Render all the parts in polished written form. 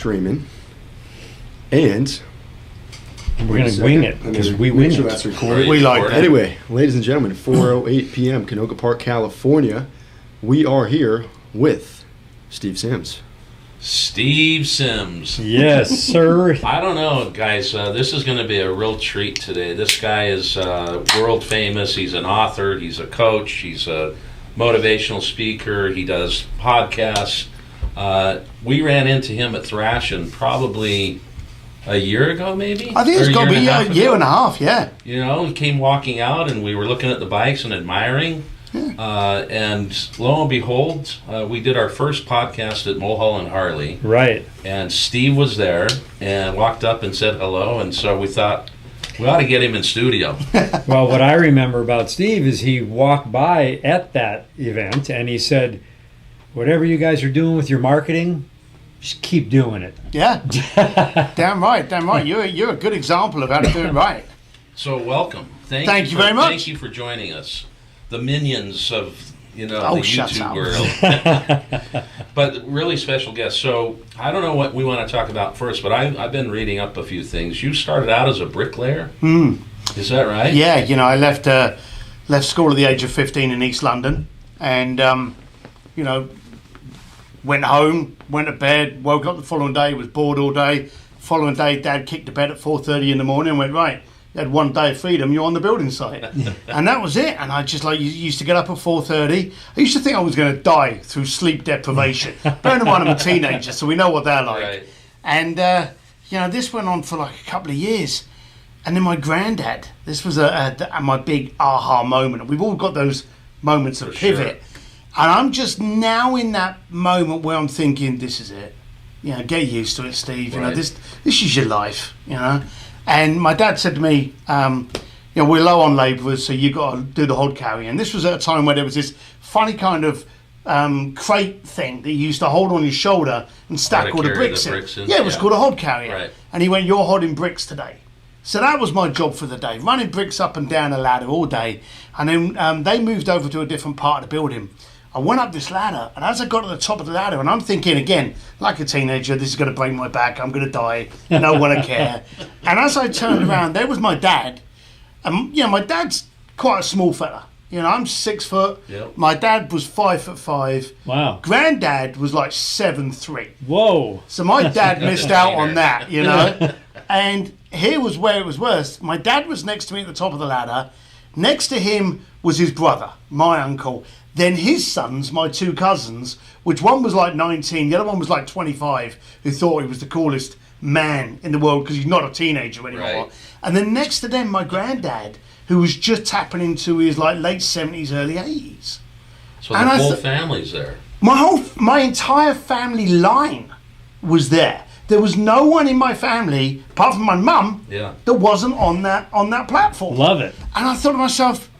streaming, and we're going to wing it because we wing it. That's recorded. We like that. Anyway, ladies and gentlemen, 4:08 p.m. Canoga Park, California. We are here with Steve Sims. Steve Sims. Yes, sir. I don't know, guys. This is going to be a real treat today. This guy is world famous. He's an author. He's a coach. He's a motivational speaker. He does podcasts. We ran into him at Thrashin' probably a year ago, maybe? I think it's got to be a year and a half, yeah. You know, he came walking out and we were looking at the bikes and admiring. Yeah. And lo and behold, we did our first podcast at Mulholland Harley. Right. And Steve was there and walked up and said hello. And so we thought, we ought to get him in studio. Well, what I remember about Steve is he walked by at that event and he said, whatever you guys are doing with your marketing, just keep doing it. Yeah. Damn right. You're a good example of how to do it right. So welcome. Thank you very much. Thank you for joining us. The minions of, the shut YouTube up. world. But really special guest. So I don't know what we want to talk about first, but I've been reading up a few things. You started out as a bricklayer? Is that right? Yeah, I left school at the age of 15 in East London and, went home, went to bed, woke up the following day, was bored all day. Following day, Dad kicked to bed at 4:30 in the morning and went, right, you had one day of freedom, you're on the building site. And that was it. And I just used to get up at 4:30. I used to think I was going to die through sleep deprivation. Bearing in mind I'm a teenager, so we know what they're like. Right. And, this went on for like a couple of years. And then my granddad, this was my big aha moment. We've all got those moments of pivot. Sure. And I'm just now in that moment where I'm thinking, this is it. Get used to it, Steve. Right. This is your life, And my dad said to me, we're low on labourers, so you got to do the hod carry. And this was at a time where there was this funny kind of crate thing that you used to hold on your shoulder and stack all the bricks in. Yeah, it was called a hod carrier. Right. And he went, you're hodding bricks today. So that was my job for the day, running bricks up and down a ladder all day. And then they moved over to a different part of the building. I went up this ladder, and as I got to the top of the ladder, and I'm thinking again, like a teenager, this is going to break my back, I'm going to die, no one will care. And as I turned around, there was my dad. And, my dad's quite a small fella. I'm 6 foot. Yep. My dad was 5'5". Wow. Granddad was like 7'3". Whoa. So my dad missed out on that, And here was where it was worse. My dad was next to me at the top of the ladder. Next to him was his brother, my uncle. Then his sons, my two cousins, which one was like 19, the other one was like 25, who thought he was the coolest man in the world because he's not a teenager anymore. Right. And then next to them, my granddad, who was just tapping into his like late 70s, early 80s. So the whole family's there. My entire family line was there. There was no one in my family, apart from my mum, that wasn't on that platform. Love it. And I thought to myself,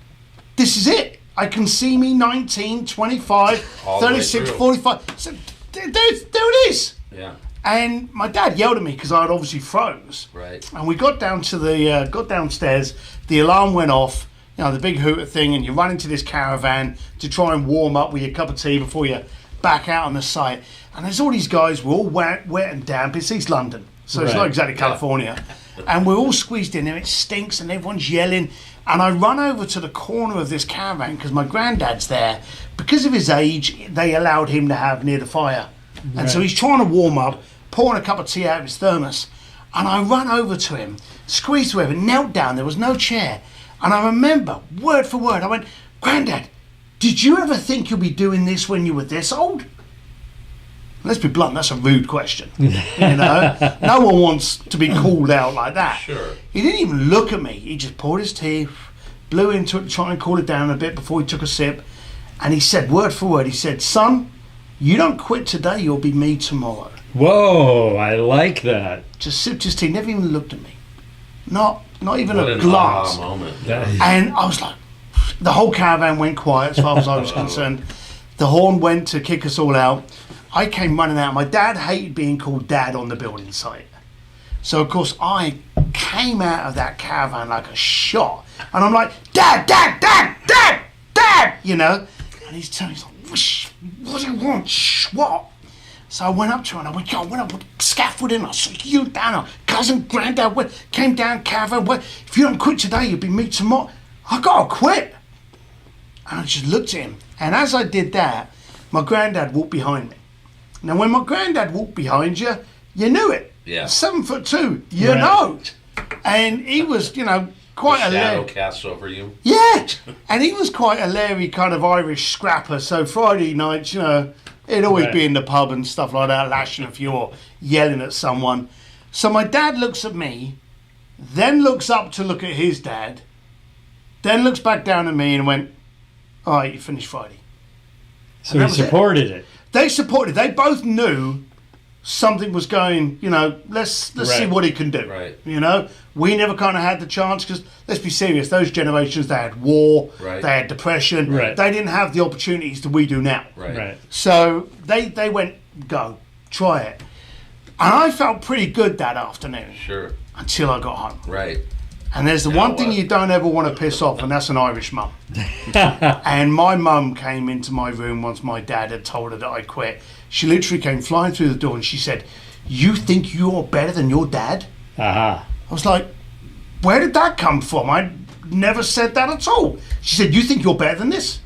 this is it. I can see me 19, 25, 36, 45. So there it is. Yeah. And my dad yelled at me because I had obviously froze. Right. And we got down to got downstairs. The alarm went off. The big hooter thing, and you run into this caravan to try and warm up with your cup of tea before you back out on the site. And there's all these guys. We're all wet and damp. It's East London, so it's not exactly California. And we're all squeezed in there. It stinks, and everyone's yelling. And I run over to the corner of this caravan because my granddad's there. Because of his age, they allowed him to have near the fire. And so he's trying to warm up, pouring a cup of tea out of his thermos. And I run over to him, squeezed to him, knelt down. There was no chair. And I remember, word for word, I went, Granddad, did you ever think you'd be doing this when you were this old? Let's be blunt, that's a rude question. No one wants to be called out like that. Sure. He didn't even look at me. He just poured his tea, blew into it to try and cool it down a bit before he took a sip. And he said, word for word, he said, son, you don't quit today, you'll be me tomorrow. Whoa, I like that. Just sipped his tea, never even looked at me. Not even What a an glance. aha moment. And I was like, the whole caravan went quiet as far as I was concerned. The horn went to kick us all out. I came running out. My dad hated being called dad on the building site. So, of course, I came out of that caravan like a shot. And I'm like, Dad! And he's telling me, like, what do you want? Shh, what? So I went up to her and I went, yo, I went up with scaffolding. I saw you down. Cousin, granddad came down, caravan. If you don't quit today, you'll be me tomorrow. I got to quit. And I just looked at him. And as I did that, my granddad walked behind me. Now, when my granddad walked behind you, you knew it. Yeah. 7'2", you know. And he was, quite a shadow casts over you. Yeah. And he was quite a Larry kind of Irish scrapper. So Friday nights, he'd always be in the pub and stuff like that, lashing if you're yelling at someone. So my dad looks at me, then looks up to look at his dad, then looks back down at me and went, all right, you finished Friday. So he supported it. They supported. They both knew something was going, let's see what he can do. Right. We never kind of had the chance because, let's be serious, those generations, they had war, they had depression. Right. They didn't have the opportunities that we do now. Right. So they went, go, try it. And I felt pretty good that afternoon. Sure. Until I got home. Right. And there's the one thing you don't ever want to piss off, and that's an Irish mum. And my mum came into my room once my dad had told her that I quit. She literally came flying through the door and she said, you think you're better than your dad? I was like, where did that come from? I never said that at all. She said, you think you're better than this?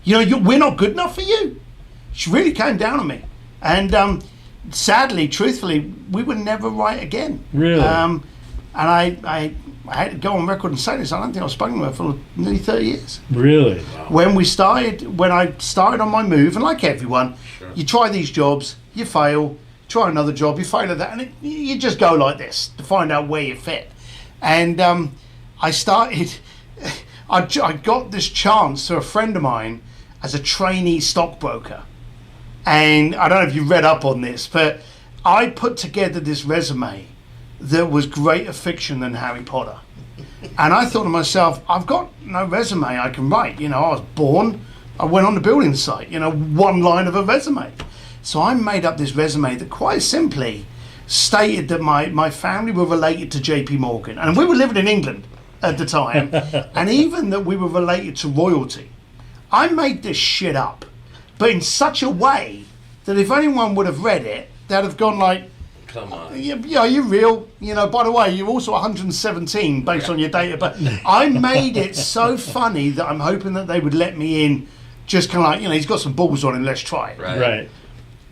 We're not good enough for you. She really came down on me. And sadly, truthfully, we were never right again. Really? And I had to go on record and say this. I don't think I've spoken to her for nearly 30 years. Really? Wow. When I started on my move, and like everyone, you try these jobs, you fail, try another job, you fail at that, and you just go like this to find out where you fit. And I got this chance through a friend of mine as a trainee stockbroker. And I don't know if you read up on this, but I put together this resume that was greater fiction than Harry Potter. And I thought to myself, I've got no resume I can write. I was born, I went on the building site, one line of a resume. So I made up this resume that quite simply stated that my family were related to JP Morgan. And we were living in England at the time. And even that we were related to royalty. I made this shit up, but in such a way that if anyone would have read it, they'd have gone like, come on. Yeah, you're real. By the way, you're also 117 based on your data. But I made it so funny that I'm hoping that they would let me in just kind of like, he's got some balls on him, let's try it. Right.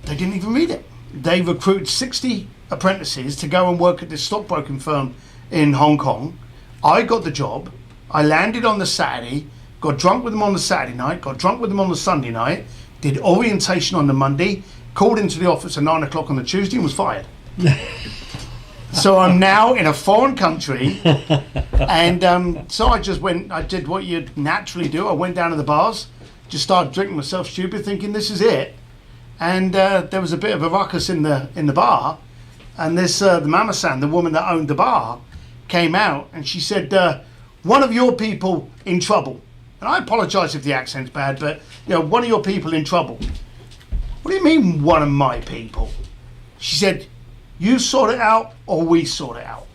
They didn't even read it. They recruited 60 apprentices to go and work at this stockbroking firm in Hong Kong. I got the job. I landed on the Saturday, got drunk with them on the Saturday night, got drunk with them on the Sunday night, did orientation on the Monday, called into the office at 9 o'clock on the Tuesday and was fired. So I'm now in a foreign country, and so I did what you'd naturally do. I went down to the bars, just started drinking myself stupid, thinking this is it. And there was a bit of a ruckus in the bar, and this the Mama-san, the woman that owned the bar, came out and she said, one of your people in trouble. And I apologise if the accent's bad, but one of your people in trouble. What do you mean one of my people? She said, you sort it out or we sort it out.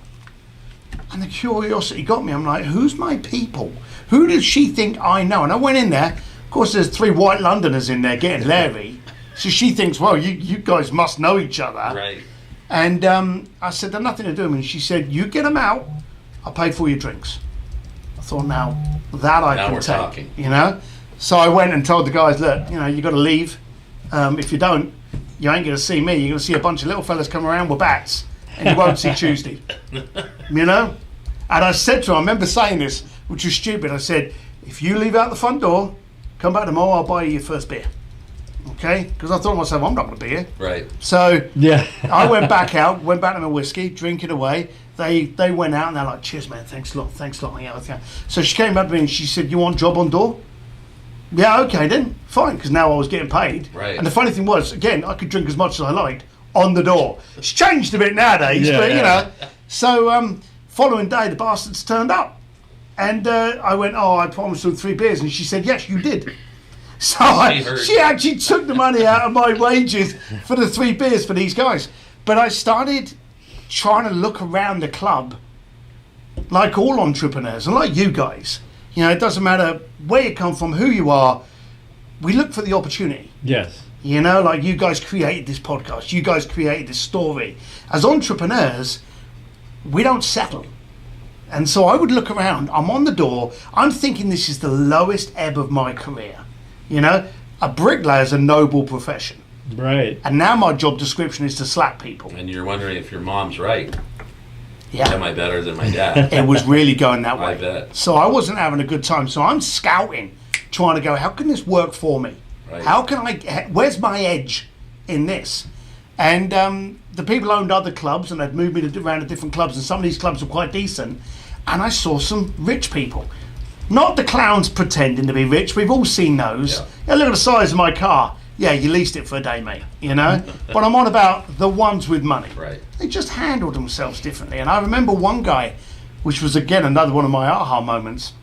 And the curiosity got me. I'm like, who's my people? Who does she think I know? And I went in there. Of course, there's 3 white Londoners in there getting Larry. So she thinks, well, you guys must know each other. Right. And I said, there's nothing to do with me. She said, you get them out, I'll pay for your drinks. I thought, now that I can take, talking. So I went and told the guys, look, you got to leave. If you don't, you ain't going to see me. You're going to see a bunch of little fellas come around with bats, and you won't see Tuesday. And I said to her, I remember saying this, which was stupid. I said, if you leave out the front door, come back tomorrow, I'll buy you your first beer. Okay? Because I thought to myself, I'm not going to be here. Right. So I went back out, went back to my whiskey, drinking away. They went out and they're like, cheers, man, thanks a lot. Yeah. So she came back to me and she said, you want job on door? Yeah, okay then, fine, because now I was getting paid. Right. And the funny thing was, again, I could drink as much as I liked on the door. It's changed a bit nowadays, but So following day, the bastards turned up. And I went, I promised them 3 beers. And she said, yes, you did. So she actually took the money out of my wages for the 3 beers for these guys. But I started trying to look around the club like all entrepreneurs and like you guys. It doesn't matter where you come from, who you are. We look for the opportunity. Yes. You know, like you guys created this podcast, you guys created this story. As entrepreneurs, we don't settle. And so I would look around, I'm on the door, I'm thinking this is the lowest ebb of my career. You know, a bricklayer is a noble profession. Right. And now my job description is to slap people. And you're wondering if your mom's right. Yeah. Am I better than my dad? It was really going that way. I bet. So I wasn't having a good time. So I'm scouting, trying to go, how can this work for me? Right. How can where's my edge in this? And the people owned other clubs and they'd moved me around to different clubs, and some of these clubs were quite decent. And I saw some rich people. Not the clowns pretending to be rich. We've all seen those. Yeah. Yeah, look at the size of my car. Yeah, you leased it for a day, mate, you know? But I'm on about the ones with money. Right. They just handled themselves differently. And I remember one guy, which was, again, another one of my aha moments.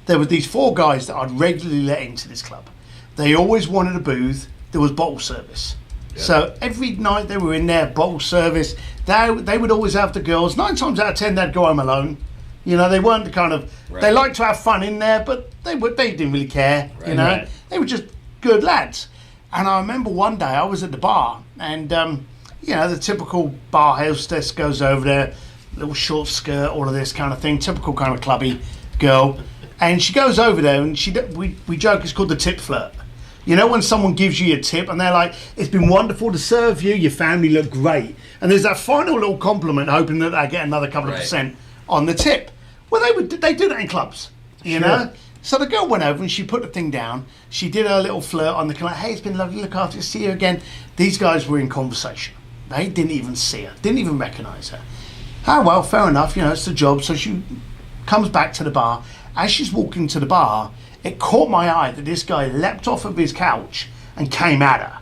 There were these 4 guys that I'd regularly let into this club. They always wanted a booth. There was bottle service. Yeah. So every night they were in there, bottle service. They would always have the girls. 9 times out of 10, they'd go home alone. You know, they weren't the kind of... Right. They liked to have fun in there, but they didn't really care, Right. you know? Right. They were just good lads. And I remember one day I was at the bar, and, you know, the typical bar hostess goes over there, little short skirt, all of this kind of thing, typical kind of clubby girl. And she goes over there, and we joke, it's called the tip flirt. You know, when someone gives you a tip and they're like, it's been wonderful to serve you, your family look great. And there's that final little compliment, hoping that they get another couple of Right. percent on the tip. Well, they do that in clubs, you know? So the girl went over and she put the thing down. She did her little flirt on the kind of, hey, it's been lovely to look after you, see you again. These guys were in conversation. They didn't even see her, didn't even recognise her. Oh, well, fair enough, you know, it's the job. So she comes back to the bar. As she's walking to the bar, it caught my eye that this guy leapt off of his couch and came at her.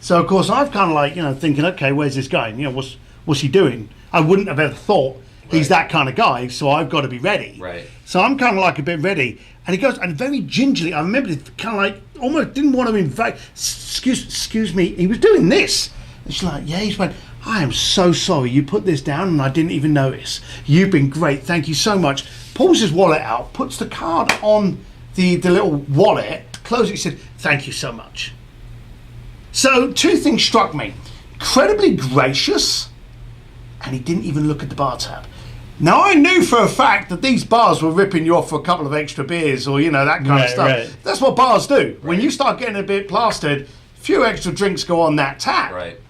So, of course, I've kind of like, you know, thinking, okay, where's this guy? You know, what's he doing? I wouldn't have ever thought he's that kind of guy, so I've got to be ready. Right. So I'm kind of like a bit ready. And he goes, and very gingerly, I remember it kind of like, almost didn't want to invite, excuse me, he was doing this. And she's like, yeah, he's went, I am so sorry, you put this down and I didn't even notice. You've been great, thank you so much. Pulls his wallet out, puts the card on the little wallet, closes it, he said, thank you so much. So 2 things struck me. Incredibly gracious, and he didn't even look at the bar tab. Now, I knew for a fact that these bars were ripping you off for a couple of extra beers or, you know, that kind of stuff. Right. That's what bars do. When you start getting a bit plastered, a few extra drinks go on that tap. Right.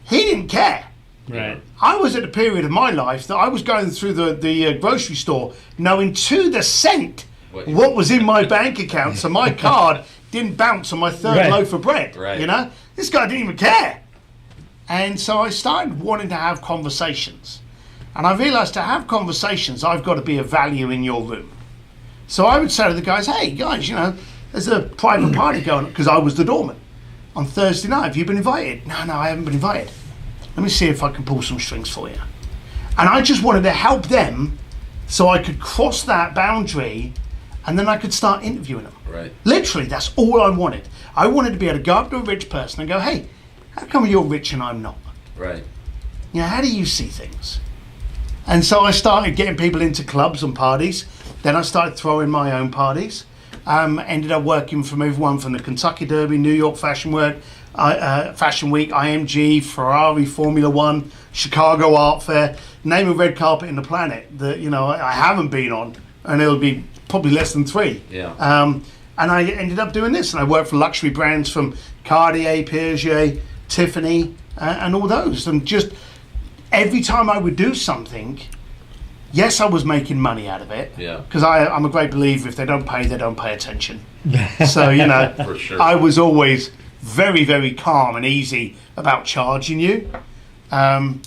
He didn't care. Right. I was at a period of my life that I was going through the grocery store knowing to the cent what was in my bank account, so my card didn't bounce on my third loaf of bread. Right. You know? This guy didn't even care. And so I started wanting to have conversations. And I realised to have conversations, I've got to be of value in your room. So I would say to the guys, hey, guys, you know, there's a private party going on, because I was the doorman, on Thursday night. Have you been invited? No, I haven't been invited. Let me see if I can pull some strings for you. And I just wanted to help them so I could cross that boundary and then I could start interviewing them. Right. Literally, that's all I wanted. I wanted to be able to go up to a rich person and go, hey, how come you're rich and I'm not? Right. You know, how do you see things? And so I started getting people into clubs and parties. Then I started throwing my own parties. Ended up working from everyone from the Kentucky Derby, New York Fashion Week, IMG, Ferrari, Formula One, Chicago Art Fair. Name a red carpet in the planet that, you know, I haven't been on, and it'll be probably less than 3. Yeah. And I ended up doing this, and I worked for luxury brands from Cartier, Piaget, Tiffany, and all those. And just every time I would do something, yes, I was making money out of it. Yeah. Because I'm a great believer, if they don't pay attention. So, you know, For sure. I was always very, very calm and easy about charging you. And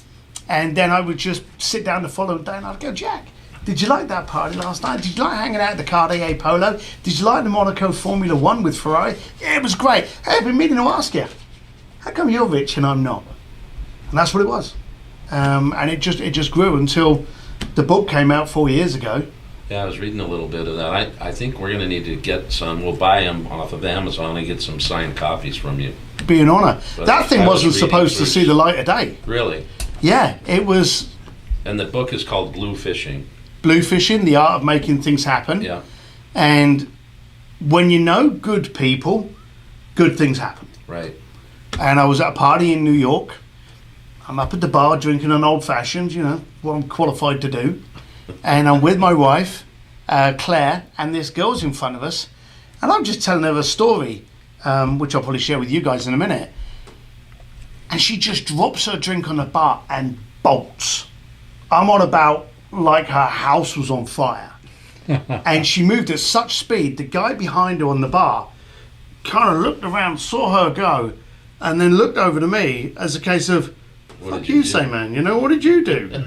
then I would just sit down the following day and I'd go, Jack, did you like that party last night? Did you like hanging out at the Cartier Polo? Did you like the Monaco Formula One with Ferrari? Yeah, it was great. Hey, I've been meaning to ask you, how come you're rich and I'm not? And that's what it was. And it just grew until the book came out 4 years ago. Yeah, I was reading a little bit of that. I think we're going to need to get some. We'll buy them off of Amazon and get some signed copies from you. Be an honour. But That thing I was wasn't reading supposed to through- see the light of day. Really? Yeah, it was And the book is called Blue Fishing. blue fishing, the art of making things happen. Yeah. And when you know good people, good things happen. Right. And I was at a party in New York. I'm up at the bar drinking an old-fashioned, you know, what I'm qualified to do. And I'm with my wife, Claire, and this girl's in front of us. And I'm just telling her a story, which I'll probably share with you guys in a minute. And she just drops her drink on the bar and bolts. I'm on about like her house was on fire. And she moved at such speed, the guy behind her on the bar kind of looked around, saw her go, and then looked over to me as a case of, fuck you say, man, you know, what did you do?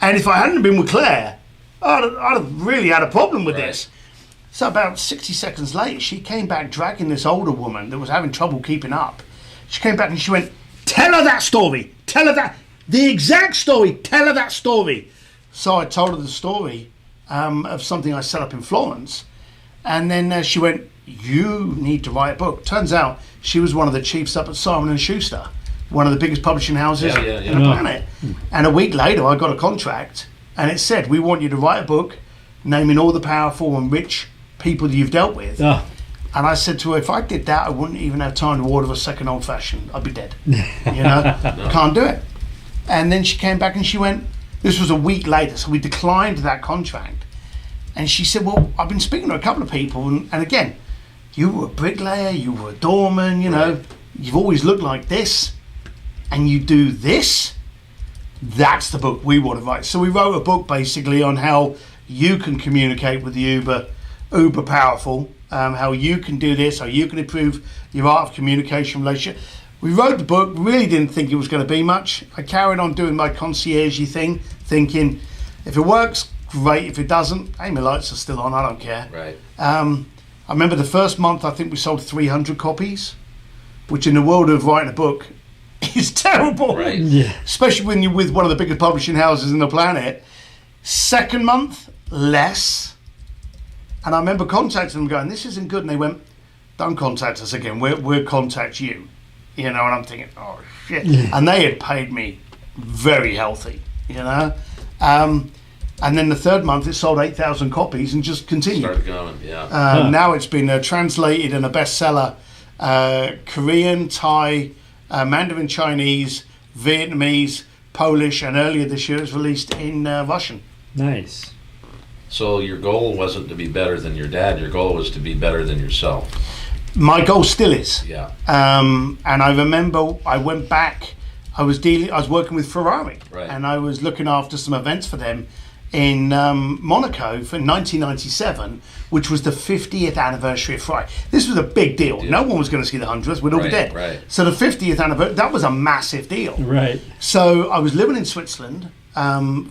And if I hadn't been with Claire, I'd have really had a problem with this. So about 60 seconds later, she came back dragging this older woman that was having trouble keeping up. She came back and she went, tell her that story. Tell her that. The exact story. Tell her that story. So I told her the story of something I set up in Florence. And then she went, you need to write a book. Turns out she was one of the chiefs up at Simon & Schuster, one of the biggest publishing houses on the planet. And a week later, I got a contract, and it said, we want you to write a book naming all the powerful and rich people you've dealt with. And I said to her, if I did that, I wouldn't even have time to order a second old-fashioned. I'd be dead. You know? Can't do it. And then she came back and she went, this was a week later, so we declined that contract. And she said, well, I've been speaking to a couple of people, and again, you were a bricklayer, you were a doorman, you know, you've always looked like this, and you do this. That's the book we want to write. So we wrote a book basically on how you can communicate with the uber powerful, how you can do this, how you can improve your art of communication relationship. We wrote the book, really didn't think it was going to be much. I carried on doing my concierge-y thing, thinking if it works, great. If it doesn't, hey, my lights are still on, I don't care. Right. I remember the first month, I think we sold 300 copies, which in the world of writing a book is terrible. Right. Yeah. Especially when you're with one of the biggest publishing houses in the planet. Second month, less. And I remember contacting them going, this isn't good. And they went, don't contact us again. We'll contact you. You know, and I'm thinking, oh, shit. Yeah. And they had paid me very healthy, you know. And then the third month, it sold 8,000 copies and just continued. Started going, yeah. Now it's been translated and a bestseller. Korean, Thai, Mandarin Chinese, Vietnamese, Polish, and earlier this year it was released in Russian. Nice. So your goal wasn't to be better than your dad. Your goal was to be better than yourself. My goal still is. Yeah. And I remember I went back. I was working with Ferrari, Right. and I was looking after some events for them in Monaco for 1997, which was the 50th anniversary of Ferrari. This was a big deal. Yeah. No one was going to see the 100th. We'd all be dead. Right. So the 50th anniversary, that was a massive deal. Right. So I was living in Switzerland,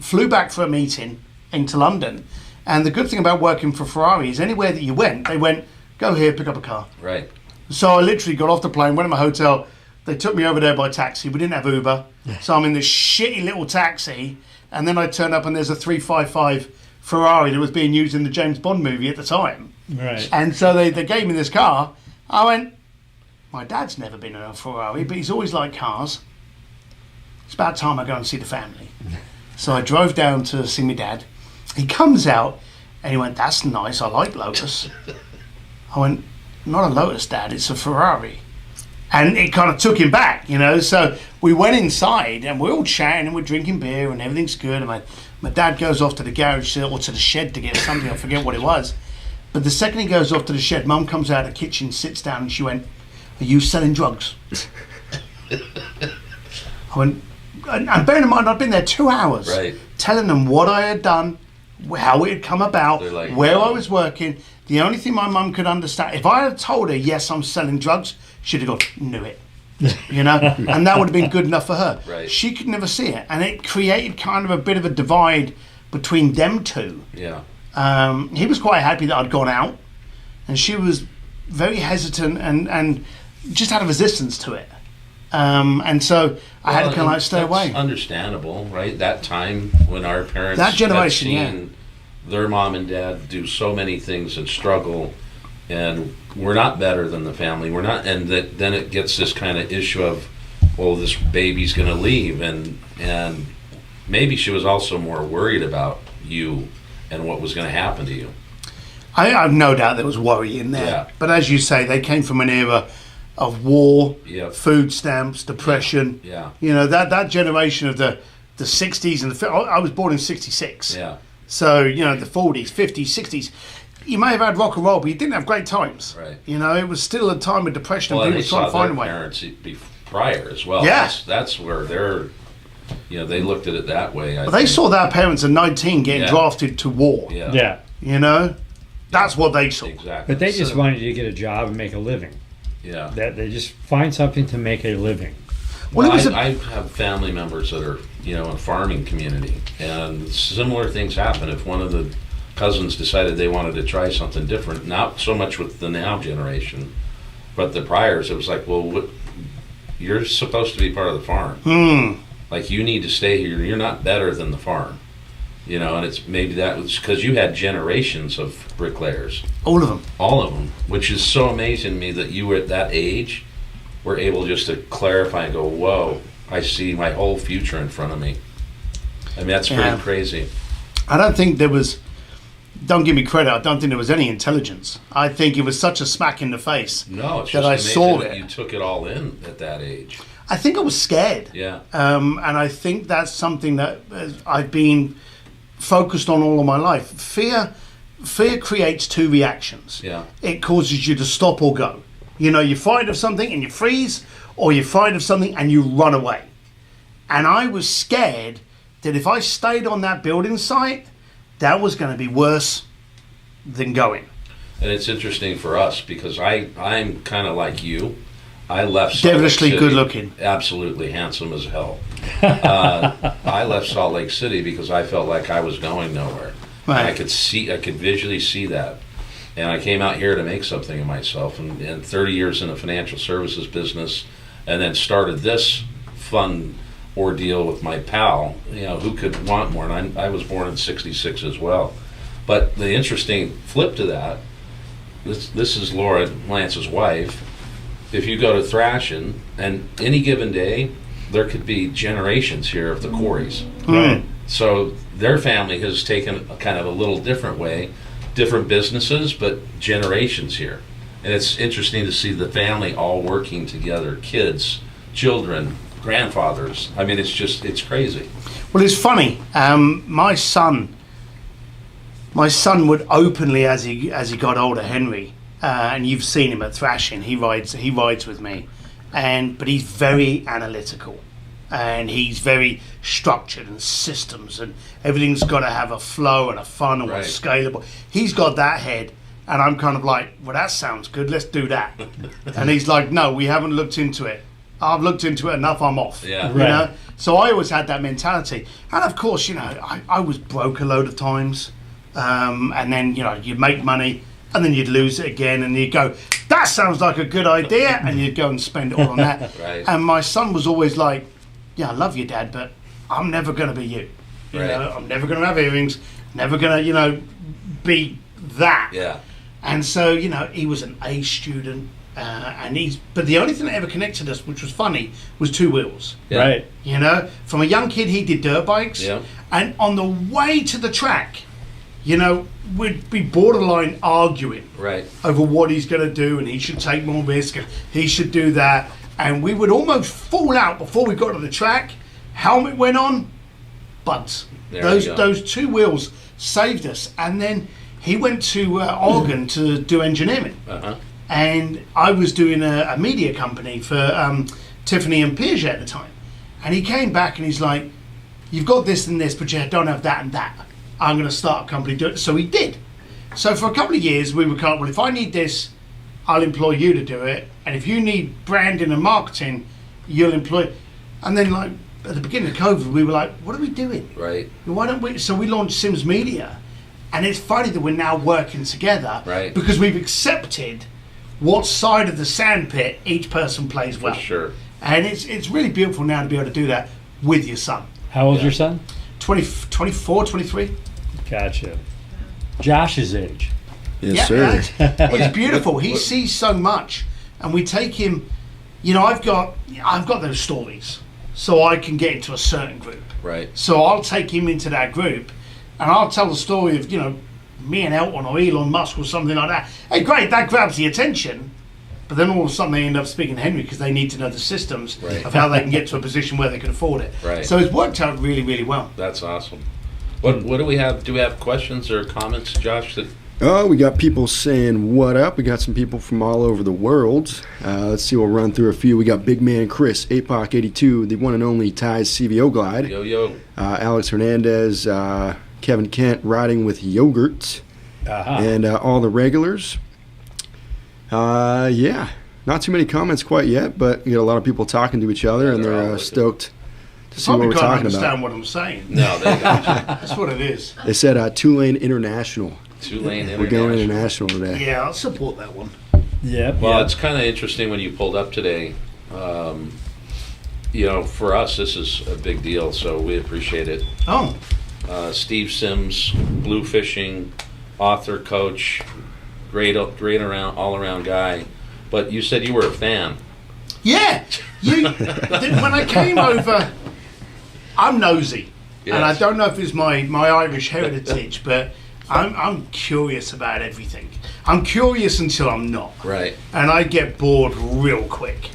flew back for a meeting into London, and the good thing about working for Ferrari is anywhere that you went, they went, go here, pick up a car. Right. So I literally got off the plane, went to my hotel. They took me over there by taxi. We didn't have Uber. So I'm in this shitty little taxi. And then I turn up and there's a 355 Ferrari that was being used in the James Bond movie at the time. Right. And so they gave me this car. I went, my dad's never been in a Ferrari, but he's always liked cars. It's about time I go and see the family. So I drove down to see my dad. He comes out and he went, that's nice. I like Lotus. I went, not a Lotus, Dad, it's a Ferrari. And it kind of took him back, you know. So we went inside and we're all chatting and we're drinking beer and everything's good. And my dad goes off to the garage or to the shed to get something. I forget what it was. But the second he goes off to the shed, Mum comes out of the kitchen, sits down, and she went, are you selling drugs? I went, and bearing in mind, I'd been there 2 hours telling them what I had done, how it had come about, like, where I was working. The only thing my mum could understand, if I had told her, yes, I'm selling drugs, she'd have gone, knew it. You know, and that would have been good enough for her. Right. She could never see it, and it created kind of a bit of a divide between them two. Yeah. He was quite happy that I'd gone out, and she was very hesitant and just had a resistance to it. And so I had to kind of like stay away. Understandable, right? That time when our parents That generation, had seen their mom and dad do so many things and struggle, and we're not better than the family. We're not, and then it gets this kind of issue of, well, this baby's going to leave, and maybe she was also more worried about you and what was going to happen to you. I have no doubt there was worry in there. Yeah. But as you say, they came from an era of war, Yep. food stamps, depression. Yeah. You know, that generation of the 60s and I was born in 66. Yeah. So, you know, the 40s, 50s, 60s. You may have had rock and roll, but you didn't have great times. Right. You know, it was still a time of depression Well, and and people they trying saw to find a their way. parents prior as well. Yeah. That's where they're, you know, they looked at it that way. But they saw their parents at 19 getting Yeah. drafted to war. Yeah. Yeah. You know? That's what they saw. Exactly. But they just So- wanted you to get a job and make a living. Yeah. That they just find something to make a living. Well, it was I have family members that are, you know, in a farming community, and similar things happen. If one of the cousins decided they wanted to try something different, not so much with the now generation, but the priors, it was like, well, you're supposed to be part of the farm. Like, you need to stay here. You're not better than the farm. You know, and it's maybe that was because you had generations of bricklayers. All of them. All of them, which is so amazing to me that you were at that age, were able just to clarify and go, whoa, I see my whole future in front of me. I mean, that's pretty crazy. I don't think there was, don't give me credit, I don't think there was any intelligence. I think it was such a smack in the face. No, it's that just I amazing saw that it. you took it all in at that age. I think I was scared. Yeah. And I think that's something that I've been focused on all of my life. Fear creates two reactions. Yeah. It causes you to stop or go. You know, you're frightened of something and you freeze, or you're frightened of something and you run away. And I was scared that if I stayed on that building site, that was going to be worse than going. And it's interesting for us because I'm kind of like you. I left Salt Devilishly Lake City, good looking. absolutely handsome as hell. I left Salt Lake City because I felt like I was going nowhere. Right. And I could visually see that. And I came out here to make something of myself, and 30 years in the financial services business, and then started this fun ordeal with my pal. You know, who could want more? And I was born in '66 as well. But the interesting flip to that, this is Laura, Lance's wife. If you go to Thrashing, and any given day, there could be generations here of the quarries. Right. So their family has taken a kind of a little different way, different businesses, but generations here. And it's interesting to see the family all working together, kids, children, grandfathers. I mean, it's crazy. Well, it's funny. My son would openly, as he got older, Henry, and you've seen him at Thrashing. He rides with me, but he's very analytical, and he's very structured and systems, and everything's got to have a flow and a funnel and Right. scalable. He's got that head, and I'm kind of like, well, that sounds good. Let's do that. And he's like, no, we haven't looked into it. I've looked into it enough. I'm off. Yeah. You know? So I always had that mentality, and of course, you know, I was broke a load of times, and then, you know, you'd make money and then you'd lose it again, and you'd go, that sounds like a good idea, and you'd go and spend it all on that. Right. And my son was always like, yeah, I love you, Dad, but I'm never going to be you. You Right. know, I'm never going to have earrings, never going to, you know, be that. Yeah. And so, you know, he was an A student, but the only thing that ever connected us, which was funny, was two wheels. Yeah. Right. You know, from a young kid, he did dirt bikes. Yeah. And on the way to the track, you know, we'd be borderline arguing Right. over what he's going to do, and he should take more risk, and he should do that. And we would almost fall out before we got to the track. Helmet went on, buds. There you go. Those two wheels saved us. And then he went to Oregon to do engineering. Uh-huh. And I was doing a media company for Tiffany and Piaget at the time. And he came back and he's like, you've got this and this, but you don't have that and that. I'm going to start a company doing it. So he did. So for a couple of years, we were kind of, well, if I need this, I'll employ you to do it. And if you need branding and marketing, you'll employ. And then, like, at the beginning of COVID, we were like, what are we doing? Right. Why don't we? So we launched Sims Media. And it's funny that we're now working together, Right. because we've accepted what side of the sandpit each person plays well. For sure. And it's really beautiful now to be able to do that with your son. How old's your son? 24, 23. Gotcha. Josh's age. Yes, sir. It's beautiful. He sees so much, and we take him. You know, I've got those stories, so I can get into a certain group. Right. So I'll take him into that group, and I'll tell the story of, you know, me and Elton or Elon Musk or something like that. Hey, great, that grabs the attention, But then all of a sudden they end up speaking to Henry because they need to know the systems Right. of how they can get to a position where they can afford it. Right. So it's worked out really, really well. That's awesome. What do we have? Do we have questions or comments, Josh? That Oh, we got people saying what up. We got some people from all over the world. Let's see, we'll run through a few. We got Big Man Chris, APOC82, the one and only Ty's CVO Glide. yo. Alex Hernandez, Kevin Kent, Riding with Yogurt, and all the regulars. Yeah, not too many comments quite yet, but we got a lot of people talking to each other, and they're they're all stoked to see Probably what we're can't talking understand about. what I'm saying. No, they got That's what it is. They said 2Lane International. 2Lane We're going International. international today. Yeah, I'll support that one. Yep. Well, yep. it's kind of interesting when you pulled up today. For us, this is a big deal, so we appreciate it. Oh, Steve Sims, blue fishing, author, coach, great all around guy. But you said you were a fan. yeah. When I came over, I'm nosy. Yes. And I don't know if it's my Irish heritage, but I'm curious about everything. I'm curious until I'm not. Right. And I get bored real quick.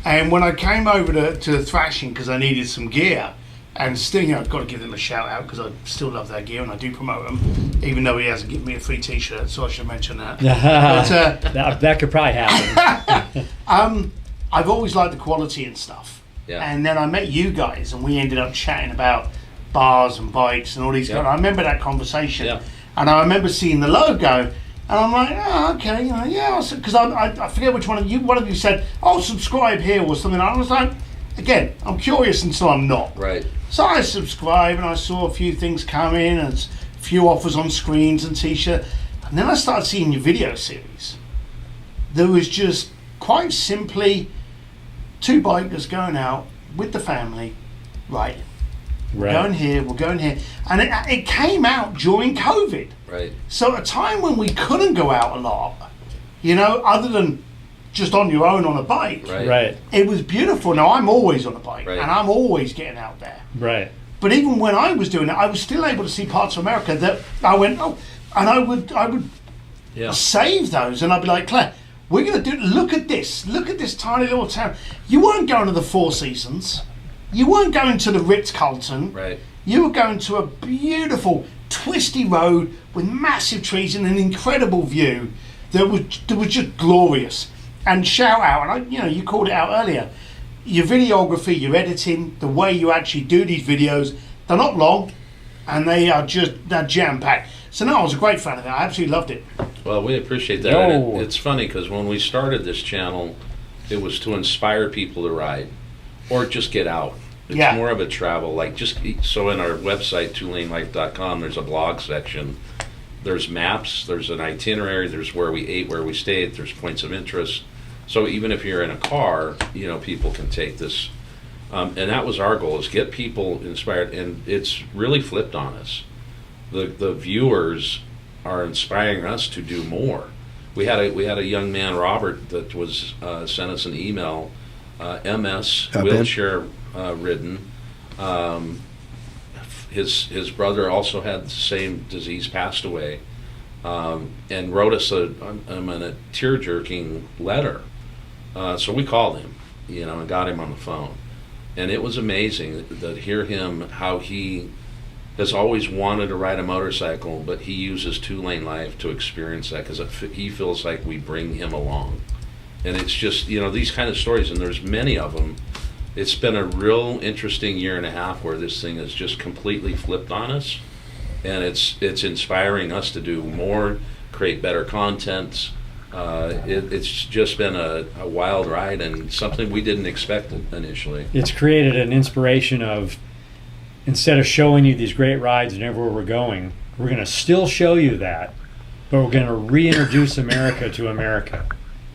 And when I came over to Thrashing because I needed some gear, and Stinger, I've got to give them a shout out because I still love their gear and I do promote them, even though he hasn't given me a free T-shirt, so I should mention that. But, that could probably happen. I've always liked the quality and stuff. Yeah. And then I met you guys and we ended up chatting about bars and bikes and all these Yeah. guys. I remember that conversation. Yeah. And I remember seeing the logo and I'm like, oh, okay, yeah. Because I forget which one of you said, oh, subscribe here or something. I was like, again, I'm curious until I'm not. Right. So I subscribed and I saw a few things come in and a few offers on screens and T-shirt. And then I started seeing your video series. There was just quite simply two bikers going out with the family, riding. We're going here, we're going here. And it came out during COVID. Right. So at a time when we couldn't go out a lot, other than just on your own on a bike, Right. Right. it was beautiful. Now, I'm always on a bike, Right. and I'm always getting out there. Right. But even when I was doing it, I was still able to see parts of America that I went, oh, and I would Yeah. save those, and I'd be like, Claire, we're going to look at this tiny little town. You weren't going to the Four Seasons. You weren't going to the Ritz-Carlton. Right. You were going to a beautiful, twisty road with massive trees and an incredible view that was just glorious. And shout out, and you called it out earlier, your videography, your editing, the way you actually do these videos, they're not long, and they're jam-packed. So no, I was a great fan of it. I absolutely loved it. Well, we appreciate that. Yo. And it's funny because when we started this channel, it was to inspire people to ride or just get out. It's Yeah. more of a travel, so in our website, 2LaneLIVE.com, there's a blog section. There's maps, there's an itinerary, there's where we ate, where we stayed, there's points of interest. So even if you're in a car, people can take this. And that was our goal, is get people inspired. And it's really flipped on us. The viewers are inspiring us to do more. We had a young man, Robert, that was sent us an email, MS, Ben. wheelchair ridden. His brother also had the same disease, passed away, and wrote us a tear-jerking letter. So we called him, and got him on the phone. And it was amazing to hear him, how he has always wanted to ride a motorcycle, but he uses 2LaneLIVE to experience that because he feels like we bring him along. And it's just, these kind of stories, and there's many of them. It's been a real interesting year and a half where this thing has just completely flipped on us. And it's inspiring us to do more, create better content. It's just been a wild ride and something we didn't expect initially. It's created an inspiration of, instead of showing you these great rides and everywhere we're going, we're going to still show you that, but we're going to reintroduce America to America.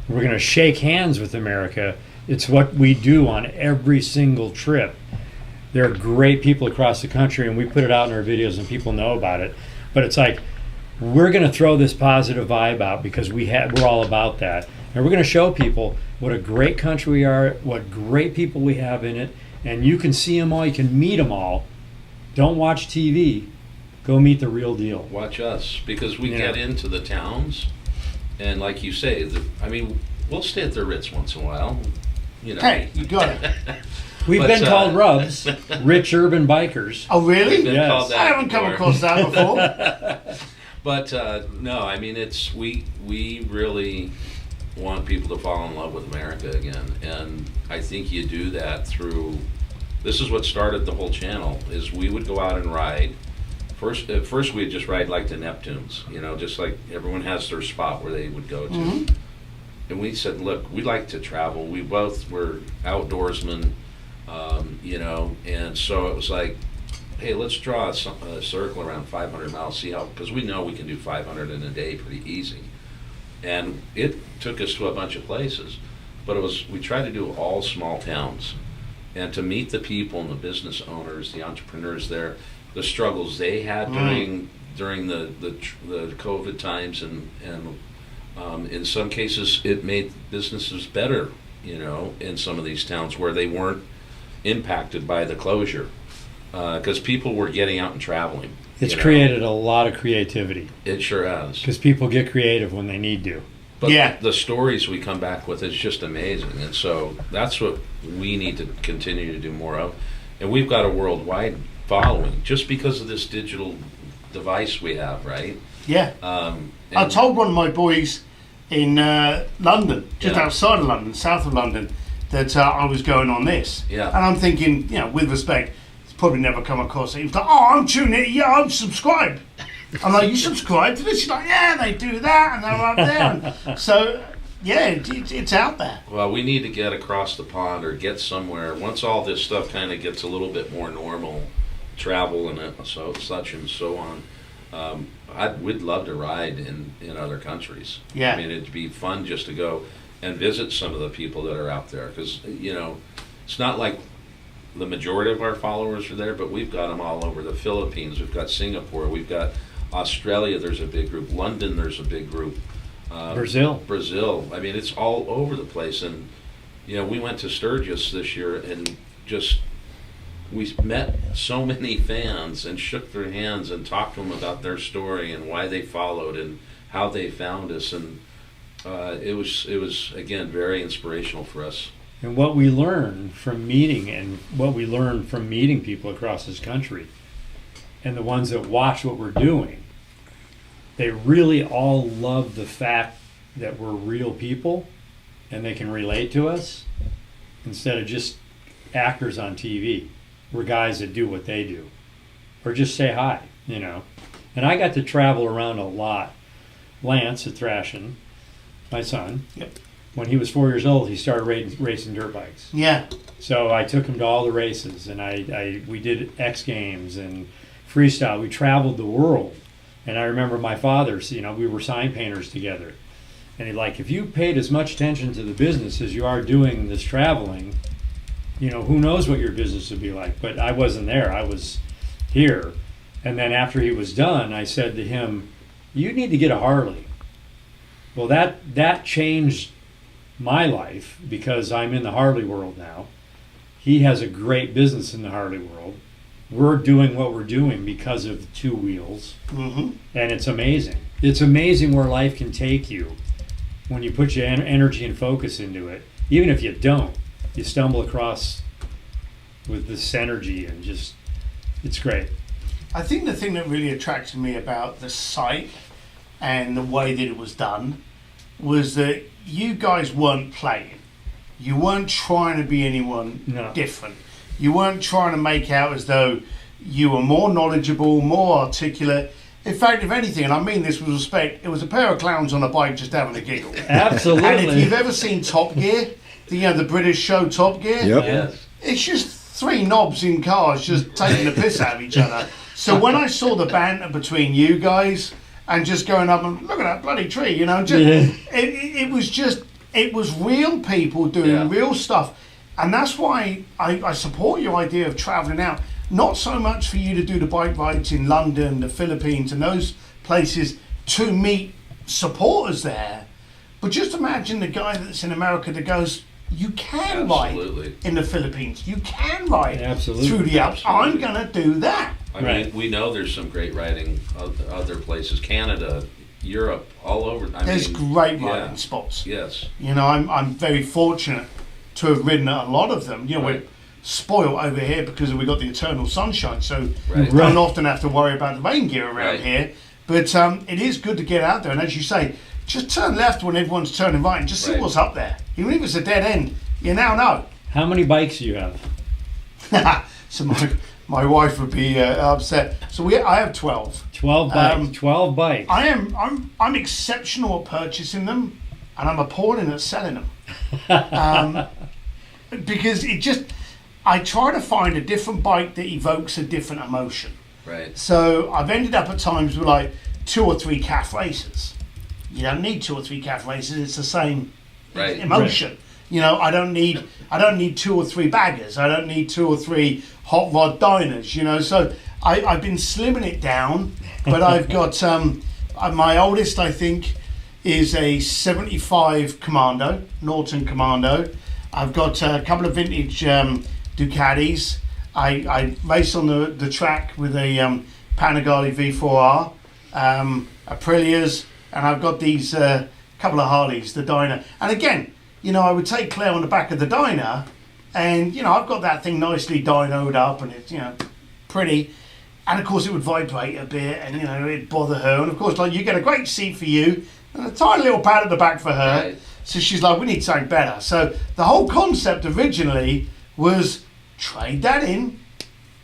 We're going to shake hands with America. It's what we do on every single trip. There are great people across the country, and we put it out in our videos and people know about it. But it's like, we're going to throw this positive vibe out because we're all about that. And we're going to show people what a great country we are, what great people we have in it. And you can see them all, you can meet them all. Don't watch TV. Go meet the real deal. Watch us, because we Yeah. get into the towns, and like you say, We'll stay at the Ritz once in a while. You know. Hey, you got it. We've been called Rubs, rich urban bikers. Oh, really? We've been Yes. called that I haven't come before. across that before. But no, I mean, it's we really want people to fall in love with America again, and I think you do that through. This is what started the whole channel. Is we would go out and ride. At first we'd just ride like the Neptunes, you know, just like everyone has their spot where they would go to. Mhm. And we said, look, we like to travel. We both were outdoorsmen, you know, and so it was like, hey, let's draw a circle around 500 miles, see how, because we know we can do 500 in a day pretty easy. And it took us to a bunch of places, but we tried to do all small towns, and to meet the people and the business owners, the entrepreneurs there, the struggles they had during the COVID times, and in some cases it made businesses better, you know, in some of these towns where they weren't impacted by the closure, because people were getting out and traveling. It's you know. created a lot of creativity It sure has. because people get creative when they need to. But Yeah. the stories we come back with is just amazing, and so that's what we need to continue to do more of. And we've got a worldwide following just because of this digital device we have, right? Yeah. I told one of my boys in London, just Yeah. outside of London, south of London, that I was going on this. Yeah. And I'm thinking, you know, with respect, he's probably never come across it. He was like, oh, I'm tuning in. Yeah, I'm subscribed. I'm like, you subscribe to this? He's like, yeah, they do that, and they're up there. And so, yeah, it's out there. Well, we need to get across the pond or get somewhere once all this stuff kind of gets a little bit more normal, travel and such and so on. We'd love to ride in other countries. Yeah. I mean, it'd be fun just to go and visit some of the people that are out there, because you know, it's not like the majority of our followers are there, but we've got them all over the Philippines. We've got Singapore. We've got Australia. There's a big group. London. There's a big group. Brazil. I mean, it's all over the place. And you know, we went to Sturgis this year, and just we met so many fans and shook their hands and talked to them about their story and why they followed and how they found us. And it was again very inspirational for us. And what we learn from meeting people across this country, and the ones that watch what we're doing, they really all love the fact that we're real people and they can relate to us instead of just actors on TV. We're guys that do what they do, or just say hi, you know. And I got to travel around a lot. Lance at Thrashin, my son, Yep. when he was 4 years old, he started racing dirt bikes. Yeah. So I took him to all the races, and we did X Games and freestyle. We traveled the world. And I remember my father's, you know, we were sign painters together. And he's like, if you paid as much attention to the business as you are doing this traveling, you know, who knows what your business would be like. But I wasn't there. I was here. And then after he was done, I said to him, you need to get a Harley. Well, that changed my life because I'm in the Harley world now. He has a great business in the Harley world. We're doing what we're doing because of two wheels. Mm-hmm. And it's amazing. It's amazing where life can take you when you put your energy and focus into it. Even if you don't, you stumble across with this energy and just, it's great. I think the thing that really attracted me about the site and the way that it was done was that you guys weren't playing. You weren't trying to be anyone different. You weren't trying to make out as though you were more knowledgeable, more articulate. In fact, if anything, and I mean this with respect, it was a pair of clowns on a bike just having a giggle. Absolutely. And if you've ever seen Top Gear, the British show Top Gear, Yep. Yes. it's just three knobs in cars just taking the piss out of each other. So when I saw the banter between you guys and just going up and look at that bloody tree, you know, just, it was real people doing real stuff. And that's why I support your idea of traveling out. Not so much for you to do the bike rides in London, the Philippines, and those places to meet supporters there, but just imagine the guy that's in America that goes, you can ride in the Philippines, you can ride through the Alps. I'm going to do that. I mean, we know there's some great riding other places. Canada, Europe, all over. There's great riding spots. Yes. You know, I'm very fortunate to have ridden at a lot of them. You know, Right. we're spoiled over here because we got the eternal sunshine, so Right. we don't often have to worry about the rain gear around Right. here. But it is good to get out there, and as you say, just turn left when everyone's turning right and just see Right. what's up there. Even if it's a dead end, you now know. How many bikes do you have? So my wife would be upset. So I have 12. 12 bikes. 12 bikes. I'm exceptional at purchasing them, and I'm appalling at selling them. Because I try to find a different bike that evokes a different emotion. Right. So I've ended up at times with like 2 or 3 calf races. You don't need 2 or 3 calf races. It's the same Right. emotion. You know, I don't need 2 or 3 baggers. I don't need 2 or 3 hot rod diners. You know, so I've been slimming it down, but I've got my oldest, I think, is a 75 Commando, Norton Commando. I've got a couple of vintage Ducatis. I race on the track with a Panigale V4R, Aprilias, and I've got these couple of Harleys, the Dyna. And again, you know, I would take Claire on the back of the Dyna, and you know, I've got that thing nicely dynoed up, and it's, you know, pretty. And of course, it would vibrate a bit, and you know, it'd bother her. And of course, like, you get a great seat for you and a tiny little pad at the back for her. Right. So she's like, we need something better. So the whole concept originally was trade that in,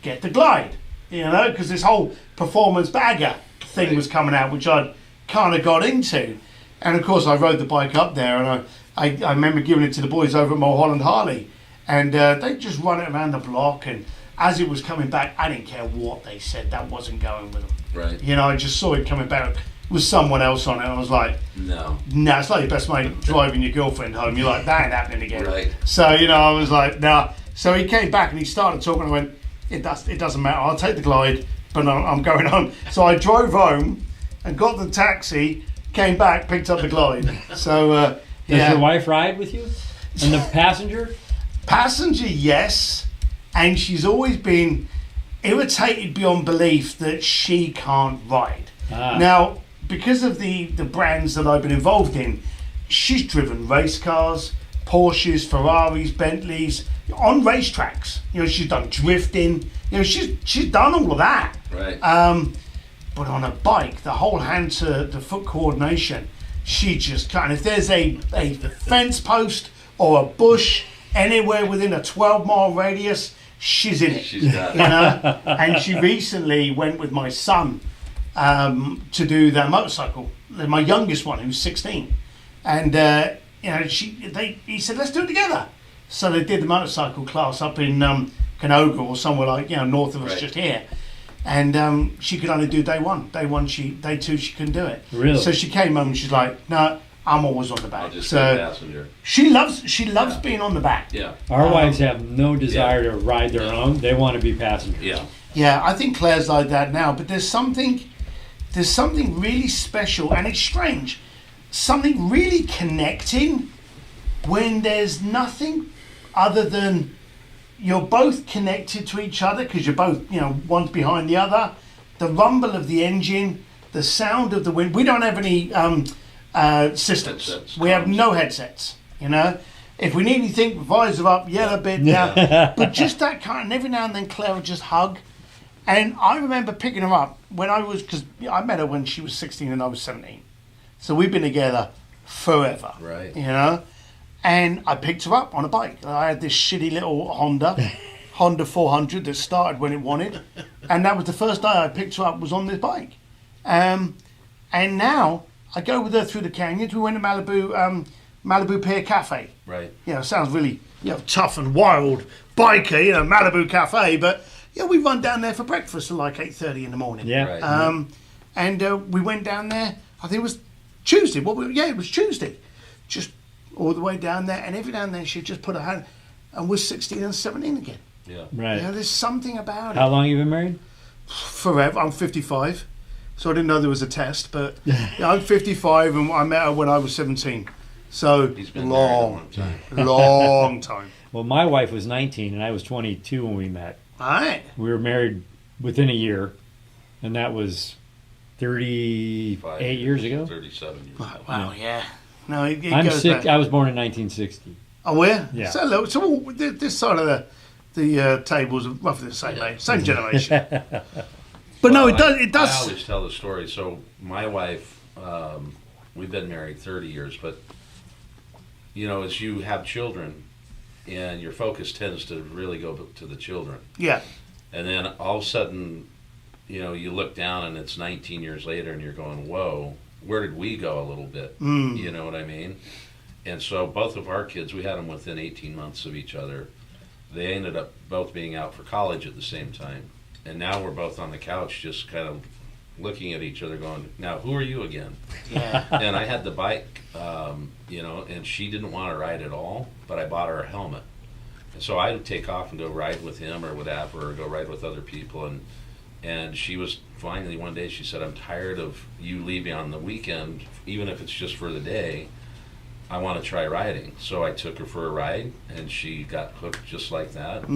get the Glide, you know, because this whole performance bagger thing was coming out, which I'd kind of got into. And of course, I rode the bike up there, and I remember giving it to the boys over at Mulholland Harley, and they just run it around the block. And as it was coming back, I didn't care what they said, that wasn't going with them. Right. You know, I just saw it coming back with someone else on it, and I was like, No. nah, it's like your best mate driving your girlfriend home. You're like, that ain't happening again. Right. So, you know, I was like, nah. So he came back and he started talking. I went, it doesn't matter. I'll take the Glide, but I'm going home. So I drove home and got the taxi, came back, picked up the Glide. So, Does your wife ride with you? And the passenger? Passenger, yes. And she's always been irritated beyond belief that she can't ride. Now, because of the brands that I've been involved in, she's driven race cars, Porsches, Ferraris, Bentleys, on racetracks. You know, she's done drifting. You know, she's done all of that. Right. But on a bike, the whole hand to the foot coordination, she just can't. If there's a fence post or a bush anywhere within a 12-mile radius, she's in it. She's got You it. know? And she recently went with my son to do their motorcycle. My youngest one, who's 16, and you know, he said, let's do it together. So they did the motorcycle class up in Canoga or somewhere like, you know, north of us, Right. just here. And she could only do day 1. Day 2 she couldn't do it. Really? So she came home and she's like, no, I'm always on the back. I'll just So be a passenger. she loves being on the back. Yeah. Our wives have no desire to ride their own. They want to be passengers. Yeah. Yeah, I think Claire's like that now, but there's something really special, and it's strange, something really connecting when there's nothing other than you're both connected to each other because you're both, you know, one's behind the other, the rumble of the engine, the sound of the wind. We don't have any systems. Headsets, We have comms. no headsets, you know. If we need anything, visor up, yell a bit down. But just that kind, and every now and then Claire would just hug. And I remember picking her up when because I met her when she was 16 and I was 17. So we've been together forever. Right. You know? And I picked her up on a bike. I had this shitty little Honda 400 that started when it wanted. And that was the first day I picked her up, was on this bike. And now I go with her through the canyons. We went to Malibu Pier Cafe. Right. You know, sounds really, you know, tough and wild biker, you know, Malibu Cafe, but yeah, we run down there for breakfast at like 8:30 in the morning. Yeah. Right. And we went down there, I think it was Tuesday. It was Tuesday. Just all the way down there, and every now and then she'd just put her hand, and we're 16 and 17 again. Yeah. Right. You know, there's something about How it. long you been married? Forever. I'm 55, so I didn't know there was a test, but yeah, I'm 55, and I met her when I was 17. So He's been married a long long time. long time. Well, my wife was 19 and I was 22 when we met. All right. We were married within a year, and that was 38 years ago. 37 years ago. Wow, yeah. No, it I'm goes sick. back. I was born in 1960. Oh, where? Yeah. So this side of the tables are roughly the same age, same generation. But no, it does. It does. I always tell the story. So my wife, we've been married 30 years, but as you have children, and your focus tends to really go to the children. Yeah. And then all of a sudden, you look down and it's 19 years later, and you're going, "Whoa, where did we go a little bit?" You know what I mean? And so both of our kids, we had them within 18 months of each other. They ended up both being out for college at the same time. And now we're both on the couch just kind of looking at each other going, "Now, who are you again?" Yeah. And I had the bike, and she didn't want to ride at all, but I bought her a helmet. And so I would take off and go ride with him or whatever, or go ride with other people. And she was finally, one day, she said, "I'm tired of you leaving on the weekend, even if it's just for the day. I want to try riding." So I took her for a ride, and she got hooked just like that.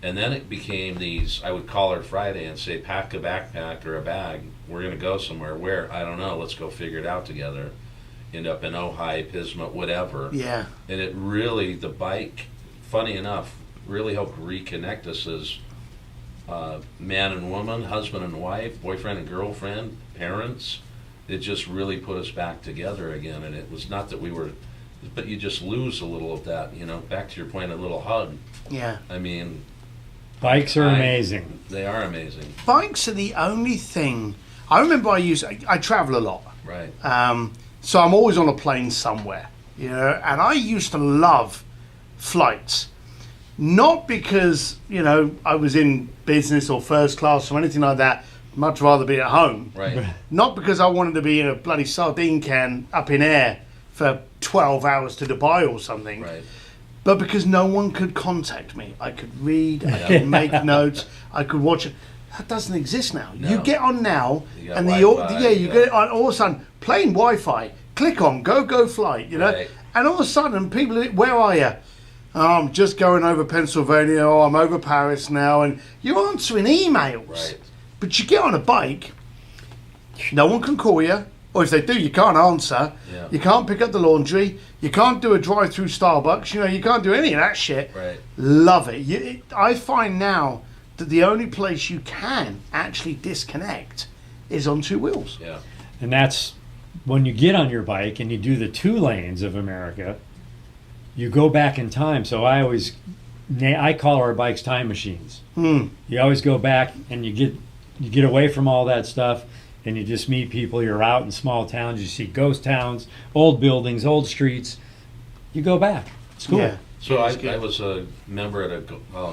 And then it became these, I would call her Friday and say, "Pack a backpack or a bag. We're going to go somewhere." Where? I don't know. Let's go figure it out together. End up in Ojai, Pismo, whatever. Yeah. And it really, the bike, funny enough, really helped reconnect us as man and woman, husband and wife, boyfriend and girlfriend, parents. It just really put us back together again. And it was not that we were, but you just lose a little of that, back to your point, a little hug. Yeah. I mean, Bikes are amazing. They are amazing. Bikes are the only thing. I remember I travel a lot. Right. So I'm always on a plane somewhere, and I used to love flights. Not because, I was in business or first class or anything like that. Much rather be at home. Right. Not because I wanted to be in a bloody sardine can up in air for 12 hours to Dubai or something. Right. But because no one could contact me. I could read, I could make notes, I could watch it. That doesn't exist now. No. You get on now, You got and Wi-Fi, you get on all of a sudden, plain Wi-Fi, click on, go flight, Right. And all of a sudden, people, where are you? "Oh, I'm just going over Pennsylvania, or I'm over Paris now, and you're answering emails. Right. But you get on a bike, no one can call you, or if they do, you can't answer. Yeah. You can't pick up the laundry. You can't do a drive-through Starbucks. You can't do any of that shit. Right. Love it. I find now that the only place you can actually disconnect is on two wheels. Yeah. And that's when you get on your bike and you do the 2 lanes of America, you go back in time. So I call our bikes time machines. You always go back and you get away from all that stuff, and you just meet people. You're out in small towns. You see ghost towns, old buildings, old streets. You go back. It's cool. Yeah. So I was a member at a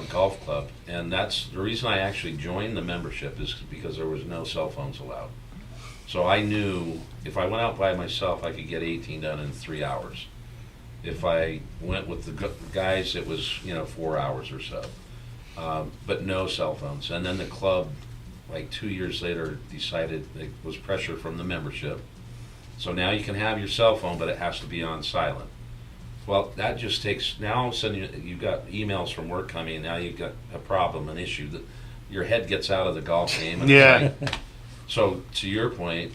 golf club, and that's the reason I actually joined the membership is because there was no cell phones allowed. So I knew if I went out by myself, I could get 18 done in 3 hours. If I went with the guys, it was 4 hours or so, but no cell phones. And then the club, like 2 years later, decided it was pressure from the membership. So now you can have your cell phone, but it has to be on silent. Well, that just takes, now all of a sudden you've got emails from work coming, now you've got a problem, an issue, that your head gets out of the golf game. And Yeah. So to your point,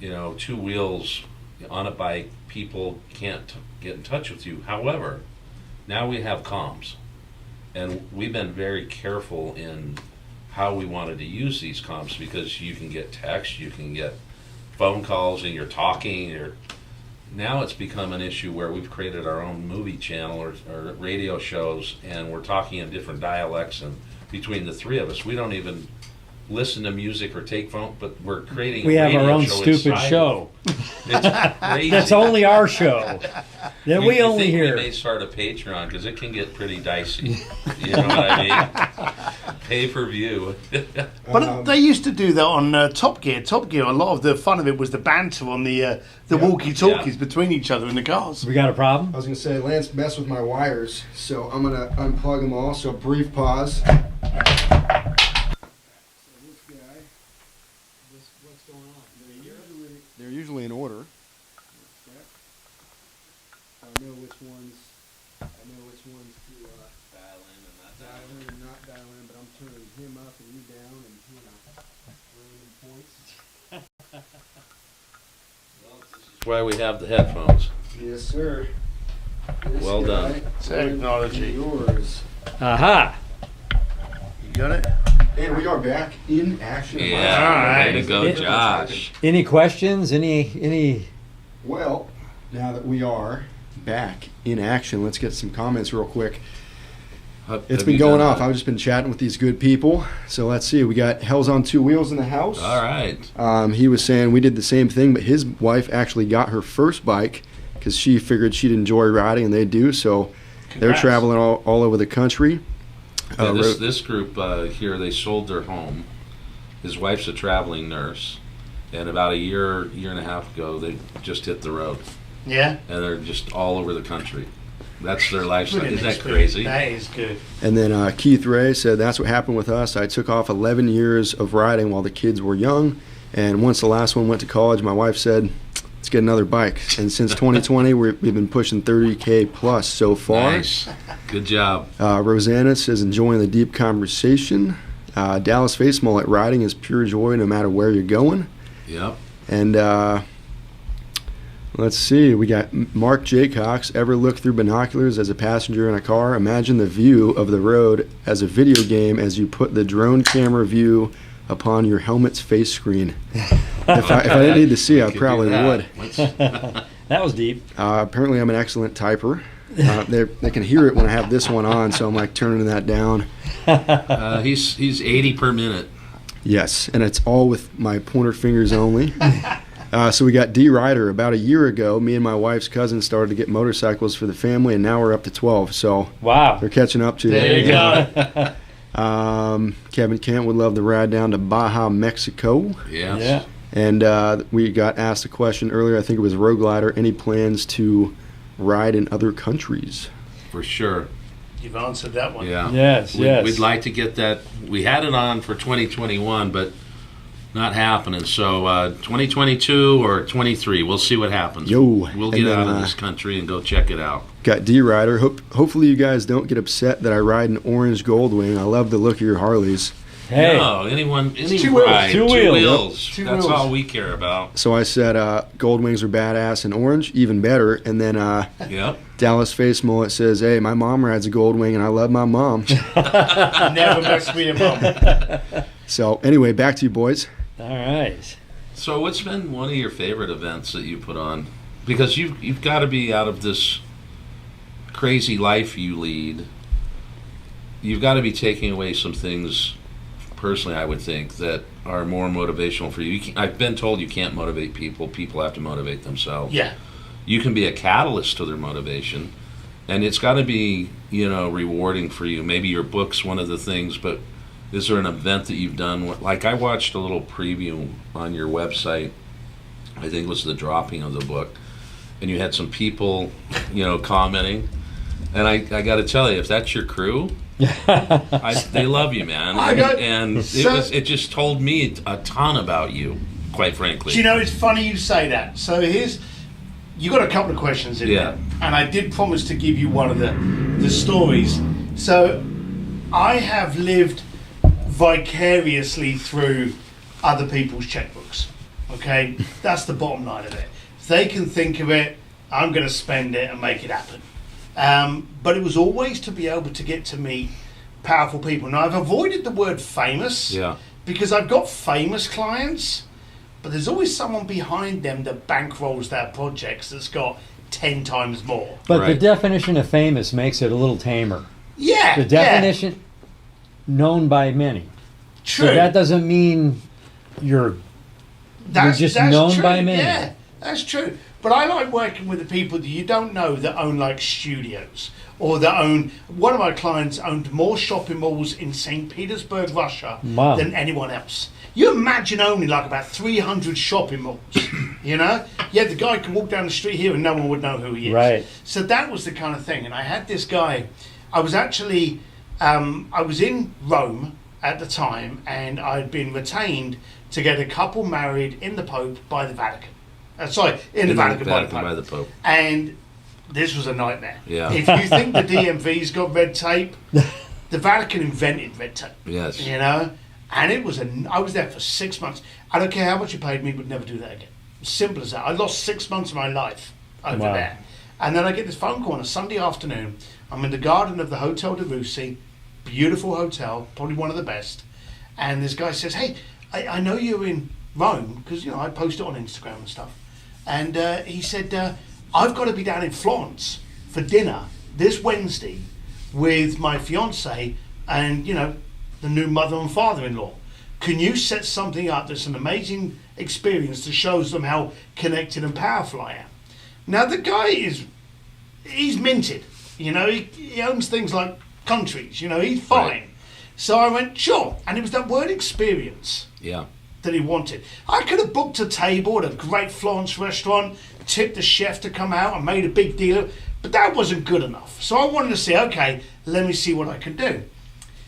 2 wheels on a bike, people can't get in touch with you. However, now we have comms, and we've been very careful in how we wanted to use these comms, because you can get text, you can get phone calls, and you're talking. Now it's become an issue where we've created our own movie channel or radio shows, and we're talking in different dialects, and between the three of us, we don't even listen to music or take phone, but we're creating We a have radio our own show stupid inside. show. It's crazy. That's only our show. That we You only think hear. we may start a Patreon, because it can get pretty dicey. You know what I mean? Pay per view. But they used to do that on Top Gear. Top Gear, a lot of the fun of it was the banter on the walkie-talkies between each other in the cars. We got a problem? I was going to say, Lance messed with my wires, so I'm going to unplug them all. So brief pause. They're usually in order. I know which ones to dial in and not dial in, but I'm turning him up and you down and random points. why we have the headphones. Yes, sir. Well done. Technology. Yours. Aha! You got it? And we are back in action. Yeah, way to go, It- Josh. Any questions? Any? Well, now that we are back in action, let's get some comments real quick. It's been going off. I've just been chatting with these good people. So let's see. We got Hell's on Two Wheels in the house. All right. He was saying we did the same thing, but his wife actually got her first bike because she figured she'd enjoy riding, and they do. So they're Congrats. traveling all over the country. Yeah, this group here, they sold their home. His wife's a traveling nurse, and about a year and a half ago, they just hit the road, Yeah. and they're just all over the country. That's their lifestyle. Brilliant Isn't that experience. crazy? That is good. And then Keith Ray said that's what happened with us. I took off 11 years of riding while the kids were young, and once the last one went to college, my wife said, let's get another bike. And since 2020, we've been pushing 30K plus so far. Nice. Good job. Rosanna says enjoying the deep conversation. Dallas Face Mullet, riding is pure joy no matter where you're going. Yep. And let's see, we got Mark Jaycox. Ever look through binoculars as a passenger in a car? Imagine the view of the road as a video game as you put the drone camera view upon your helmet's face screen. If I didn't need to see, I Could do probably that. would. That was deep. Apparently, I'm an excellent typer. They can hear it when I have this one on, so I'm like turning that down. He's 80 per minute. Yes, and it's all with my pointer fingers only. So we got D Ryder. About a year ago, me and my wife's cousin started to get motorcycles for the family, and now we're up to 12. So Wow. they're catching up to There you go. Kevin Kent would love to ride down to Baja, Mexico. Yes. Yeah. And we got asked a question earlier. I think it was Rogue Glider. Any plans to ride in other countries? For sure. You've answered that one. Yeah. Yes. Yes. We'd like to get that. We had it on for 2021, but not happening. So 2022 or 23, we'll see what happens. Yo. We'll get And then, out of this country and go check it out. Got D Ryder. Hopefully you guys don't get upset that I ride an orange Goldwing. I love the look of your Harleys. Hey. No, any two wheels. ride, Two two wheels. wheels. Two That's wheels. all we care about. So I said Goldwings are badass and orange, even better. And then Yep. Dallas Face Mullet says, hey, my mom rides a Goldwing and I love my mom. Never mess with your mum. So anyway, back to you boys. All right. So what's been one of your favorite events that you put on? Because you've got to be out of this crazy life you lead. You've got to be taking away some things, personally, I would think, that are more motivational for you. I've been told you can't motivate people. People have to motivate themselves. Yeah. You can be a catalyst to their motivation, and it's got to be, rewarding for you. Maybe your book's one of the things, but is there an event that you've done? Like I watched a little preview on your website. I think it was the dropping of the book, and you had some people, commenting. And I got to tell you, if that's your crew, they love you, man. And it just told me a ton about you, quite frankly. Do you know, it's funny you say that. So you got a couple of questions in there. And I did promise to give you one of the stories. So I have lived vicariously through other people's checkbooks. Okay? That's the bottom line of it. If they can think of it, I'm going to spend it and make it happen. But it was always to be able to get to meet powerful people. Now, I've avoided the word famous because I've got famous clients, but there's always someone behind them that bankrolls their projects that's got 10 times more. But the definition of famous makes it a little tamer. Yeah. The definition, known by many. True. So that doesn't mean you're just known true. by many. Yeah, that's true. But I like working with the people that you don't know that own like studios or that own. One of my clients owned more shopping malls in St. Petersburg, Russia than anyone else. You imagine owning like about 300 shopping malls, Yeah, the guy can walk down the street here and no one would know who he is. Right. So that was the kind of thing. And I had this guy, I was actually, I was in Rome at the time and I'd been retained to get a couple married in the Pope by the Vatican. In the Vatican by the Pope. And this was a nightmare. Yeah. If you think the DMV's got red tape, the Vatican invented red tape. Yes. And I was there for 6 months. I don't care how much you paid me, would never do that again. Simple as that. I lost 6 months of my life over Wow. there. And then I get this phone call on a Sunday afternoon. I'm in the garden of the Hotel de Russie, beautiful hotel, probably one of the best. And this guy says, hey, I know you're in Rome, because, I post it on Instagram and stuff. And he said, I've got to be down in Florence for dinner this Wednesday with my fiance and, the new mother and father-in-law. Can you set something up that's an amazing experience that shows them how connected and powerful I am? Now, the guy he's minted. He owns things like countries. He's fine. Right. So I went, sure. And it was that word experience Yeah. that he wanted. I could have booked a table at a great Florence restaurant, tipped the chef to come out and made a big deal of it, but that wasn't good enough. So I wanted to say, okay, let me see what I can do.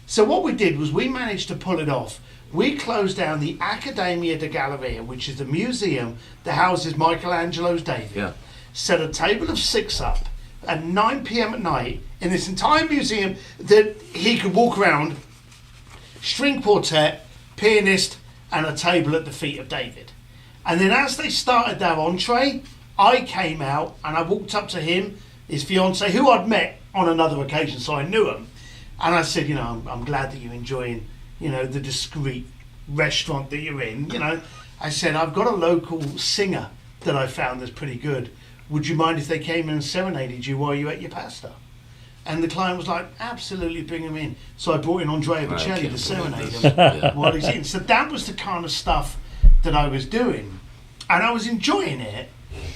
So what we did was we managed to pull it off. We closed down the Accademia de Galleria, which is the museum that houses Michelangelo's David. Yeah. Set a table of 6 up at 9 p.m. at night in this entire museum that he could walk around, string quartet, pianist, and a table at the feet of David. And then as they started their entree, I came out and I walked up to him, his fiance, who I'd met on another occasion, so I knew him. And I said, I'm glad that you're enjoying, the discreet restaurant that you're in. I said, I've got a local singer that I found that's pretty good. Would you mind if they came in and serenaded you while you ate your pasta? And the client was like, absolutely, bring him in. So I brought in Andrea Bocelli to serenade him while he's eating. So that was the kind of stuff that I was doing. And I was enjoying it,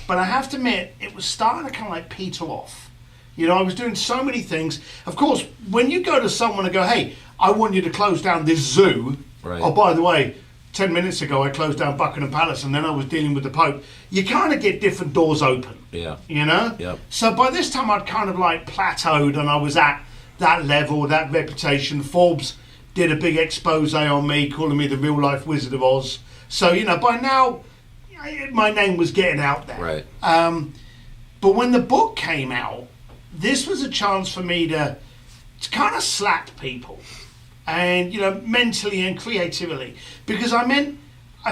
but I have to admit, it was starting to kind of like peter off. I was doing so many things. Of course, when you go to someone and go, hey, I want you to close down this zoo. Right. Oh, by the way, 10 minutes ago, I closed down Buckingham Palace and then I was dealing with the Pope. You kind of get different doors open. Yeah. Yep. So by this time, I'd kind of like plateaued and I was at that level, that reputation. Forbes did a big expose on me, calling me the real life Wizard of Oz. So, by now, my name was getting out there. Right. But when the book came out, this was a chance for me to kind of slap people and, mentally and creatively, because I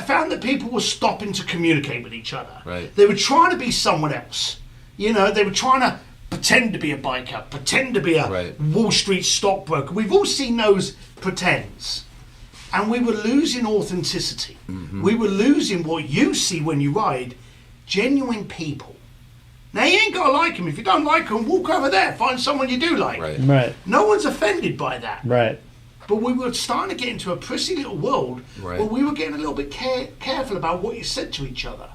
found that people were stopping to communicate with each other. Right. They were trying to be someone else. They were trying to pretend to be a biker, pretend to be a Wall Street stockbroker. We've all seen those pretends. And we were losing authenticity. Mm-hmm. We were losing what you see when you ride, genuine people. Now, you ain't got to like them. If you don't like them, walk over there. Find someone you do like. Right. No one's offended by that. Right. But we were starting to get into a prissy little world where we were getting a little bit careful about what you said to each other.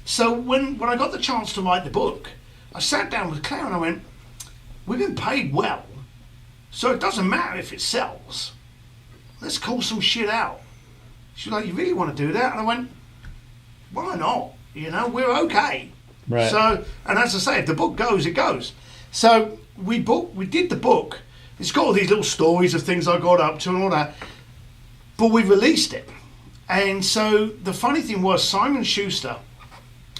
So when I got the chance to write the book, I sat down with Claire and I went, we've been paid well, so it doesn't matter if it sells. Let's call some shit out. She's like, you really want to do that? And I went, why not? We're okay. Right. So, and as I say, if the book goes, it goes. So we did the book. It's got all these little stories of things I got up to and all that. But we released it. And so the funny thing was Simon Schuster,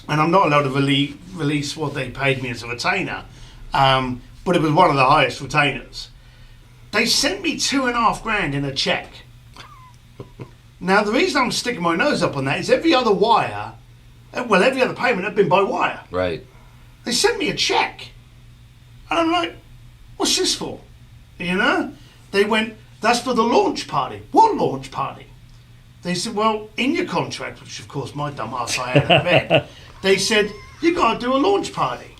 and I'm not allowed to release what they paid me as a retainer, but it was one of the highest retainers. They sent me $2,500 in a check. Now, the reason I'm sticking my nose up on that is every other payment had been by wire. Right. They sent me a check. And I'm like, what's this for? They went, that's for the launch party. What launch party? They said, well, in your contract, which of course my dumb ass I had read, they said, you got to do a launch party.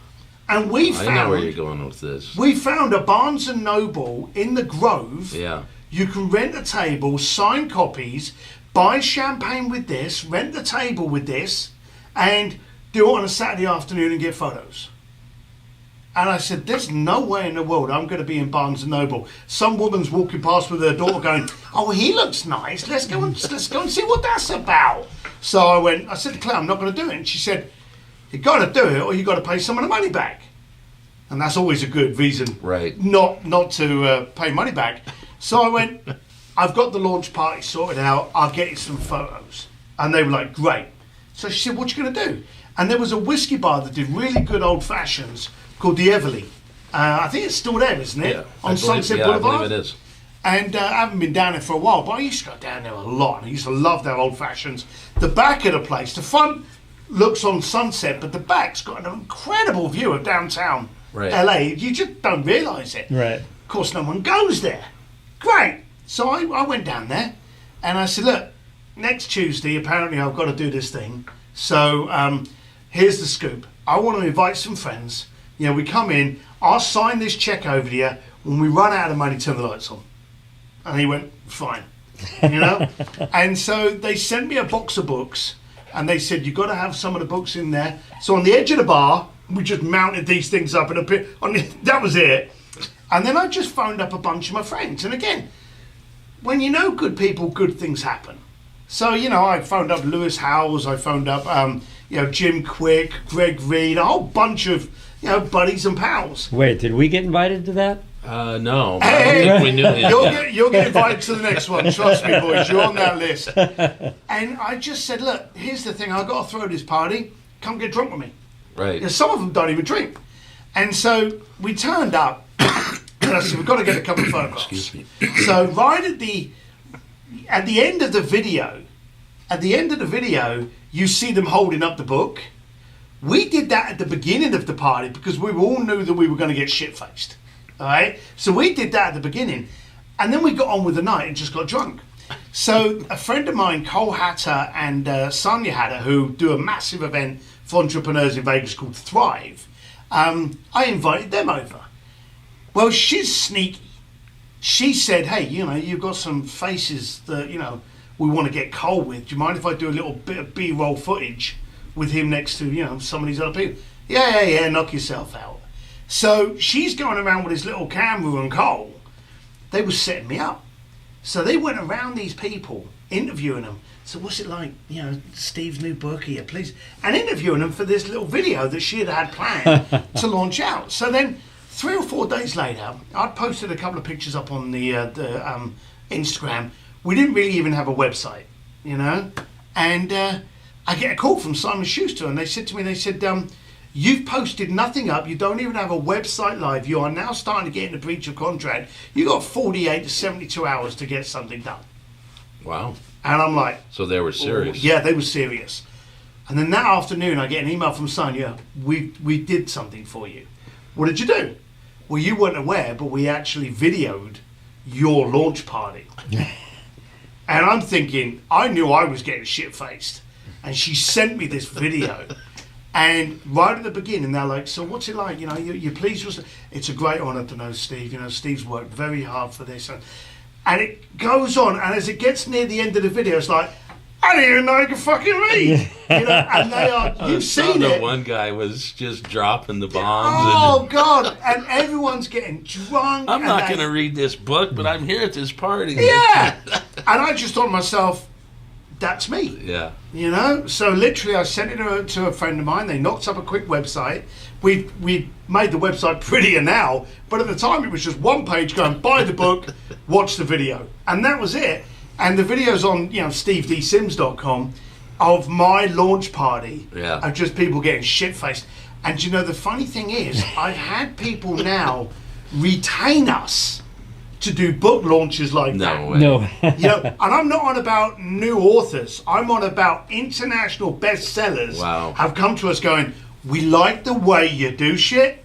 And I know where you're going with this. We found a Barnes & Noble in the Grove. Yeah. You can rent a table, sign copies, buy champagne with this, rent the table with this, and do it on a Saturday afternoon and get photos. And I said, there's no way in the world I'm going to be in Barnes & Noble. Some woman's walking past with her daughter going, oh, he looks nice. Let's go and see what that's about. So I said to Claire, I'm not going to do it. And she said, you got to do it or you got to pay some of the money back. And that's always a good reason not to pay money back. So I went, I've got the launch party sorted out. I'll get you some photos. And they were like, great. So she said, what you going to do? And there was a whiskey bar that did really good old fashions called the Everly. I think it's still there, isn't it? Yeah, on Sunset Boulevard. I believe it is. And I haven't been down there for a while, but I used to go down there a lot. And I used to love their old fashions. The back of the place, the front looks on Sunset, but the back's got an incredible view of downtown LA. You just don't realise it. Right. Of course, no one goes there. Great. So I went down there, and I said, look, next Tuesday, apparently I've got to do this thing. So here's the scoop. I want to invite some friends. You know, we come in, I'll sign this check over to you. When we run out of money, turn the lights on. And he went, fine. You know? And so they sent me a box of books, and they said, you've got to have some of the books in there. So on the edge of the bar, we just mounted these things up in a pit. That was it. And then I just phoned up a bunch of my friends. And again, when you know good people, good things happen. So, you know, I phoned up Lewis Howes, I phoned up, Jim Quick, Greg Reed, a whole bunch of, buddies and pals. Wait, did we get invited to that? No. But I don't think we knew him. You'll get invited to the next one. Trust me, boys. You're on that list. And I just said, look, here's the thing. I've got to throw this party. Come get drunk with me. Right. You know, some of them don't even drink. And so we turned up. And I said, we've got to get a couple of photographs. Excuse me. So right at the end of the video, you see them holding up the book. We did that at the beginning of the party because we all knew that we were going to get shit-faced. All right? So we did that at the beginning. And then we got on with the night and just got drunk. So a friend of mine, Cole Hatter and Sonia Hatter, who do a massive event for entrepreneurs in Vegas called Thrive, I invited them over. Well, she's sneaky. She said, hey, you've got some faces that, we want to get Cole with. Do you mind if I do a little bit of B-roll footage with him next to, some of these other people? Yeah, knock yourself out. So she's going around with his little camera and Cole. They were setting me up. So they went around these people, interviewing them. So what's it like, Steve's new book here, please? And interviewing them for this little video that she had planned to launch out. So then 3 or 4 days later, I'd posted a couple of pictures up on the Instagram. We didn't really even have a website, And I get a call from Simon Schuster, and they said to me, you've posted nothing up. You don't even have a website live. You are now starting to get in the breach of contract. You got 48 to 72 hours to get something done. Wow. And I'm like... So they were serious. Yeah, they were serious. And then that afternoon, I get an email from Sonia. We did something for you. What did you do? Well, you weren't aware, but we actually videoed your launch party. And I'm thinking, I knew I was getting shit-faced. And she sent me this video. And right at the beginning, they're like, so what's it like? You're pleased with it? It's a great honor to know Steve. Steve's worked very hard for this. And it goes on. And as it gets near the end of the video, it's like, I didn't even know I could fucking read. And they are, you've seen it. One guy was just dropping the bombs. Oh, God. And everyone's getting drunk. I'm not going to read this book, but I'm here at this party. Yeah. And I just thought to myself, that's me. Yeah. So literally I sent it to a friend of mine. They knocked up a quick website. We made the website prettier now, but at the time it was just one page going, buy the book, watch the video. And that was it. And the video's on, stevedsims.com of my launch party of just people getting shit-faced. And the funny thing is, I've had people now retain us to do book launches like that. Way. No. And I'm not on about new authors. I'm on about international bestsellers have come to us going, we like the way you do shit.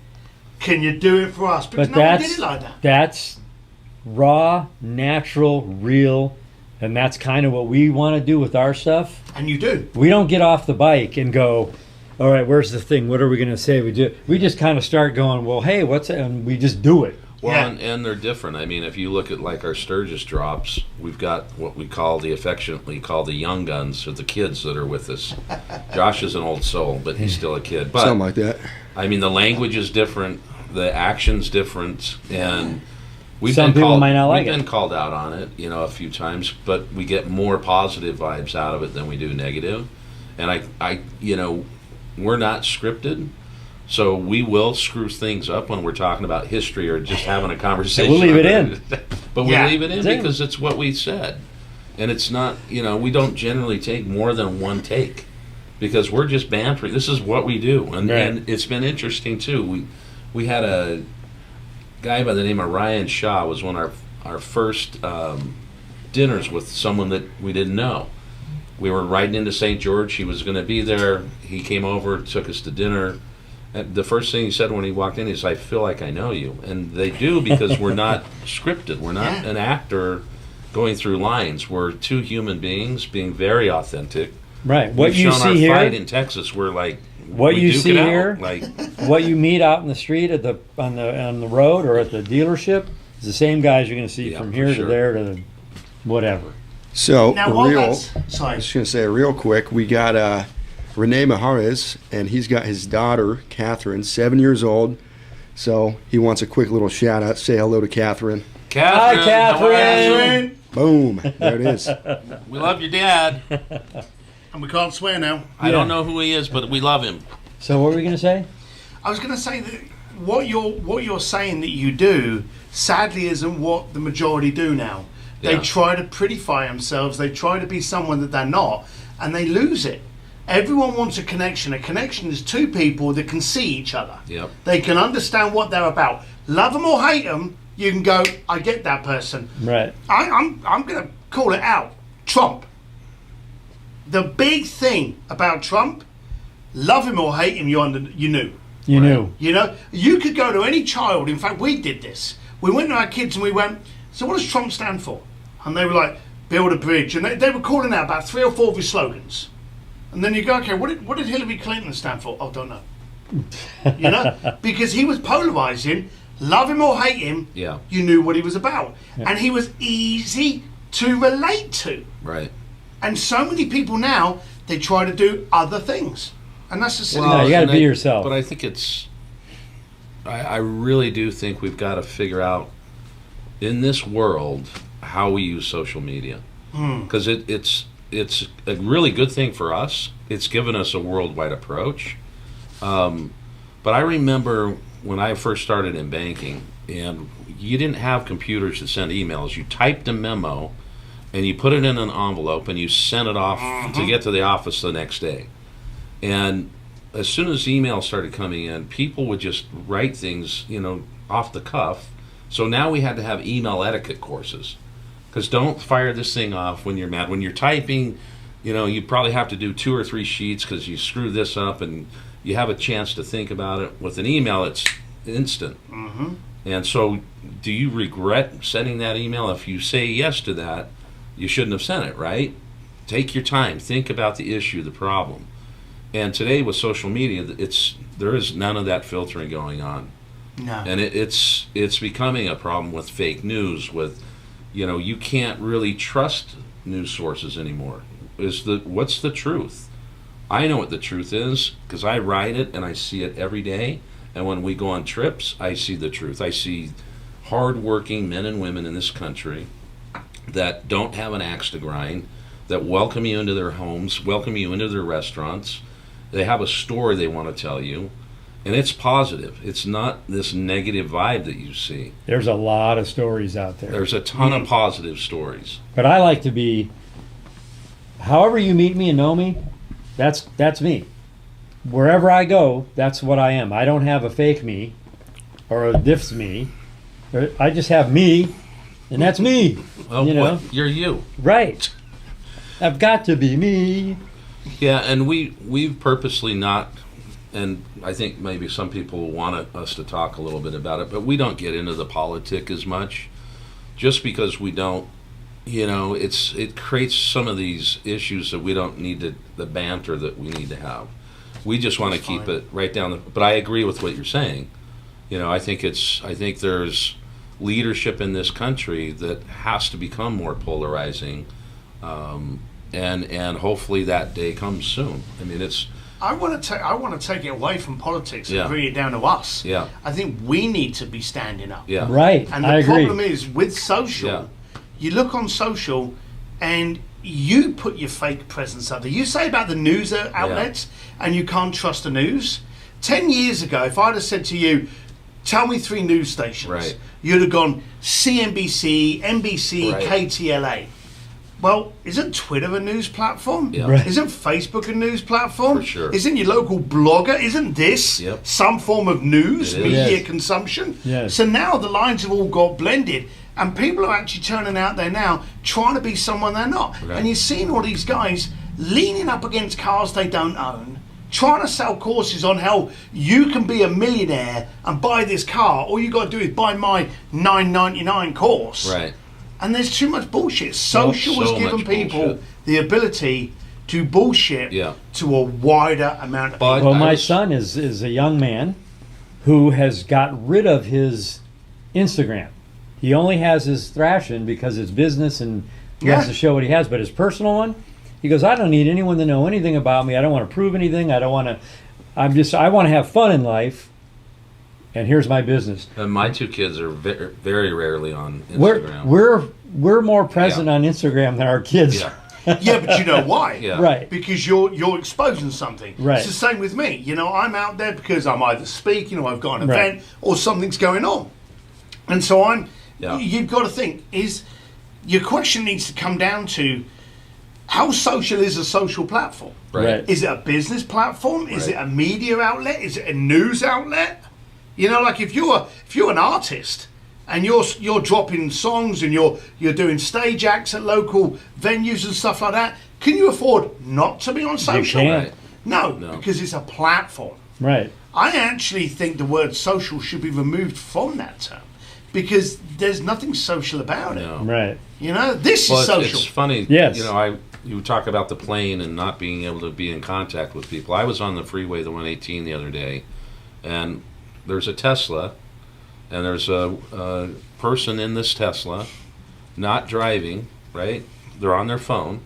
Can you do it for us? Because no one did it like that. That's raw, natural, real, and that's kind of what we want to do with our stuff. And you do. We don't get off the bike and go, all right, where's the thing? What are we going to say? We just kind of start going, well, hey, what's it? And we just do it. Well, and they're different. I mean, if you look at like our Sturgis drops, we've got what we affectionately call the young guns, or the kids that are with us. Josh is an old soul, but he's still a kid. But, something like that. I mean, the language is different, the action's different, and we've Some been people called, might not like we've it. been called out on it, a few times, but we get more positive vibes out of it than we do negative. And I we're not scripted. So we will screw things up when we're talking about history or just having a conversation. We'll leave it in. But we leave it in because it's what we said. And it's not, we don't generally take more than one take because we're just bantering. This is what we do. And it's been interesting, too. We had a guy by the name of Ryan Shaw was one of our first dinners with someone that we didn't know. We were riding into St. George. He was going to be there. He came over, took us to dinner. And the first thing he said when he walked in is, "I feel like I know you." And they do, because we're not scripted. We're not an actor going through lines. We're two human beings being very authentic. Right. What We've you shown see our here, fight in Texas, we're like, what we you duke see it out. here, Like, what you meet out in the street at the on the road or at the dealership is the same guys you're going to see Yeah, from for here sure. to there to whatever. So Now, while real. that's... I Sorry. was just gonna say real quick. We got Rene Mahares, and he's got his daughter Catherine, 7 years old. So he wants a quick little shout out. Say hello to Catherine. Catherine, Catherine. how are you? Catherine. Boom. There it is. We love your dad. And we can't swear now. I don't know who he is, but we love him. So what were we going to say? I was going to say that what you're saying that you do, sadly, isn't what the majority do now. They Yeah. try to prettify themselves. They try to be someone that they're not, and they lose it. Everyone wants a connection. A connection is two people that can see each other. Yep. They can understand what they're about. Love them or hate them, you can go, I get that person. Right. I'm going to call it out. Trump. The big thing about Trump, love him or hate him, you knew. You knew. You know, you could go to any child. In fact, we did this. We went to our kids and we went, so what does Trump stand for? And they were like, build a bridge. And they were calling out about 3 or 4 of his slogans. And then you go, okay, what did Hillary Clinton stand for? Oh, don't know. You know, because he was polarizing. Love him or hate him, Yeah. you knew what he was about. And he was easy to relate to. Right. And so many people now, they try to do other things. And that's the silly No, you gotta and be yourself. But I think I really do think we've got to figure out in this world how we use social media. Because it's a really good thing for us. It's given us a worldwide approach. But I remember when I first started in banking, and you didn't have computers to send emails. You typed a memo, and you put it in an envelope, and you sent it off to get to the office the next day. And as soon as email started coming in, people would just write things, off the cuff. So now we had to have email etiquette courses. Because don't fire this thing off when you're mad. When you're typing, you probably have to do 2 or 3 sheets because you screw this up and you have a chance to think about it. With an email, it's instant. Mm-hmm. And so do you regret sending that email? If you say yes to that, you shouldn't have sent it, right? Take your time. Think about the issue, the problem. And today with social media, there is none of that filtering going on. No. And it's becoming a problem with fake news. With you can't really trust news sources anymore. What's the truth? I know what the truth is because I write it and I see it every day. And when we go on trips, I see the truth. I see hardworking men and women in this country that don't have an axe to grind, that welcome you into their homes, welcome you into their restaurants. They have a story they want to tell you. And it's positive. It's not this negative vibe that you see. There's a lot of stories out there. There's a ton of positive stories. But I like to be, however you meet me and know me, that's me. Wherever I go, that's what I am. I don't have a fake me or a diffs me. I just have me, and that's me. Oh, You you're you. Right. I've got to be me. Yeah, and we've purposely not, and I think maybe some people want us to talk a little bit about it, but we don't get into the politic as much, just because we don't. It creates some of these issues that we don't need the banter that we need to have. We just want to keep it right down. But I agree with what you're saying. I think there's leadership in this country that has to become more polarizing, and hopefully that day comes soon. I mean, I want to take it away from politics Yeah. and bring it down to us. Yeah. I think we need to be standing up. yeah, Right. And I the agree. problem is with social, Yeah. you look on social and you put your fake presence up there. You say about the news outlets and you can't trust the news. 10 years ago, if I'd have said to you, tell me 3 news stations, Right. you'd have gone CNBC, NBC, Right. KTLA. Well, isn't Twitter a news platform? Yeah. Right. Isn't Facebook a news platform? For sure. Isn't your local blogger? Isn't this Yep. some form of news, It is. media Yes. consumption? Yes. So now the lines have all got blended, and people are actually turning out there now trying to be someone they're not. Right. And you're seeing all these guys, leaning up against cars they don't own, trying to sell courses on how you can be a millionaire and buy this car. All you got to do is buy my $9.99 course. Right. And there's too much bullshit. Social So has given much people bullshit. the ability to bullshit to a wider amount of people. Well, my son is a young man who has got rid of his Instagram. He only has his Thrashing because it's business and he has to show what he has. But his personal one, he goes, I don't need anyone to know anything about me. I don't want to prove anything. I don't want to. I want to have fun in life. And here's my business. And my two kids are very rarely on Instagram. We're more present on Instagram than our kids. Yeah. Yeah, but you know why? Yeah. Right. Because you're exposing something. Right. It's the same with me. You know, I'm out there because I'm either speaking or I've got an event or something's going on. And so you've got to think, your question needs to come down to how social is a social platform? Right. Is it a business platform? Is it a media outlet? Is it a news outlet? You know, like if you're an artist and you're dropping songs and you're doing stage acts at local venues and stuff like that, can you afford not to be on social? You can't. No, because it's a platform. Right. I actually think the word social should be removed from that term because there's nothing social about it. No. Right. You know, this is social. It's funny. Yes. You know, you talk about the plane and not being able to be in contact with people. I was on the freeway, the 118, the other day, and there's a Tesla, and there's a person in this Tesla not driving, right? They're on their phone,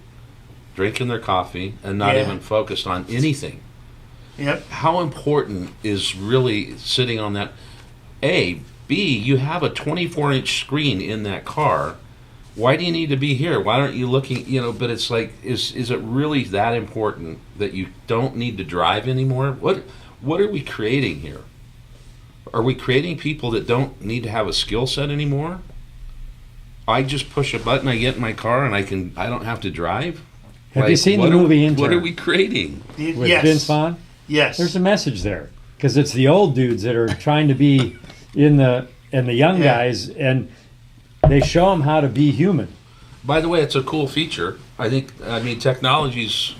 drinking their coffee, and not even focused on anything. Yep. How important is really sitting on that? A, B, you have a 24-inch screen in that car. Why do you need to be here? Why aren't you looking, but it's like, is it really that important that you don't need to drive anymore? What are we creating here? Are we creating people that don't need to have a skill set anymore? I just push a button, I get in my car, and I don't have to drive? Have you seen the movie Intern? What are we creating? With Vince Vaughn? Yes. There's a message there because it's the old dudes that are trying to be in the young guys, and they show them how to be human. By the way, it's a cool feature. I mean, technology's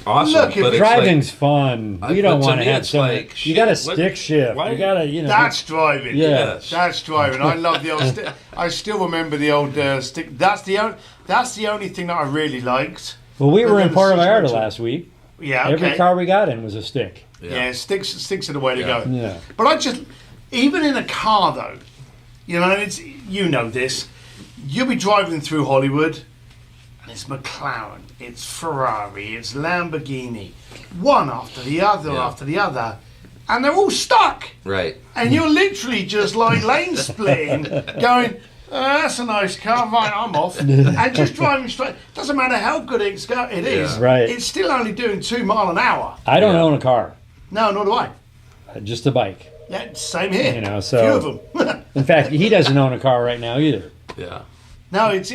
awesome. Look, but driving's fun. You don't want to have something. You got to stick shift. You got to, That's driving. Yeah. Yes. That's driving. I love the old. I still remember the old stick. That's the only thing that I really liked. Well, we But were then in the Puerto Vallarta situation- last week. Yeah. Okay. Every car we got in was a stick. Yeah, sticks are the way to go. Yeah. But even in a car though, it's this. You'll be driving through Hollywood, and it's McLaren, it's Ferrari, it's Lamborghini, one after the other, and they're all stuck. Right. And you're literally just like lane splitting, going, that's a nice car, right, I'm off. And just driving straight. Doesn't matter how good it is, Yeah. Right. it's still only doing 2 miles an hour. I don't Yeah. own a car, No, nor do I. just a bike. Yeah, same here. So few of them. in fact, he doesn't own a car right now either. Yeah. No, it's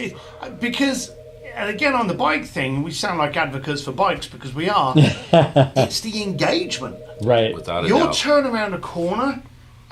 because, and again on the bike thing, we sound like advocates for bikes because we are. It's the engagement. Right. Without a You'll doubt. turn around a corner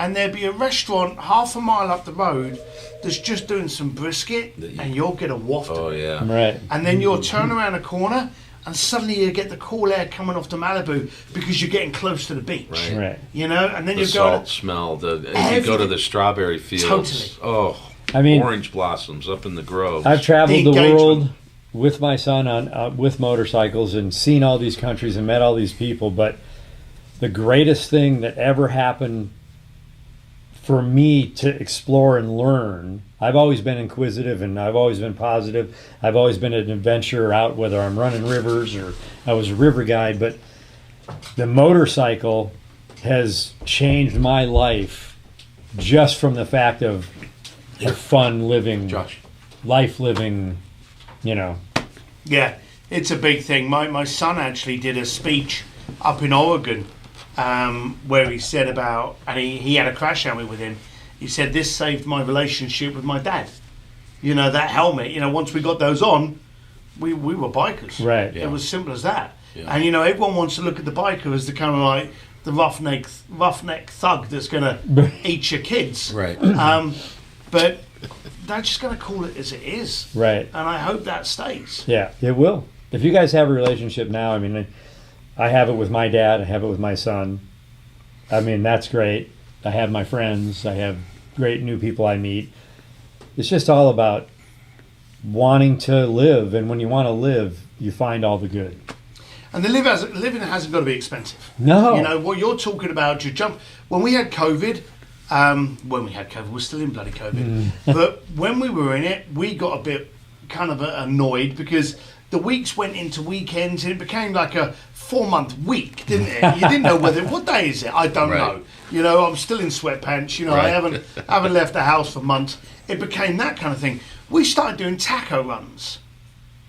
and there'll be a restaurant half a mile up the road that's just doing some brisket and you'll get a waft Oh, of it. yeah. Right. And then you'll turn around a corner and suddenly you get the cool air coming off the Malibu because you're getting close to the beach. Right. Right. And then The you're going, salt smell. If you go to the strawberry fields. Totally. Oh, I mean, orange blossoms up in the groves. I've traveled The the engagement. world with my son on with motorcycles and seen all these countries and met all these people, but the greatest thing that ever happened for me to explore and learn, I've always been inquisitive and I've always been positive. I've always been an adventurer out, whether I'm running rivers or I was a river guide, but the motorcycle has changed my life just from the fact of the fun living, Josh. life living, yeah, it's a big thing. My son actually did a speech up in Oregon where he said about, and he had a crash helmet with him. He said, this saved my relationship with my dad. That helmet, once we got those on, we were bikers. Right. It was simple as that. Yeah. And, everyone wants to look at the biker as the kind of like the roughneck thug that's going to eat your kids. Right. But they're just going to call it as it is. Right. And I hope that stays. Yeah, it will. if you guys have a relationship now, I mean, I have it with my dad, I have it with my son. I mean, that's great. I have my friends, I have great new people I meet. It's just all about wanting to live, and when you want to live, you find all the good. And living hasn't got to be expensive. No. You know, what you're talking about, when we had COVID, we're still in bloody COVID, but when we were in it, we got a bit kind of annoyed because the weeks went into weekends and it became like a 4-month week, didn't it? You didn't know what day is it? I don't know. You know, I'm still in sweatpants, you know, I haven't left the house for months. It became that kind of thing. We started doing taco runs.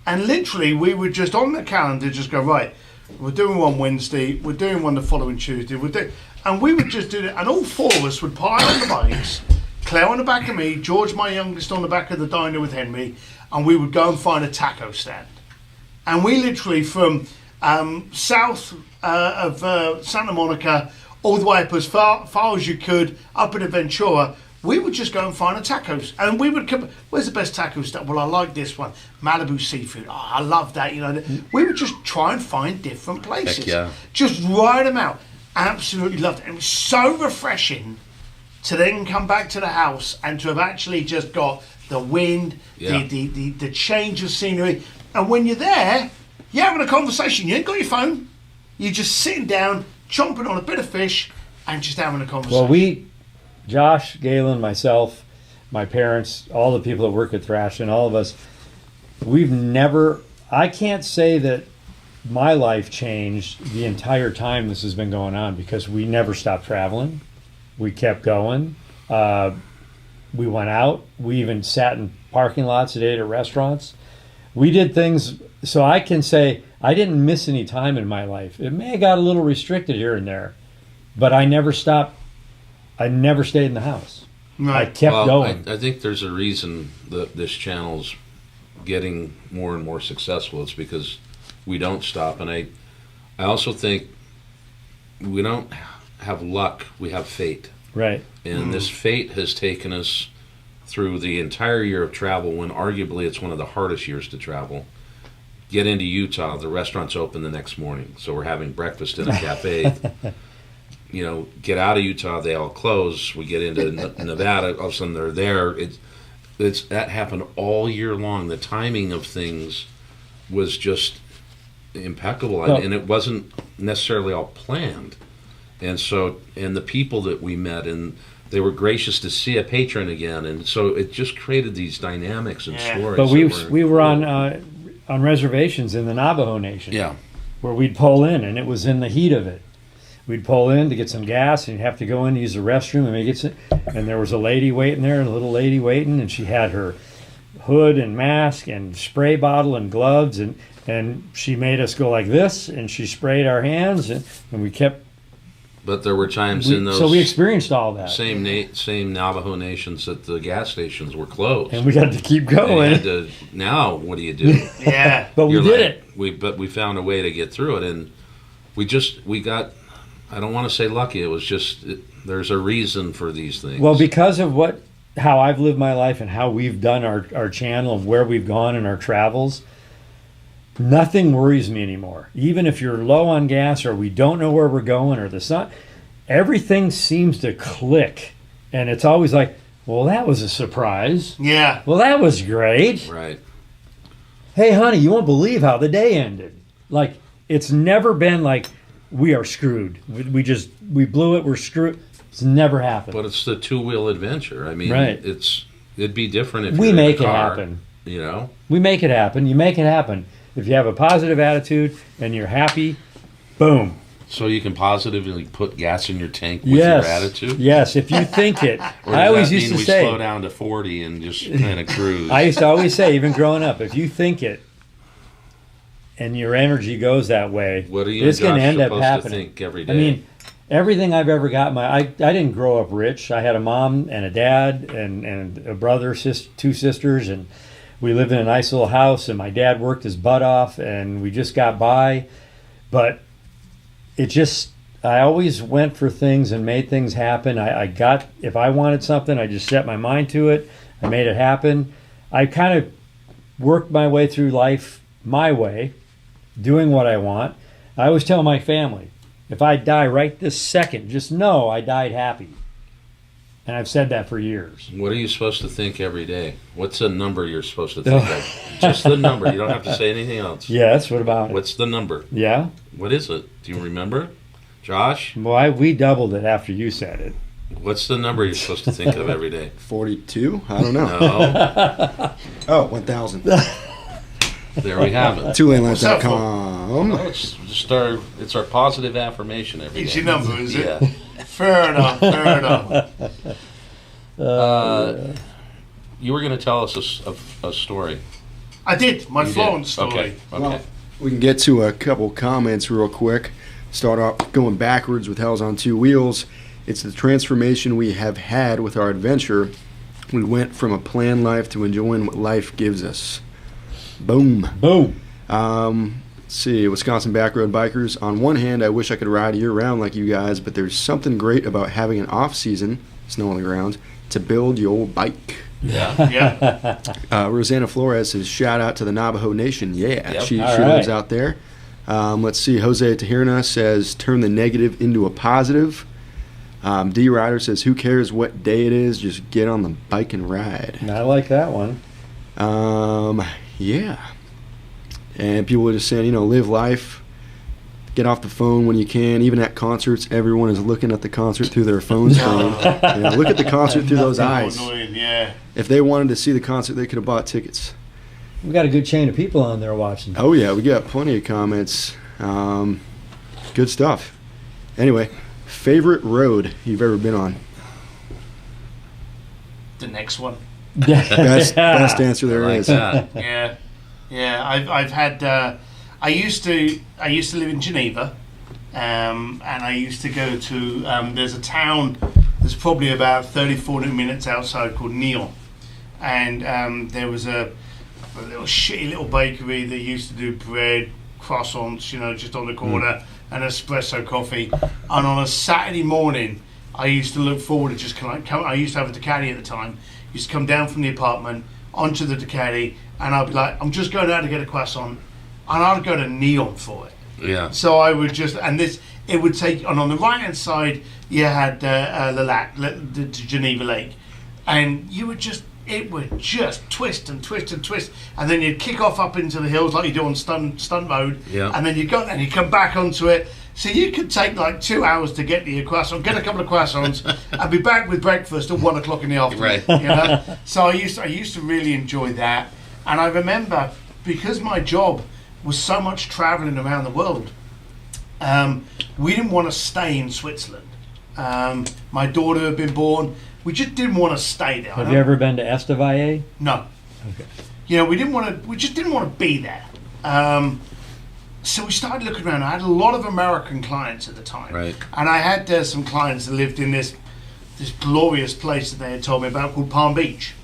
And literally, we would just on the calendar just go, right, we're doing one Wednesday, we're doing one the following Tuesday, and we would just do it. And all 4 of us would pile on the bikes, Claire on the back of me, George, my youngest, on the back of the diner with Henry, and we would go and find a taco stand. And we literally, from south of Santa Monica, all the way up as far as you could, up in Ventura, we would just go and find a tacos, and we would come. Where's the best taco stand? Well, I like this one, Malibu Seafood. Oh, I love that. You know, we would just try and find different places. Heck yeah. Just ride them out. Absolutely loved it. And it was so refreshing to then come back to the house and to have actually just got the wind, the change of scenery. And when you're there, you're having a conversation. You ain't got your phone. You're just sitting down, chomping on a bit of fish, and just having a conversation. Well, Josh, Galen, myself, my parents, all the people that work at Thrash, and all of us, I can't say that my life changed the entire time this has been going on, because we never stopped traveling. We kept going. We went out. We even sat in parking lots and ate at restaurants. We did things, so I can say I didn't miss any time in my life. It may have got a little restricted here and there, but I never stopped. I never stayed in the house. Right. I kept going. I think there's a reason that this channel's getting more and more successful. It's because we don't stop. And I also think we don't have luck, we have fate. Right. And this fate has taken us through the entire year of travel, when arguably it's one of the hardest years to travel. Get into Utah, the restaurant's open the next morning, so we're having breakfast in a cafe. You know, get out of Utah, they all close. We get into Nevada, all of a sudden they're there. That happened all year long. The timing of things was just impeccable, and it wasn't necessarily all planned. And so, and the people that we met, and they were gracious to see a patron again, and so it just created these dynamics and stories. But we were on reservations in the Navajo Nation, where we'd pull in, and it was in the heat of it. We'd pull in to get some gas, and you'd have to go in to use the restroom, and there was a lady waiting there, a little lady waiting, and she had her hood and mask and spray bottle and gloves, and she made us go like this, and she sprayed our hands, and we kept. But there were times in those. So we experienced all that. Same Navajo nations that the gas stations were closed, and we had to keep going. Now, what do you do? But we did it. But we found a way to get through it, and we got. I don't want to say lucky. It was just there's a reason for these things. Well, because of how I've lived my life and how we've done our channel and where we've gone in our travels, nothing worries me anymore. Even if you're low on gas, or we don't know where we're going, or the sun, everything seems to click, and it's always like, well, that was a surprise. Yeah. Well, that was great. Right. Hey, honey, you won't believe how the day ended. Like, it's never been like, we are screwed. We blew it. We're screwed. It's never happened. But it's the two-wheel adventure. I mean, right. It'd be different if we you're make in a car, it happen. You know, we make it happen. You make it happen. If you have a positive attitude and you're happy, boom. So you can positively put gas in your tank with your attitude. Yes, if you think it. Or I always that used mean to say, slow down to 40 and just kind of cruise. I used to always say, even growing up, if you think it, and your energy goes that way, what are you it's going to end up supposed happening. to think every day? I mean, everything I've ever got, I didn't grow up rich. I had a mom and a dad and a brother, two sisters, and we lived in a nice little house, and my dad worked his butt off, and we just got by. But I always went for things and made things happen. If I wanted something, I just set my mind to it. I made it happen. I kind of worked my way through life my way. doing what I want. I always tell my family, if I die right this second, just know I died happy. And I've said that for years. What are you supposed to think every day? What's the number you're supposed to think of? Just the number. You don't have to say anything else. Yes, what about it? What's the number? Yeah? What is it? Do you remember? Josh? Well, we doubled it after you said it. What's the number you're supposed to think of every day? 42? I don't know. No. Oh, 1,000. There we have it. 2LaneLIVE.com. Well, it's our positive affirmation every day. It's your number, is it? Yeah. Fair enough, fair enough. You were going to tell us a story. I did, my You did. Florence story. Okay. Well, we can get to a couple comments real quick. Start off going backwards with Hell's on Two Wheels. It's the transformation we have had with our adventure. We went from a planned life to enjoying what life gives us. Boom. Boom. Let's see, Wisconsin Backroad Bikers. On one hand, I wish I could ride year-round like you guys, but there's something great about having an off-season, snow on the ground, to build your old bike. Yeah. Yeah. Rosanna Flores says, shout out to the Navajo Nation. Yeah, Yep. she All lives right. out there. Let's see, Jose Tahirna says, turn the negative into a positive. D Ryder says, who cares what day it is, just get on the bike and ride. I like that one. Yeah. And people are just saying, live life, get off the phone when you can. Even at concerts, everyone is looking at the concert through their phone screen. Look at the concert through those eyes. Annoying, yeah. If they wanted to see the concert, they could have bought tickets. We got a good chain of people on there watching. Oh, yeah, we got plenty of comments. Good stuff. Anyway, favorite road you've ever been on? The next one. Best answer there Like is. that. Yeah, yeah. I've had. I used to live in Geneva, and I used to go to. There's a town that's probably about 30, 40 minutes outside called Nyon, and there was a little shitty little bakery that used to do bread, croissants, just on the corner, and espresso coffee. And on a Saturday morning, I used to look forward to just come. I used to have a Ducati at the time. Used to come down from the apartment onto the Ducati, and I'd be like, I'm just going out to get a croissant, and I'd go to Nyon for it. Yeah. So I would just, it would take, and on the right hand side, you had the Geneva Lake, and it would just twist and twist and twist, and then you'd kick off up into the hills like you do on stunt mode, Yeah. and then you come back onto it. So you could take like 2 hours to get to your croissant, get a couple of croissants, and be back with breakfast at 1 o'clock in the afternoon. Right. So I used to really enjoy that, and I remember because my job was so much traveling around the world, we didn't want to stay in Switzerland. My daughter had been born. We just didn't want to stay there. Have you ever been to Estavayer? No. Okay. We just didn't want to be there. So we started looking around. I had a lot of American clients at the time. Right. And I had some clients that lived in this glorious place that they had told me about called Palm Beach.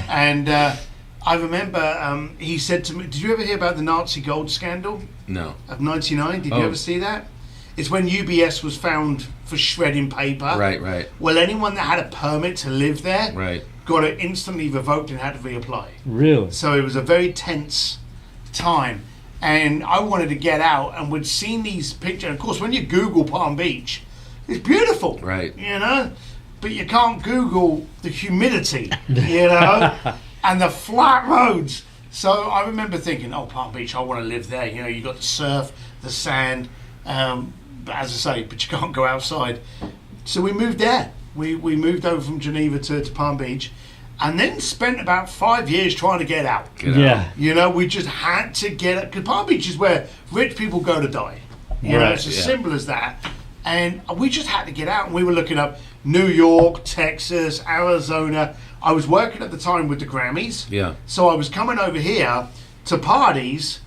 And I remember he said to me, did you ever hear about the Nazi gold scandal No. of 99? Did you Oh. ever see that? It's when UBS was found for shredding paper. Right. Well, anyone that had a permit to live there Right. got it instantly revoked and had to reapply. Really? So it was a very tense time. And I wanted to get out, and we'd seen these pictures. And of course, when you Google Palm Beach, it's beautiful. Right. But you can't Google the humidity, and the flat roads. So I remember thinking, oh, Palm Beach, I want to live there. You got the surf, the sand, but as I say, but you can't go outside. So we moved there. We moved over from Geneva to Palm Beach, and then spent about 5 years trying to get out. Yeah. We just had to get it, because Palm Beach is where rich people go to die. It's as simple as that. And we just had to get out, and we were looking up New York, Texas, Arizona. I was working at the time with the Grammys. Yeah. So I was coming over here to parties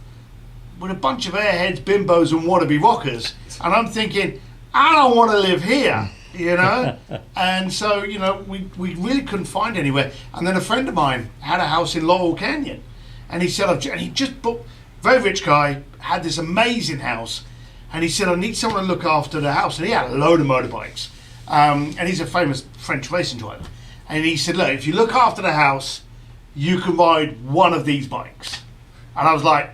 with a bunch of airheads, bimbos, and wannabe rockers. And I'm thinking, I don't want to live here, And so, we really couldn't find anywhere. And then a friend of mine had a house in Laurel Canyon. And he said, and he just booked, very rich guy, had this amazing house. And he said, I need someone to look after the house. And he had a load of motorbikes. And he's a famous French racing driver. And he said, look, if you look after the house, you can ride one of these bikes. And I was like,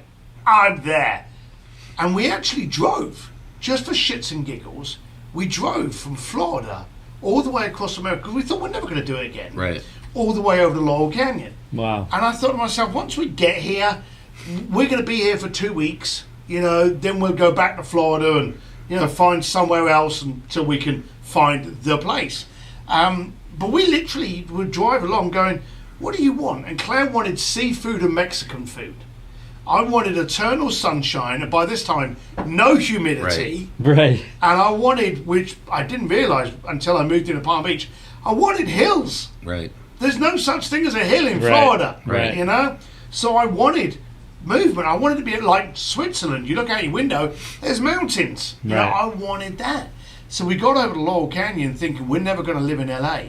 I'm there. And we actually drove, just for shits and giggles, we drove from Florida all the way across America, because we thought we're never going to do it again. Right. All the way over to Laurel Canyon. Wow. And I thought to myself, once we get here, we're going to be here for 2 weeks. Then we'll go back to Florida and, find somewhere else until we can find the place. But we literally would drive along going, what do you want? And Claire wanted seafood and Mexican food. I wanted eternal sunshine, and by this time, no humidity. Right. And I wanted, which I didn't realise until I moved into Palm Beach, I wanted hills. Right. There's no such thing as a hill in Right. Florida, Right. So I wanted movement. I wanted to be like Switzerland. You look out your window, there's mountains. Right. I wanted that. So we got over to Laurel Canyon thinking we're never going to live in LA.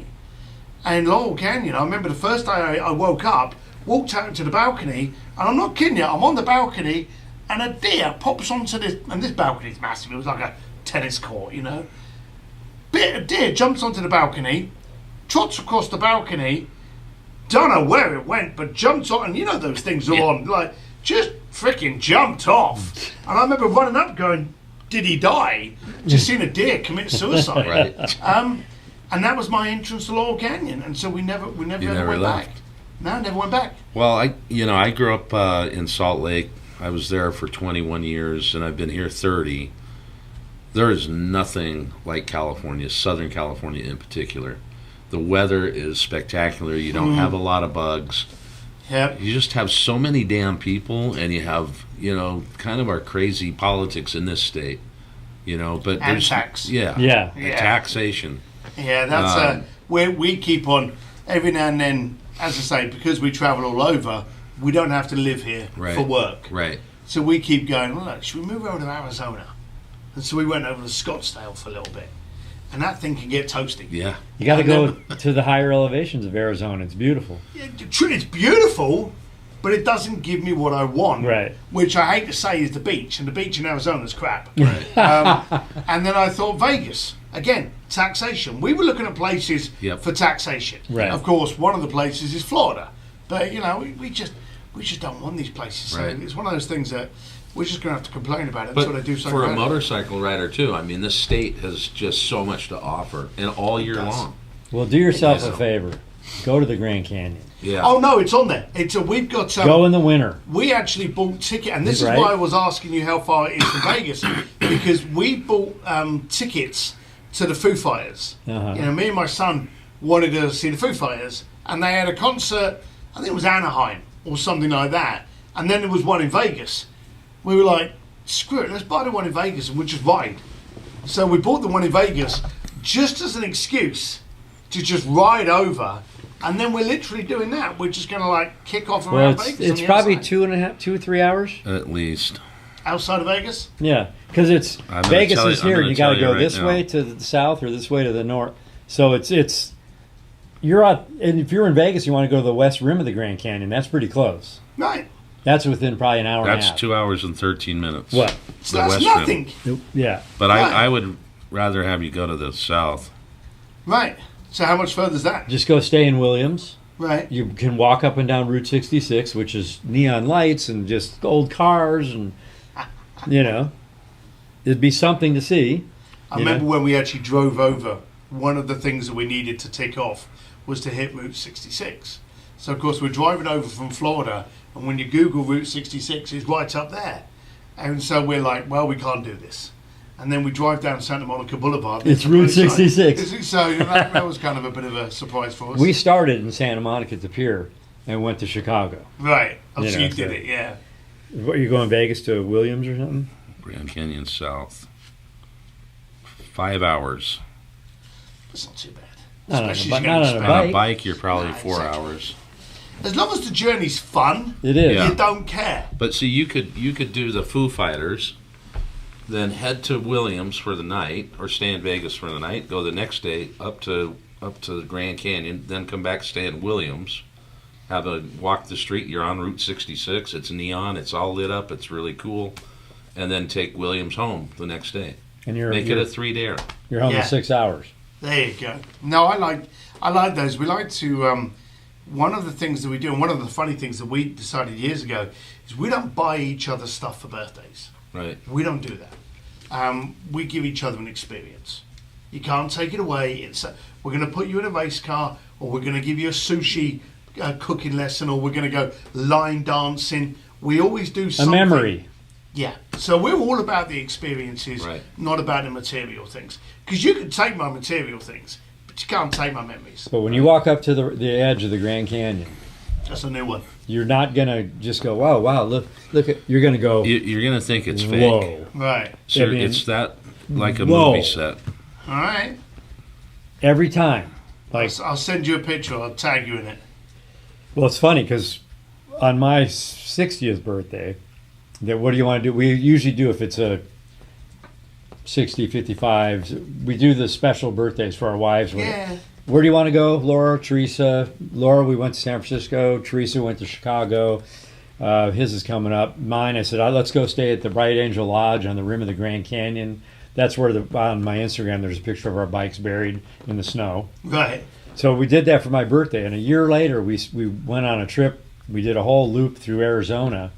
And Laurel Canyon, I remember the first day I woke up, walked out into the balcony, and I'm not kidding you, I'm on the balcony, and a deer pops onto this, and this balcony's massive, it was like a tennis court, A deer jumps onto the balcony, trots across the balcony, don't know where it went, but jumped on, and those things are on, like, just freaking jumped off. And I remember running up going, did he die? Just seen a deer commit suicide. Right. And that was my entrance to Laurel Canyon, and so we never never went left. back. No, never went back. Well, I grew up in Salt Lake. I was there for 21 years, and I've been here 30. There is nothing like California, Southern California in particular. The weather is spectacular. You don't have a lot of bugs. Yep. You just have so many damn people, and you have, kind of our crazy politics in this state. But And there's tax. Yeah. Taxation. Yeah, that's where we keep on every now and then. As I say, because we travel all over, we don't have to live here Right. for work. Right. So we keep going, well, look, should we move over to Arizona? And so we went over to Scottsdale for a little bit. And that thing can get toasty. Yeah. You got to And go then- to the higher elevations of Arizona. It's beautiful. It's beautiful, but it doesn't give me what I want. Right. Which I hate to say is the beach. And the beach in Arizona is crap. Right. And then I thought Vegas. Again, taxation. We were looking at places Yep. for taxation. Right. Of course, one of the places is Florida. But, we just don't want these places. So Right. it's one of those things that we're just going to have to complain about it until they do something for a about it. motorcycle rider too, this state has just so much to offer, and all year does. long. Well, do yourself Yeah. a favor. Go to the Grand Canyon. Yeah. Oh, no, it's on there. We've got... Go in the winter. We actually bought ticket, and this Right. is why I was asking you how far it is from Vegas, because we bought tickets to the Foo Fighters. Uh-huh. Me and my son wanted to see the Foo Fighters, and they had a concert, I think it was Anaheim or something like that, and then there was one in Vegas. We were like, screw it, let's buy the one in Vegas and we'll just ride. So we bought the one in Vegas just as an excuse to just ride over, and then we're literally doing that. We're just going to kick off Well, around it's, Vegas. it's on the probably outside. 2 or 3 hours. At least. Outside of Vegas? Yeah, because it's I'm gonna Vegas tell is you- I'm here. gonna You got to tell you go right this now. way to the south or this way to the north. So it's you're out, and if you're in Vegas, you want to go to the west rim of the Grand Canyon. That's pretty close. Right. That's within probably an hour and a That's half. 2 hours and 13 minutes. What? So The that's West Rim. nothing. Yeah. But Right. I would rather have you go to the south. Right. So how much further is that? Just go stay in Williams. Right. You can walk up and down Route 66, which is neon lights and just old cars, and it'd be something to see. I remember when we actually drove over, one of the things that we needed to tick off was to hit Route 66. So, of course, we're driving over from Florida, and when you Google Route 66, it's right up there. And so we're like, well, we can't do this. And then we drive down Santa Monica Boulevard. It's Route a place like- 66. So that was kind of a bit of a surprise for us. We started in Santa Monica at the pier and went to Chicago. Right. Oh, You so know, you did so- it, yeah. What, you going Vegas to Williams or something? Grand Canyon south. 5 hours. That's not too bad. Not on a Especially bi- if not you're on a gonna On spend- a bike, you're probably Nah, 4 exactly. hours. As long as the journey's fun, It is. Yeah. you don't care. But see, you could do the Foo Fighters, then head to Williams for the night, or stay in Vegas for the night. Go the next day up to the Grand Canyon, then come back, stay in Williams. Have a walk the street. You're on Route 66. It's neon. It's all lit up. It's really cool. And then take Williams home the next day. And Make it a 3-day. you're home Yeah. in 6 hours. There you go. No, I like those. We like to. One of the things that we do, and one of the funny things that we decided years ago, is we don't buy each other stuff for birthdays. Right. We don't do that. We give each other an experience. You can't take it away. We're going to put you in a race car, or we're going to give you a sushi cooking lesson, or we're going to go line dancing. We always do something. A memory. Yeah. So we're all about the experiences, Right. not about the material things. Because you can take my material things, but you can't take my memories. But when you walk up to the edge of the Grand Canyon, That's a new one. you're not going to just go, wow, look at, you're going to go, You're going to think it's fake. whoa. Right. So I mean, it's that like a whoa. movie set. All right. Every time. Like, I'll send you a picture. I'll tag you in it. well, it's funny because on my 60th birthday, what do you want to do? We usually do, if it's a 60, 55, we do the special birthdays for our wives. Yeah. Where do you want to go, Laura, Teresa? Laura, we went to San Francisco. Teresa went to Chicago. His is coming up. Mine, I said, let's go stay at the Bright Angel Lodge on the rim of the Grand Canyon. That's where on my Instagram there's a picture of our bikes buried in the snow. Right. So we did that for my birthday, and a year later we went on a trip. We did a whole loop through Arizona,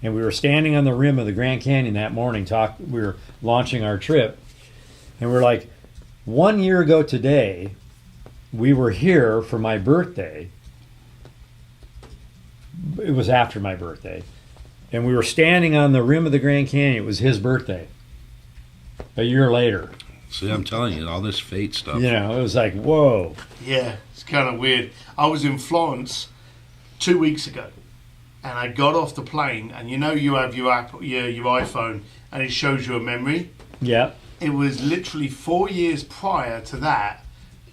and we were standing on the rim of the Grand Canyon that morning. We were launching our trip, and we're like, 1 year ago today, we were here for my birthday. It was after my birthday, and we were standing on the rim of the Grand Canyon. It was his birthday. A year later. See, I'm telling you, all this fate stuff. You know, it was like, whoa. Yeah, it's kind of weird. I was in Florence 2 weeks ago, and I got off the plane, and you know you have your app, your iPhone, and it shows you a memory. Yeah. It was literally 4 years prior to that,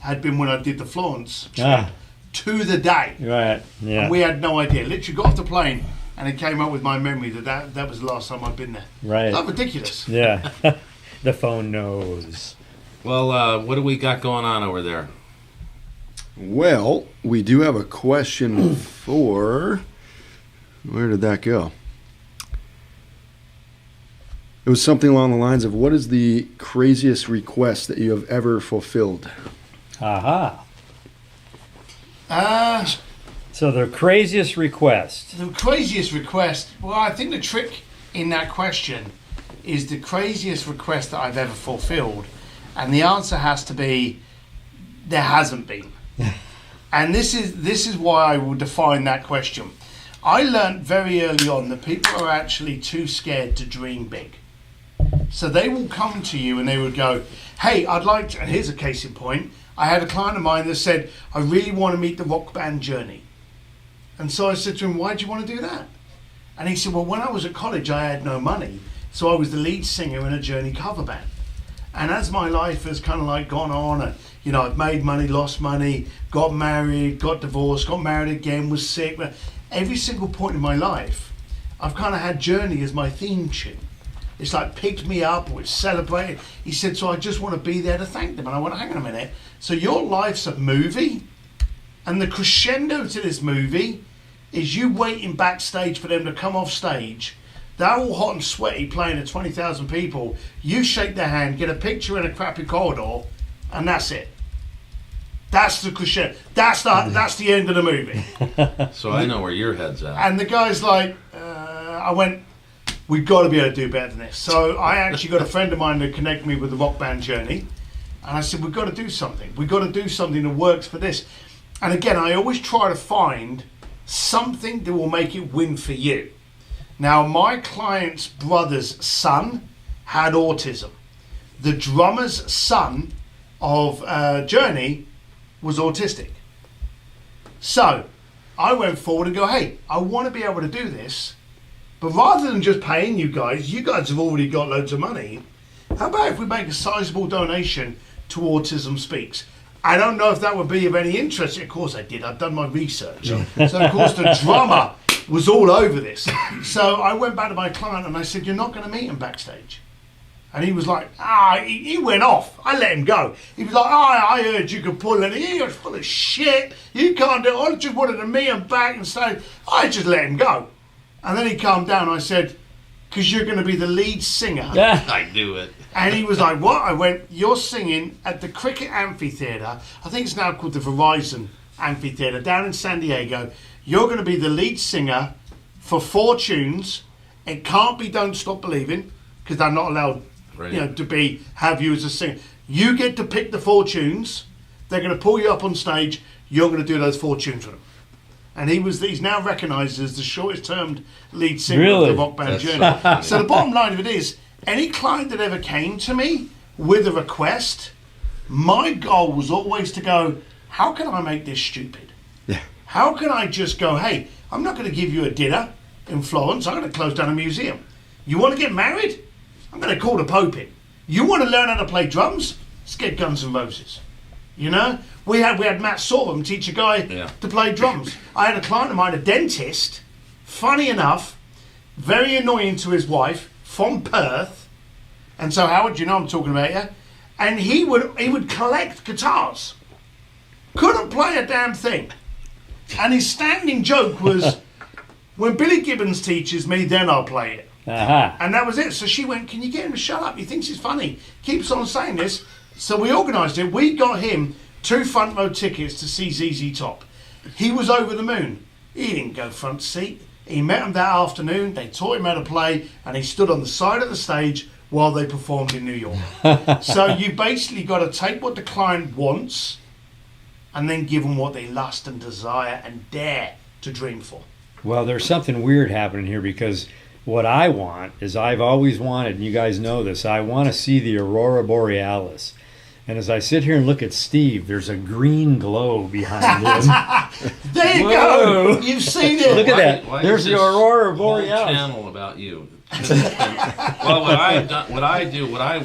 had been when I did the Florence trip, Ah. to the day. Right. Yeah. And we had no idea. Literally got off the plane, and it came up with my memory that was the last time I'd been there. Right. That's ridiculous. Yeah. The phone knows. Well, what do we got going on over there? Well, we do have a question for. Where did that go? It was something along the lines of, what is the craziest request that you have ever fulfilled? Aha. Uh, So the craziest request. The craziest request, well, I think the trick in that question is the craziest request that I've ever fulfilled. And the answer has to be, there hasn't been. And this is why I will define that question. I learned very early on that people are actually too scared to dream big. So they will come to you and they would go, hey, I'd like to, and here's a case in point. I had a client of mine that said, I really want to meet the rock band Journey. And so I said to him, why do you want to do that? And he said, well, when I was at college, I had no money. So I was the lead singer in a Journey cover band. And as my life has kind of like gone on, and you know, I've made money, lost money, got married, got divorced, got married again, was sick. But every single point in my life, I've kind of had Journey as my theme tune. It's like picked me up, or it's celebrated. He said, so I just want to be there to thank them. And I went, hang on a minute. So your life's a movie, and the crescendo to this movie is you waiting backstage for them to come off stage. They're all hot and sweaty playing to 20,000 people. You shake their hand, get a picture in a crappy corridor, and that's it. That's the crescendo. That's the end of the movie. So I know where your head's at. And the guy's like, I went, we've got to be able to do better than this. So I actually got a friend of mine to connect me with the rock band Journey. And I said, we've got to do something. We've got to do something that works for this. And again, I always try to find something that will make it win for you. Now, my client's brother's son had autism. The drummer's son of Journey was autistic. So I went forward and go, hey, I want to be able to do this, but rather than just paying you guys have already got loads of money. How about if we make a sizable donation to Autism Speaks? I don't know if that would be of any interest. Of course I did. I've done my research. So of course the drummer was all over this. So I went back to my client and I said, you're not going to meet him backstage. And he was like, he went off. I let him go. He was like, I heard you could pull it. You're full of shit. You can't do it. I just wanted to meet him back and say, I just let him go. And then he calmed down. I said, because you're going to be the lead singer. I knew it. And he was like, what? I went, you're singing at the Cricket Amphitheatre. I think it's now called the Verizon Amphitheatre down in San Diego. You're going to be the lead singer for 4 tunes It can't be Don't Stop Believing, because they're not allowed, Right. to have you as a singer. You get to pick the 4 tunes. They're going to pull you up on stage. You're going to do those 4 tunes with them. And he's now recognised as the shortest termed lead singer of the rock band That's journey. so So the bottom line of it is, any client that ever came to me with a request, my goal was always to go, how can I make this stupid? Yeah. How can I just go, hey, I'm not going to give you a dinner in Florence. I'm going to close down a museum. You want to get married? I'm going to call the Pope in. You want to learn how to play drums? Let's get Guns N' Roses. You know? We had Matt Sorham teach a guy to play drums. I had a client of mine, a dentist, funny enough, very annoying to his wife, from Perth. And so, Howard, you know I'm talking about you. And he would collect guitars. Couldn't play a damn thing. And his standing joke was, when Billy Gibbons teaches me, then I'll play it. Uh-huh. And that was it. So she went, can you get him to shut up? He thinks it's funny. Keeps on saying this. So we organised it. We got him 2 front row tickets to see ZZ Top. He was over the moon. He didn't go front seat. He met him that afternoon. They taught him how to play. And he stood on the side of the stage while they performed in New York. So you basically got to take what the client wants and then give them what they lust and desire and dare to dream for. Well, there's something weird happening here, because what I want is, I've always wanted, and you guys know this, I want to see the Aurora Borealis. And as I sit here and look at Steve, there's a green glow behind him. There you Whoa. go. You've seen it. Look at that. Why There's is the this Aurora whole Borealis. channel about you? Well,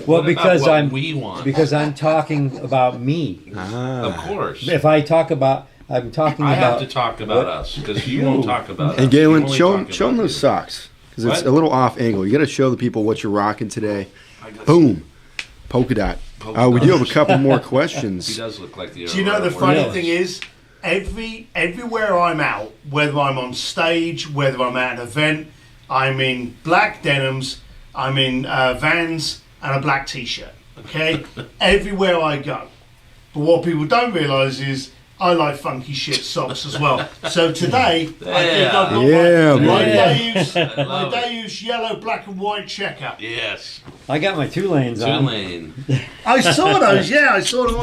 Well, because we want. Because I'm talking about me. Of course. If I talk about, I'm talking I about. have to talk about us, because you won't talk about us. And You Galen, only show talk them about those you. socks, because it's What? a little off angle. You got to show the people what you're rocking today. Boom, polka dot. We do have a couple more He questions. does look like the. Do you know the Aurora funny Yes. thing is, everywhere I'm out, whether I'm on stage, whether I'm at an event, I'm in black denims, I'm in Vans and a black t-shirt. Okay, everywhere I go. But what people don't realise is I like funky shit socks as well. So today, I think I've got Yeah, my buddy. love it. Deus yellow, black and white checker. Yes. I got my 2 lanes on. 2Lane. I saw those, yeah, I saw them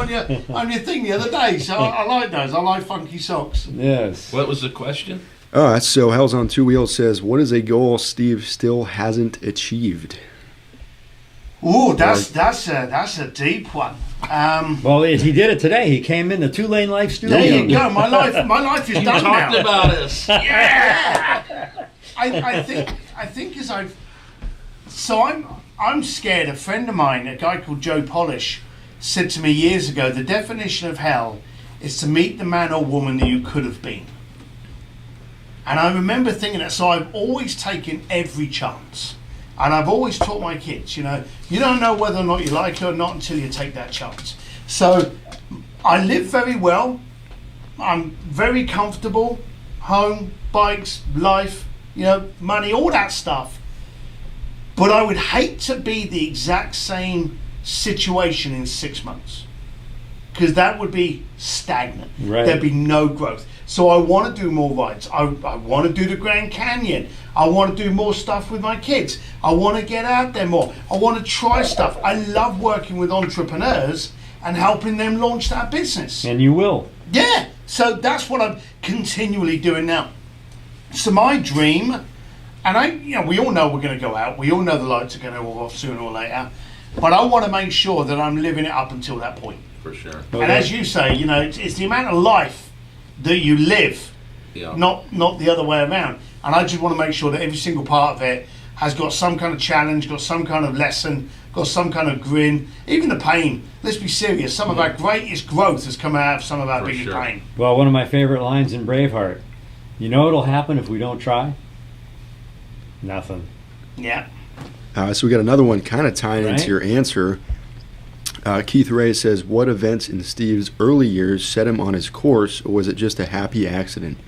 on your thing the other day. So I like those. I like funky socks. Yes. What was the question? So Hell's on Two Wheels says, what is a goal Steve still hasn't achieved? Ooh, that's a deep one. Well, he did it today. He came in the 2LaneLIVE studio. There you go. My life is You done talked now. about us. Yeah. I think as I've I'm scared. A friend of mine, a guy called Joe Polish, said to me years ago, the definition of hell is to meet the man or woman that you could have been. And I remember thinking that. So I've always taken every chance. And I've always taught my kids, you don't know whether or not you like it or not until you take that chance. So I live very well. I'm very comfortable. Home, bikes, life, money, all that stuff. But I would hate to be the exact same situation in 6 months, because that would be stagnant. Right. There'd be no growth. So I want to do more rides. I want to do the Grand Canyon. I want to do more stuff with my kids. I want to get out there more. I want to try stuff. I love working with entrepreneurs and helping them launch that business. And you will. Yeah, so that's what I'm continually doing now. So my dream, and we all know we're going to go out. We all know the lights are going to go off sooner or later. But I want to make sure that I'm living it up until that point. For sure. Okay. And as you say, it's the amount of life that you live, Yeah. not the other way around. And I just want to make sure that every single part of it has got some kind of challenge, got some kind of lesson, got some kind of grin, even the pain. Let's be serious. Some of our greatest growth has come out of some of our For biggest sure. pain. Well, one of my favorite lines in Braveheart. You know what'll happen if we don't try? Nothing. Yeah. So we got another one kind of tying Right. into your answer. Keith Ray says, what events in Steve's early years set him on his course, or was it just a happy accident?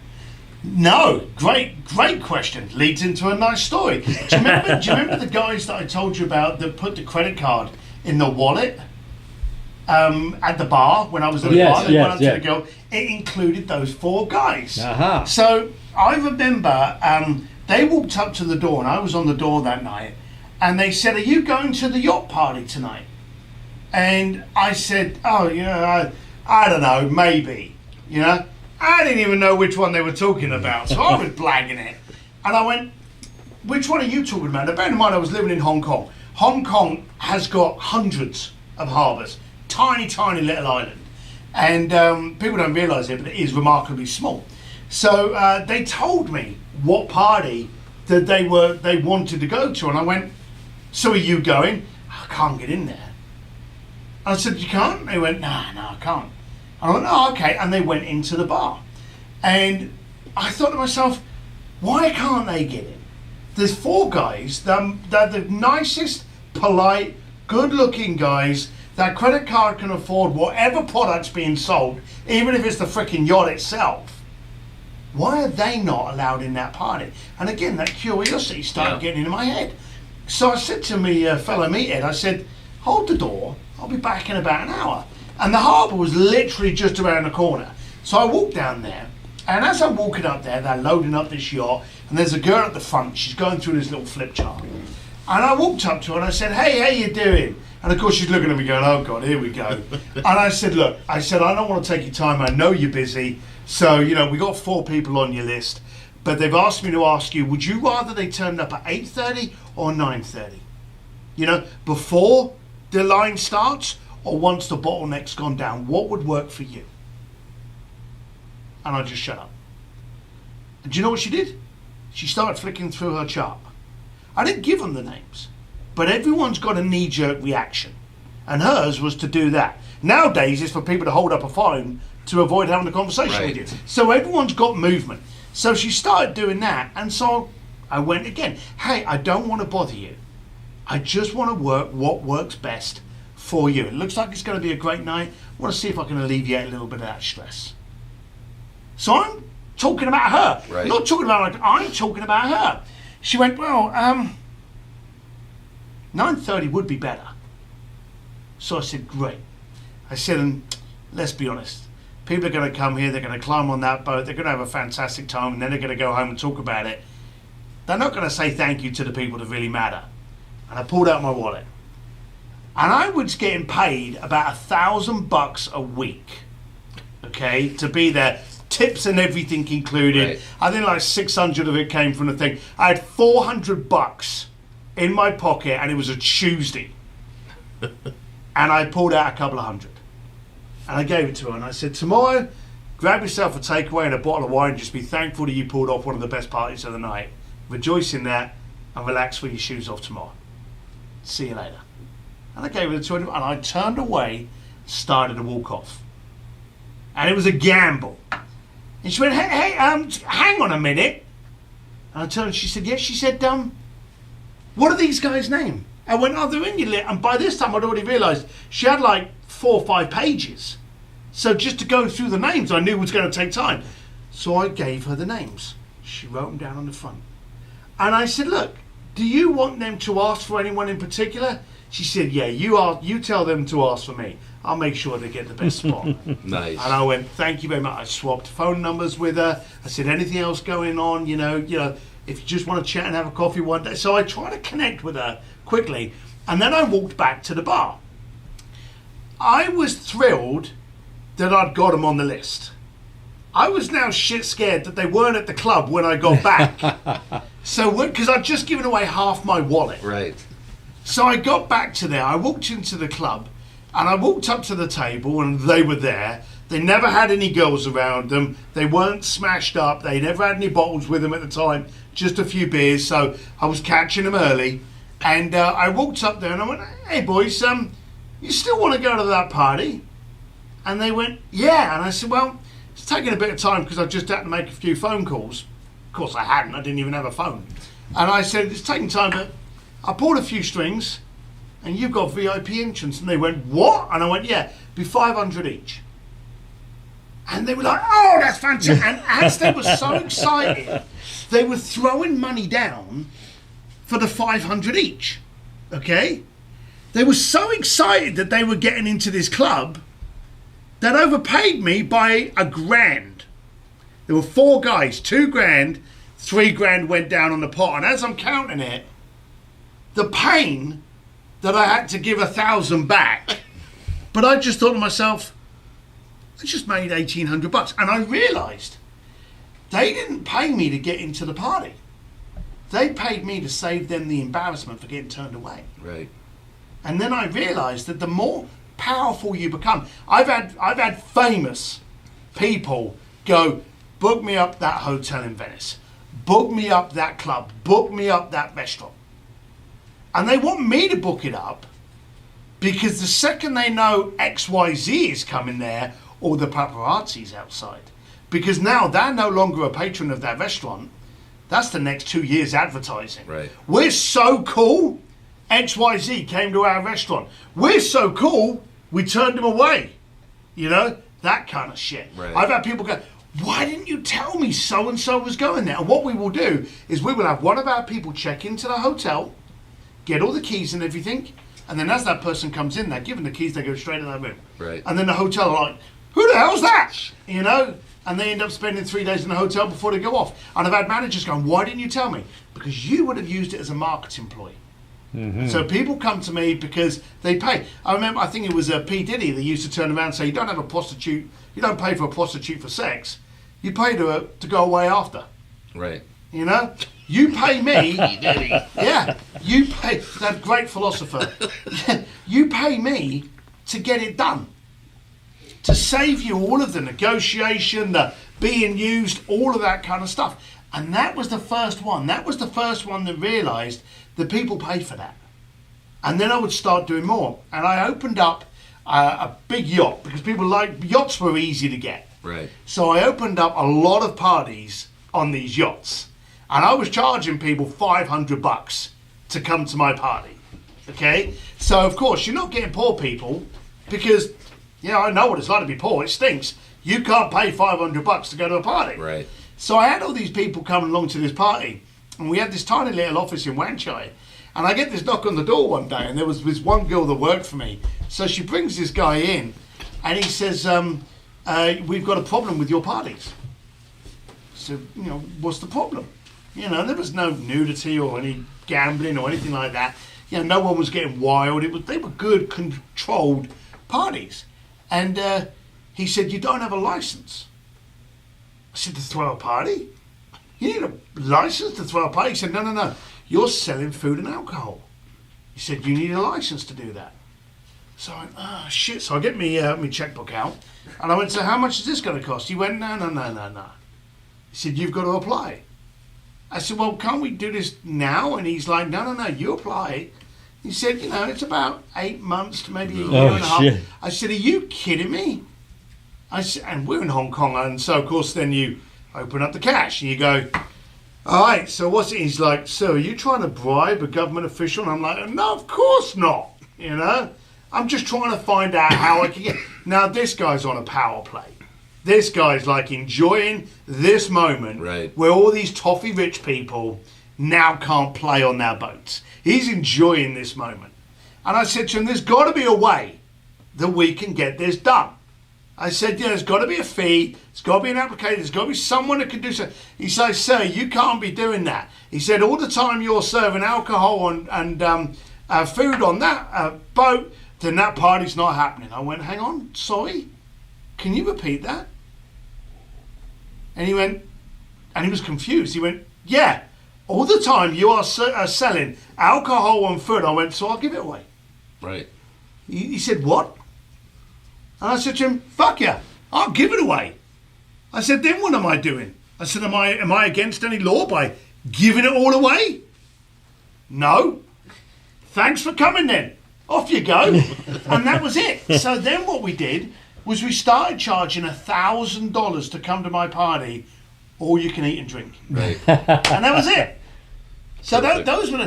No, great question. Leads into a nice story. Do you remember the guys that I told you about that put the credit card in the wallet at the bar when I was at the Yes, bar? They yes, went up to yeah. the girl. It included those 4 guys. Aha. So I remember They walked up to the door, and I was on the door that night, and they said, "Are you going to the yacht party tonight?" And I said, "Oh, I don't know, maybe." I didn't even know which one they were talking about, so I was blagging it. And I went, "Which one are you talking about?" Now, bear in mind, I was living in Hong Kong. Hong Kong has got hundreds of harbours, tiny, tiny little island. And people don't realise it, but it is remarkably small. So they told me what party that they wanted to go to. And I went, "So are you going?" "I can't get in there." I said, "You can't?" They went, No, I can't." I went, "Oh, okay." And they went into the bar. And I thought to myself, why can't they get in? There's 4 guys, they're the nicest, polite, good-looking guys. That credit card can afford whatever product's being sold, even if it's the freaking yacht itself. Why are they not allowed in that party? And again, that curiosity started getting into my head. So I said to me fellow meathead, I said, "Hold the door, I'll be back in about an hour." And the harbour was literally just around the corner. So I walked down there, and as I'm walking up there, they're loading up this yacht, and there's a girl at the front, she's going through this little flip chart. And I walked up to her and I said, "Hey, how you doing?" And of course she's looking at me going, "Oh God, here we go." And I said, "Look," I said, "I don't want to take your time. I know you're busy. So, we got 4 people on your list. But they've asked me to ask you, would you rather they turned up at 8:30 or 9:30? Before the line starts or once the bottleneck's gone down? What would work for you?" And I just shut up. And do you know what she did? She started flicking through her chart. I didn't give them the names, but everyone's got a knee-jerk reaction. And hers was to do that. Nowadays, it's for people to hold up a phone to avoid having a conversation with you. So everyone's got movement. So she started doing that, and so I went again. "Hey, I don't want to bother you. I just want to work what works best for you. It looks like it's going to be a great night. I want to see if I can alleviate a little bit of that stress." So I'm talking about her. Right. Not talking about I'm talking about her. She went, "Well, 9:30 would be better." So I said, "Great." I said, "And let's be honest. People are going to come here, they're going to climb on that boat, they're going to have a fantastic time, and then they're going to go home and talk about it. They're not going to say thank you to the people that really matter." And I pulled out my wallet. And I was getting paid about $1,000 a week, okay, to be there. Tips and everything included. Right. I think like 600 of it came from the thing. I had $400 in my pocket, and it was a Tuesday. And I pulled out a couple of hundred. And I gave it to her, and I said, "Tomorrow, grab yourself a takeaway and a bottle of wine. Just be thankful that you pulled off one of the best parties of the night. Rejoice in that, and relax with your shoes off tomorrow. See you later." And I gave her the 200, and I turned away, started to walk off. And it was a gamble. And she went, hey, hang on a minute." And I turned, and she said, "Yes." She said, "What are these guys' names?" I went, "Oh, they're in your list." And by this time, I'd already realised she had like 4 or 5 pages. So just to go through the names, I knew was going to take time. So I gave her the names. She wrote them down on the front. And I said, "Look, do you want them to ask for anyone in particular?" She said, "Yeah, you tell them to ask for me. I'll make sure they get the best spot." Nice. And I went, "Thank you very much." I swapped phone numbers with her. I said, "Anything else going on? If you just want to chat and have a coffee one day." So I tried to connect with her quickly. And then I walked back to the bar. I was thrilled that I'd got them on the list. I was now shit scared that they weren't at the club when I got back. So, because I'd just given away half my wallet. Right. So I got back to there. I walked into the club, and I walked up to the table, and they were there. They never had any girls around them. They weren't smashed up. They never had any bottles with them at the time, just a few beers. So I was catching them early. And I walked up there, and I went, "Hey, boys, you still want to go to that party?" And they went, "Yeah." And I said, "Well, it's taking a bit of time because I just had to make a few phone calls." Of course, I hadn't. I didn't even have a phone. And I said, "It's taking time, but I pulled a few strings, and you've got VIP entrance." And they went, "What?" And I went, "Yeah, be 500 each." And they were like, "Oh, that's fantastic." And as they were so excited, they were throwing money down for the 500 each, okay? They were so excited that they were getting into this club that overpaid me by $1,000. There were 4 guys, $2,000, $3,000 went down on the pot. And as I'm counting it, the pain that I had to give 1,000 back, but I just thought to myself, I just made $1,800. And I realised they didn't pay me to get into the party. They paid me to save them the embarrassment for getting turned away. Right. And then I realised that the more powerful you become, I've had famous people go, book me up that hotel in Venice, book me up that club, book me up that restaurant. And they want me to book it up because the second they know XYZ is coming there, or the paparazzi's outside, because now they're no longer a patron of that restaurant, that's the next 2 years advertising. Right. We're so cool, XYZ came to our restaurant. We're so cool, we turned them away. You know, that kind of shit. Right. I've had people go, why didn't you tell me so-and-so was going there? And what we will do is we will have one of our people check into the hotel, get all the keys and everything, and then as that person comes in, they're given the keys, they go straight to their room. Right. And then the hotel are like, who the hell's that? You know? And they end up spending 3 days in the hotel before they go off. And I've had managers going, why didn't you tell me? Because you would have used it as a marketing ploy. Mm-hmm. So people come to me because they pay. I remember, I think it was P. Diddy that used to turn around and say, you don't have a prostitute, you don't pay for a prostitute for sex, you pay to go away after. Right. You know? You pay me. Yeah. You pay, that great philosopher. You pay me to get it done. To save you all of the negotiation, the being used, all of that kind of stuff. And that was the first one. That was the first one that realised that people pay for that. And then I would start doing more. And I opened up a big yacht because people yachts were easy to get. Right. So I opened up a lot of parties on these yachts. And I was charging people $500 to come to my party. Okay? So of course, you're not getting poor people because, you know, I know what it's like to be poor. It stinks. You can't pay $500 to go to a party. Right. So I had all these people coming along to this party, and we had this tiny little office in Wanchai. And I get this knock on the door one day, and there was this one girl that worked for me. So she brings this guy in, and he says, we've got a problem with your parties. So, you know, what's the problem? You know, there was no nudity or any gambling or anything like that. You know, no one was getting wild. They were good, controlled parties. And he said, you don't have a license. I said, to throw a party? You need a license to throw a party? He said, no. You're selling food and alcohol. He said, you need a license to do that. So I went, oh, shit. So I get me checkbook out. And I went, so how much is this going to cost? He went, no. He said, you've got to apply. I said, well, can't we do this now? And he's like, no, you apply. He said, you know, it's about 8 months to maybe a year and a half. Shit. I said, are you kidding me? I said, and we're in Hong Kong, and so of course then you open up the cash and you go, all right, so what's it? He's like, so are you trying to bribe a government official? And I'm like, no, of course not. You know, I'm just trying to find out how I can get. Now this guy's on a power play. This guy's like enjoying this moment where all these toffee rich people now can't play on their boats. He's enjoying this moment. And I said to him, there's got to be a way that we can get this done. I said, yeah, there's got to be a fee. There's got to be an application. There's got to be someone that can do so. He said, sir, you can't be doing that. He said, all the time you're serving alcohol and food on that boat, then that party's not happening. I went, hang on, sorry? Can you repeat that? And he went, and he was confused. He went, yeah, all the time you are selling alcohol and food. I went, so I'll give it away. Right. He said, what? And I said to him, fuck yeah, I'll give it away. I said, then what am I doing? I said, am I against any law by giving it all away? No. Thanks for coming then. Off you go. And that was it. So then what we did was we started charging $1,000 to come to my party, all you can eat and drink. Right. And that was it. So those were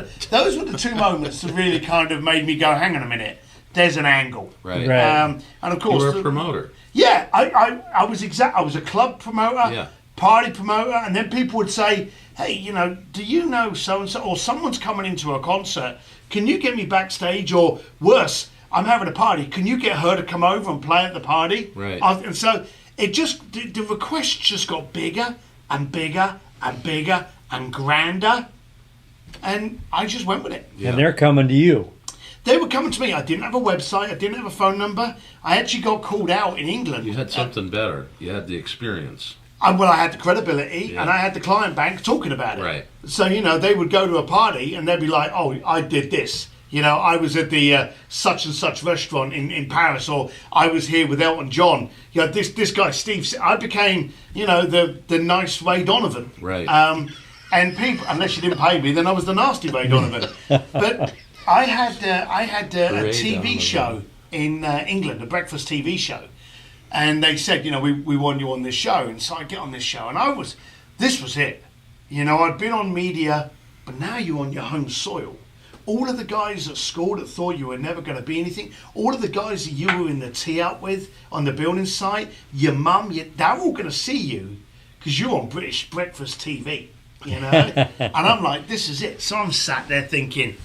the two moments that really kind of made me go, hang on a minute, there's an angle. Right. And of course, you were a promoter. Yeah, I was a club promoter, party promoter, and then people would say, hey, you know, do you know so-and-so, or someone's coming into a concert, can you get me backstage, or worse, I'm having a party, can you get her to come over and play at the party? Right. And so it just, the requests just got bigger and bigger and bigger and grander. And I just went with it. And they're coming to you. They were coming to me. I didn't have a website. I didn't have a phone number. I actually got called out in England. You had something better. You had the experience. Well, I had the credibility, and I had the client bank talking about it. Right. So, they would go to a party, and they'd be like, oh, I did this. I was at the such and such restaurant in Paris, or I was here with Elton John. This guy, Steve, I became, the nice Ray Donovan. Right. And people, unless you didn't pay me, then I was the nasty Ray Donovan. But I had a TV show in England, a breakfast TV show. And they said, we want you on this show. And so I get on this show, and this was it. I'd been on media, but now you're on your home soil. All of the guys at school that thought you were never going to be anything, all of the guys that you were in the tea out with on the building site, your mum, they're all going to see you because you're on British breakfast TV, And I'm like, this is it. So I'm sat there thinking,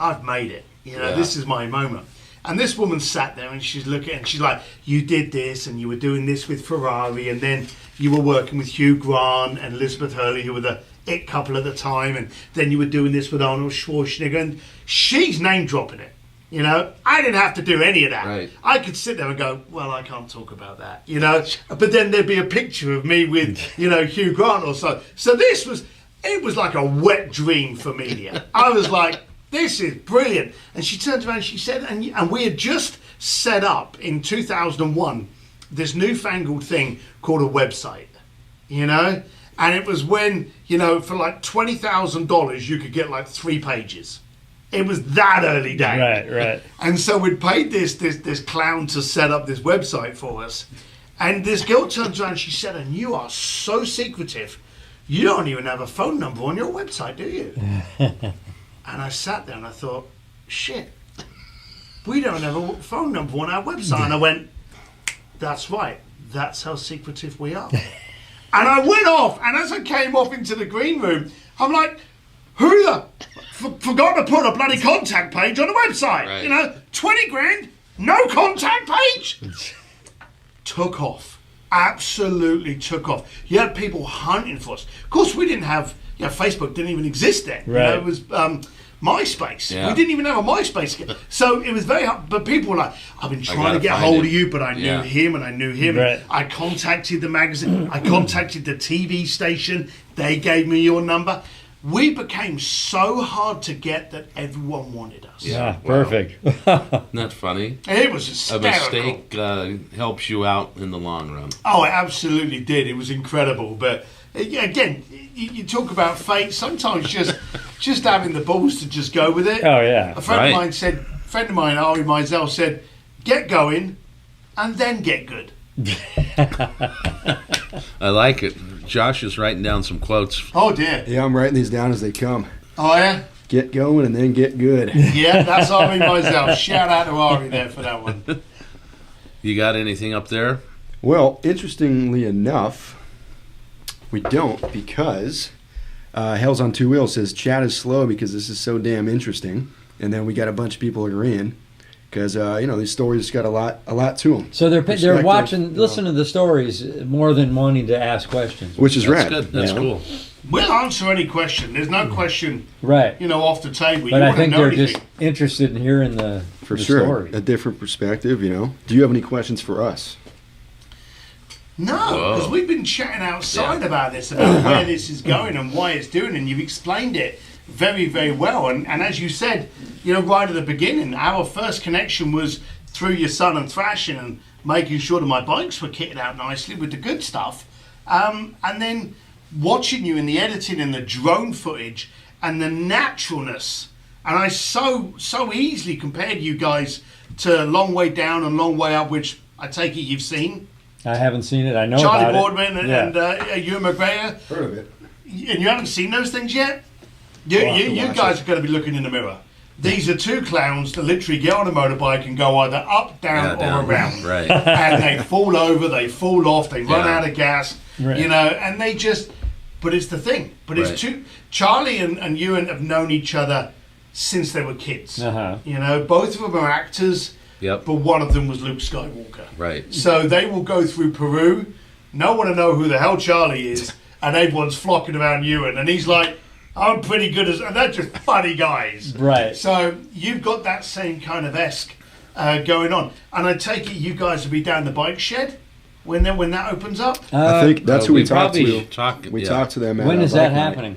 I've made it. This is my moment. And this woman sat there and she's looking and she's like, you did this and you were doing this with Ferrari and then you were working with Hugh Grant and Elizabeth Hurley, who were the it couple at the time, and then you were doing this with Arnold Schwarzenegger, and she's name dropping it. I didn't have to do any of that. Right. I could sit there and go, well, I can't talk about that, But then there'd be a picture of me with, Hugh Grant or so. So it was like a wet dream for media. I was like, this is brilliant. And she turned around and she said, and we had just set up in 2001 this newfangled thing called a website, And it was when, for like $20,000, you could get like 3 pages. It was that early day. Right. And so we'd paid this clown to set up this website for us. And this girl turns around and she said, and you are so secretive. You don't even have a phone number on your website, do you? And I sat there and I thought, shit, we don't have a phone number on our website. And I went, that's right. That's how secretive we are. And I went off, and as I came off into the green room, I'm like, who the forgot to put a bloody contact page on the website? Right. 20 grand, no contact page. Took off. Absolutely took off. You had people hunting for us. Of course, we didn't have, Facebook didn't even exist then. Right. It was MySpace. Yeah. We didn't even have a MySpace. So it was very hard. But people were like, I've been trying to get hold of you, but I knew him and I knew him. Right. I contacted the magazine. I contacted the TV station. They gave me your number. We became so hard to get that everyone wanted us. Yeah, Wow. perfect. Isn't that funny? It was A hysterical. mistake helps you out in the long run. Oh, it absolutely did. It was incredible. But again, you talk about fate. Sometimes just having the balls to just go with it. Oh, yeah. A friend of mine, Ari Meisel, said, "Get going, and then get good." I like it. Josh is writing down some quotes. Oh dear. Yeah, I'm writing these down as they come. Oh yeah. Get going and then get good. Yeah, that's Ari Meisel. Shout out to Ari there for that one. You got anything up there? Well, interestingly enough, we don't, because Hell's on Two Wheels says chat is slow because this is so damn interesting. And then we got a bunch of people agreeing because, these stories got a lot to them. So they're Perspective, watching, listen to the stories more than wanting to ask questions. Which is That's rad. good. That's cool. We'll answer any question. There's no question, Right. off the table. But you I want to think know they're anything. just interested in hearing the sure. story. A different perspective, Do you have any questions for us? No, because we've been chatting outside about this, about where this is going and why it's doing, and you've explained it very, very well. And as you said, right at the beginning, our first connection was through your son and thrashing and making sure that my bikes were kitted out nicely with the good stuff. And then watching you in the editing and the drone footage and the naturalness. And I so easily compared you guys to Long Way Down and Long Way Up, which I take it you've seen. I haven't seen it. I know Charlie about Boardman it. and Ewan McGregor. Heard of it. And you haven't seen those things yet? You watch guys it. are going to be looking in the mirror. These are two clowns that literally get on a motorbike and go either up, down, or around. Right. And they fall over, they fall off, they run Yeah. out of gas, Right. and they just... But it's the thing. But Right. it's two... Charlie and Ewan have known each other since they were kids. Uh-huh. Both of them are actors, Yep. but one of them was Luke Skywalker. Right. So they will go through Peru. No one will know who the hell Charlie is. and everyone's flocking around Ewan, and he's like, I'm pretty good as, and they're just funny guys. Right. So you've got that same kind of esque going on, and I take it you guys will be down the bike shed when that opens up. I think that's who we talked to. Talked To them. When at is Bike that Night. happening?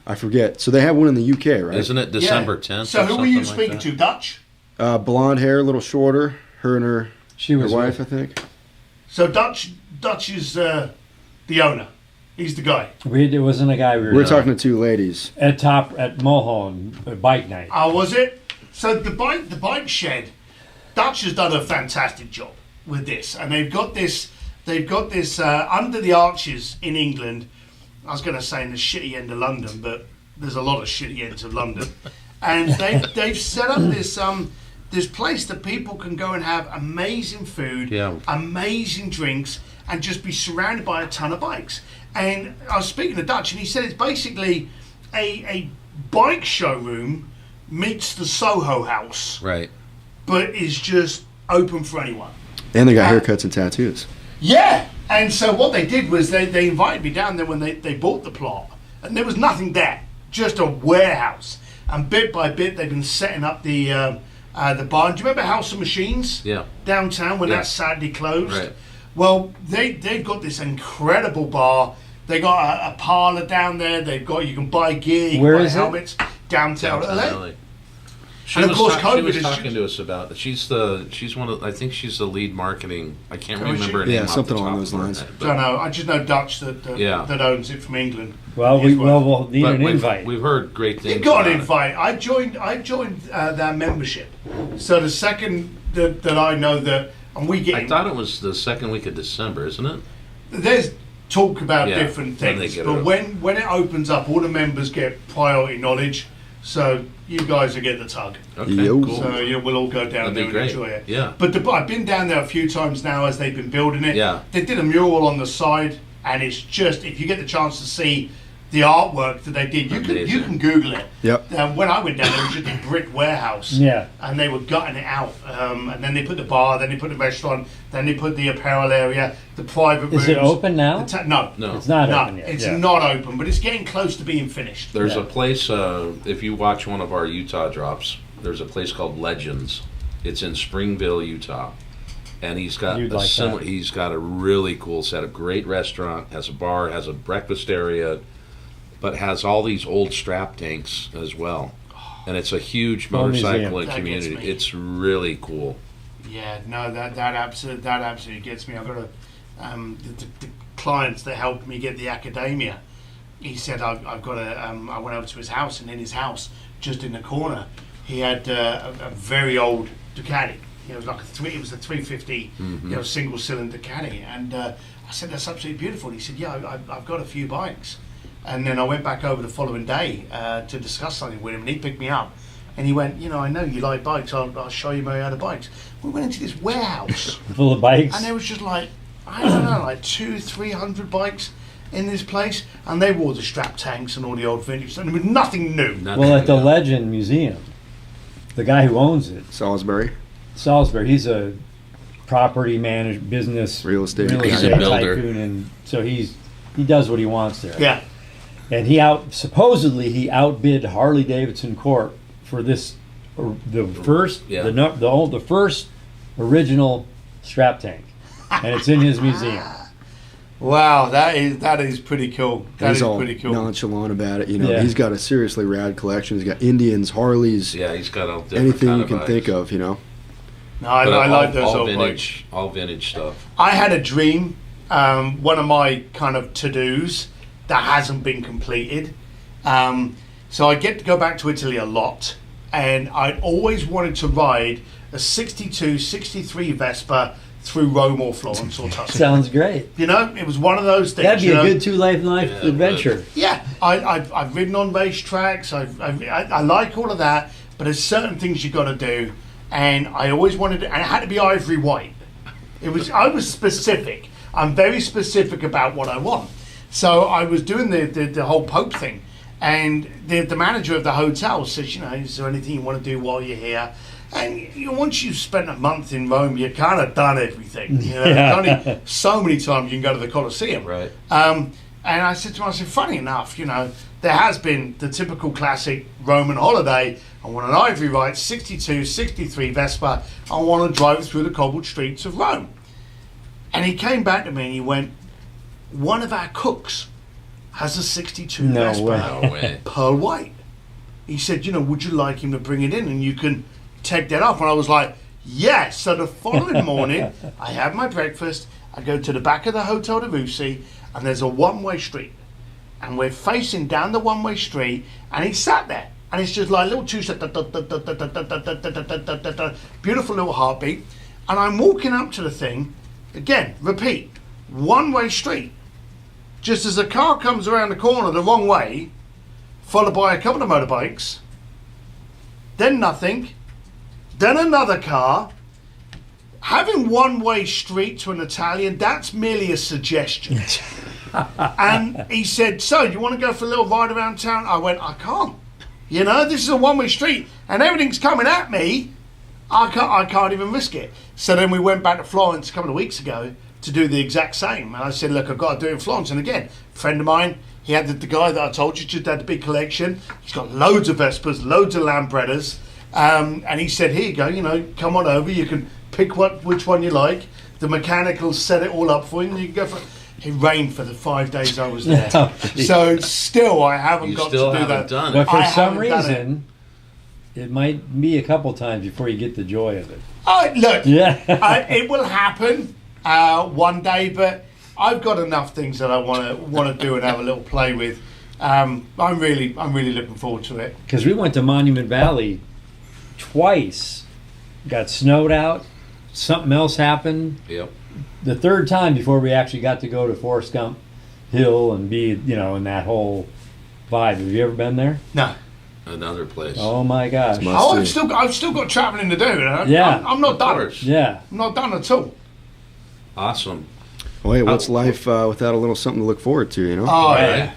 I forget. So they have one in the UK, right? Isn't it December 10th? So or who were you something like speaking that? to? Dutch. Blonde hair, a little shorter. Her and her She was wife, I think. So Dutch is the owner. He's the guy. It wasn't a guy we were We're talking to two ladies. at Mulholland Bike Night. Oh, was it? So the bike shed, Dutch has done a fantastic job with this, and they've got this under the arches in England. I was going to say in the shitty end of London, but there's a lot of shitty ends of London, and they've set up this place that people can go and have amazing food, amazing drinks, and just be surrounded by a ton of bikes. And I was speaking to Dutch, and he said it's basically a bike showroom meets the Soho House, Right. but is just open for anyone. And they got haircuts and tattoos. Yeah, and so what they did was they invited me down there when they bought the plot, and there was nothing there, just a warehouse. And bit by bit, they've been setting up the barn. Do you remember House of Machines? Yeah. Downtown when Yeah. that sadly closed. Right. Well, they've got this incredible bar. They got a parlor down there. You can buy gear. You Where can buy is it? helmets. Downtown LA. LA. She And of was course, talk- she COVID was is talking just- to us about. She's one of. I think she's the lead marketing. I can't Oh, is remember her she? name. Yeah, off something the along top those of my lines. head, I don't know. I just know Dutch that owns it from England. Well, His we'll wife. need But an invite. we've heard great things. You got about an it. invite. I joined their membership. So the second that I know that, and we get I thought it was the second week of December, isn't it? there's talk about Yeah, different when they things, get but it. when it opens up, all the members get priority knowledge. So you guys will get the tug. Okay, Yo. cool. So we'll all go down That'd there be and great. enjoy it. Yeah. But I've been down there a few times now as they've been building it. Yeah. They did a mural on the side, and it's just, if you get the chance to see the artwork that they did, you Amazing. can Google it. Yep. When I went down, there was just a brick warehouse. Yeah. And they were gutting it out. And then they put the bar, then they put the restaurant, then they put the apparel area, the private rooms. Is it open now? No. No. It's not open yet. It's yeah. not open, but it's getting close to being finished. There's Yeah. a place. If you watch one of our Utah drops, there's a place called Legends. It's in Springville, Utah, and he's got You'd a like similar. that. He's got a really cool setup. Great restaurant, has a bar, has a breakfast area, but has all these old strap tanks as well. And it's a huge Whole motorcycle museum. That gets community. me. It's really cool. Yeah, no, that absolutely gets me. I've got the clients that helped me get the academia. He said I've got I went over to his house, and in his house, just in the corner, he had a very old Ducati. It was like it was a 350, single cylinder Ducati, and I said that's absolutely beautiful. And he said, yeah, I've got a few bikes, and then I went back over the following day to discuss something with him, and he picked me up. And he went, I know you like bikes. I'll show you my other bikes. We went into this warehouse, Full of bikes. and there was just like, I don't know, like 200-300 bikes in this place, and they wore the strap tanks and all the old vintage stuff. There was nothing new. Well, at the Legend Museum, the guy who owns it, Salisbury. Salisbury, he's a property managed business Real estate. He's a builder. tycoon, and so he does what he wants there. Yeah, And supposedly he outbid Harley Davidson Corp for this, the first, Yeah. the first original strap tank, and it's in his museum. wow, that is pretty cool. That He's is all pretty cool. nonchalant about it. Yeah. He's got a seriously rad collection. He's got Indians, Harleys, Yeah, he's got all different anything kind you of can vibes. think of. No, I But like those all old vintage, all vintage stuff. I had a dream, one of my kind of to-dos that hasn't been completed. So I get to go back to Italy a lot, and I always wanted to ride a 62, 63 Vespa through Rome or Florence or Tuscany. Sounds great. It was one of those things. That'd be you a know? good 2LaneLIVE Yeah, adventure. Yeah, I've ridden on racetracks. I like all of that, but there's certain things you got to do, and I always wanted to, and it had to be ivory white. I was specific. I'm very specific about what I want. So I was doing the whole Pope thing, and the manager of the hotel says, is there anything you want to do while you're here? And once you've spent a month in Rome, you've kind of done everything. Yeah. There's only so many times you can go to the Colosseum. Right. And I said to myself, funny enough, there has been the typical classic Roman holiday. I want an ivory ride, 62, 63 Vespa. I want to drive through the cobbled streets of Rome. And he came back to me and he went, one of our cooks has a 62 Vespa, No way. pearl white. He said, would you like him to bring it in and you can take that up? And I was like, yes. So the following morning, I have my breakfast. I go to the back of the Hotel de Russi, and there's a one-way street. And we're facing down the one-way street, and he sat there. And it's just like little two-step, beautiful little heartbeat. And I'm walking up to the thing, again, repeat, one-way street. Just as a car comes around the corner the wrong way, followed by a couple of motorbikes, then nothing, then another car. Having one-way street to an Italian, that's merely a suggestion. And he said, so, you want to go for a little ride around town? I went, I can't. This is a one-way street, and everything's coming at me. I can't even risk it. So then we went back to Florence a couple of weeks ago to do the exact same. And I said, look, I've got to do it in Florence. And again, a friend of mine, he had the guy that I told you just had the big collection. He's got loads of Vespas, loads of Lambrettas. And he said, here you go, come on over. You can pick which one you like. The mechanic will set it all up for you and you can go for it. It rained for the 5 days I was there. So still, I haven't got to do that. Done But it. for some reason, it might be a couple times before you get the joy of it. Look, Yeah. it will happen one day, but I've got enough things that I want to do and have a little play with. I'm really looking forward to it. Because we went to Monument Valley twice, got snowed out, something else happened. Yep. The third time before we actually got to go to Forest Gump Hill and be, in that whole vibe. Have you ever been there? No. Another place. Oh my gosh. I've still got travelling to do. Yeah. I'm not done. Yeah. I'm not done at all. Awesome. Wait, what's life without a little something to look forward to, Oh, All yeah. right.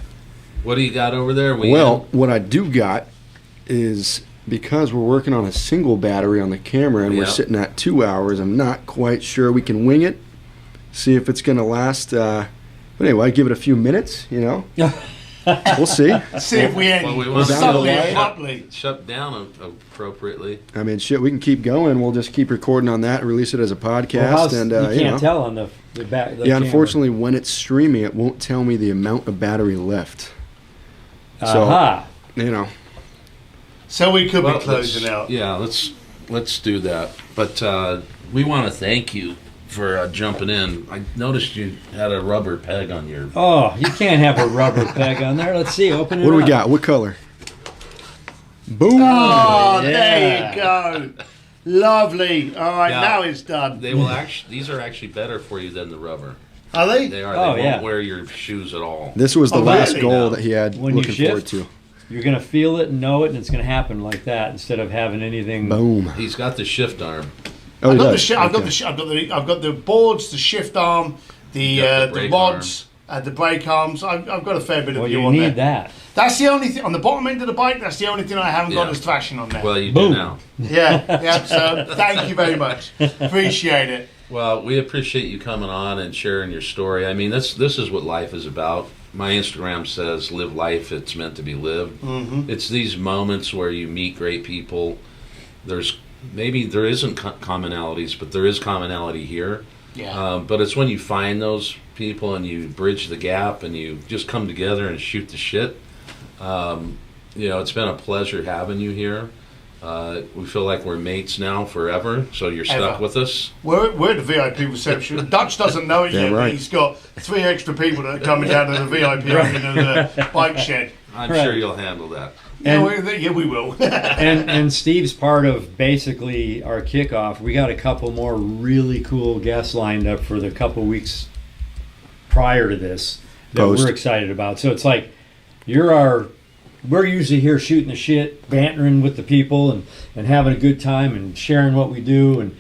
What do you got over there? What I do got is, because we're working on a single battery on the camera and we're Yep. sitting at 2 hours, I'm not quite sure we can wing it, see if it's going to last. But anyway, give it a few minutes, We'll see. See if we Well, we want suddenly to abruptly. shut down appropriately. I mean, shit, we can keep going. We'll just keep recording on that and release it as a podcast. And you can't tell on the back. The yeah, camera. unfortunately, when it's streaming, it won't tell me the amount of battery left. So, Aha. So we could Well, be closing out. Yeah, let's do that. But we want to thank you for jumping in. I noticed you had a rubber peg on your. Oh, you can't have a rubber peg on there. Let's see. Open it what do up. we got? What color? Boom! Oh, Yeah. there you go. Lovely. All right, Yeah. now it's done. They will actually. These are actually better for you than the rubber. Are they? They are. Oh, They yeah. won't wear your shoes at all. This was the Oh, last really? goal No. that he had When you looking forward shift? to. You're going to feel it and know it, and it's going to happen like that instead of having anything. Boom. He's got the shift arm. Oh, I've he got, does. Okay. I've got the boards, the shift arm, You got the the brake rods, the brake arms. I've got a fair bit of Well, view you on need there. that. That's the only thing on the bottom end of the bike. That's the only thing I haven't got Yeah. is thrashing on there. Well, you Boom. do now. Yeah. So thank you very much. Appreciate it. Well, we appreciate you coming on and sharing your story. I mean, this is what life is about. My Instagram says, "Live life. It's meant to be lived." Mm-hmm. It's these moments where you meet great people. There isn't commonalities, but there is commonality here. Yeah. But it's when you find those people and you bridge the gap and you just come together and shoot the shit. It's been a pleasure having you here. We feel like we're mates now forever, so you're stuck Ever. with us. We're the VIP reception. Dutch doesn't know it Yeah, yet, right. but he's got 3 extra people that are coming down to the VIP opening of the bike shed. I'm Right. sure you'll handle that. Yeah, we will. And Steve's part of basically our kickoff. We got a couple more really cool guests lined up for the couple weeks prior to this that Post. we're excited about. So it's like we're usually here shooting the shit, bantering with the people and having a good time and sharing what we do. And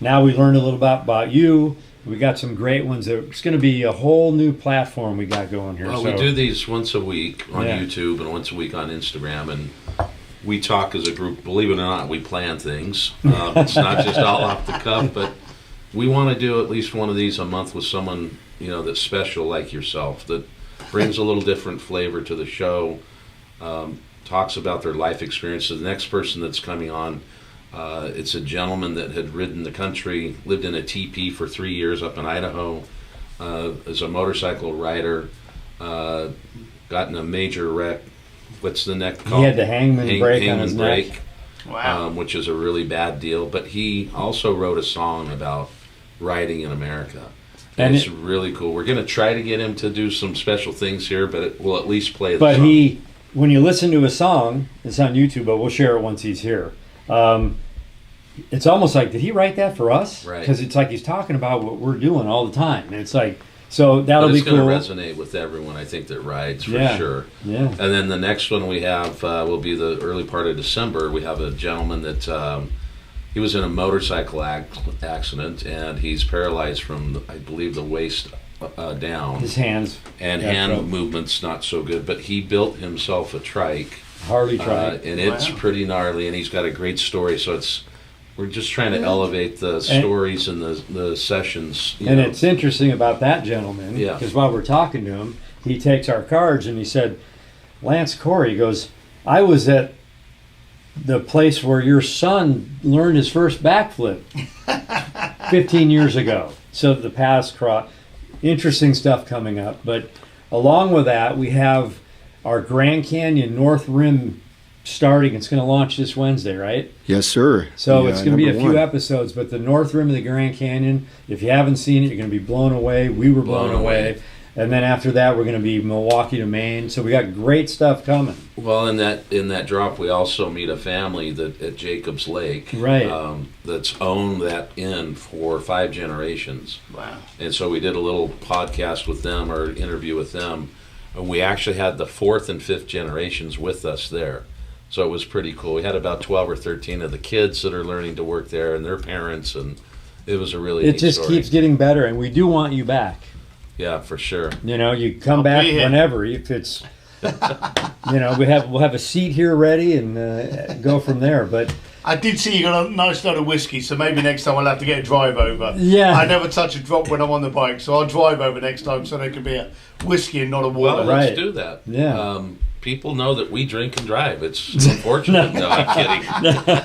now we learned a little about you. We got some great ones. It's going to be a whole new platform we got going here. Well, so, we do these once a week on Yeah. YouTube and once a week on Instagram, and we talk as a group. Believe it or not, we plan things. It's not just all off the cuff, but we want to do at least one of these a month with someone that's special like yourself. That brings a little different flavor to the show. Talks about their life experiences. The next person that's coming on, it's a gentleman that had ridden the country, lived in a teepee for 3 years up in Idaho, is a motorcycle rider, got in a major wreck. What's the neck called? He had the hangman break on his neck. Wow. Which is a really bad deal. But he also wrote a song about riding in America. And it's really cool. We're going to try to get him to do some special things here, but we'll at least play the song. When you listen to a song, it's on YouTube, but we'll share it once he's here. It's almost like, did he write that for us? Right. Because it's like he's talking about what we're doing all the time. And it's like, so that'll be cool. It's going to resonate with everyone, I think, that rides for sure. Yeah. And then the next one we have will be the early part of December. We have a gentleman that he was in a motorcycle accident, and he's paralyzed from, I believe, the waist down. His hands. And hand movement's not so good, but he built himself a trike. Harley trike. And it's pretty gnarly, and he's got a great story, so we're just trying to elevate the stories and the sessions. And it's interesting about that gentleman, because while we're talking to him, he takes our cards and he said, Lance Corey, he goes, I was at the place where your son learned his first backflip 15 years ago. So the past interesting stuff coming up. But along with that, we have our Grand Canyon North Rim starting. It's going to launch this Wednesday, right? Yes, sir. So it's going to be a few episodes, but the North Rim of the Grand Canyon, if you haven't seen it, you're going to be blown away. We were blown away. And then after that, we're going to be Milwaukee to Maine. So we got great stuff coming. Well, in that drop, we also meet a family at Jacobs Lake, right? That's owned that inn for 5 generations. Wow! And so we did a little podcast with them, or interview with them. And we actually had the 4th and 5th generations with us there. So it was pretty cool. We had about 12 or 13 of the kids that are learning to work there, and their parents, and it was a really neat story. Keeps getting better, and we do want you back. Yeah, for sure. You know, you come back whenever. If it's, we'll have a seat here ready and go from there. But I did see you got a nice load of whiskey, so maybe next time I'll have to get a drive over. Yeah. I never touch a drop when I'm on the bike, so I'll drive over next time so there can be a whiskey and not a water. Well, let's do that. Yeah. People know that we drink and drive. It's unfortunate. No, I'm kidding.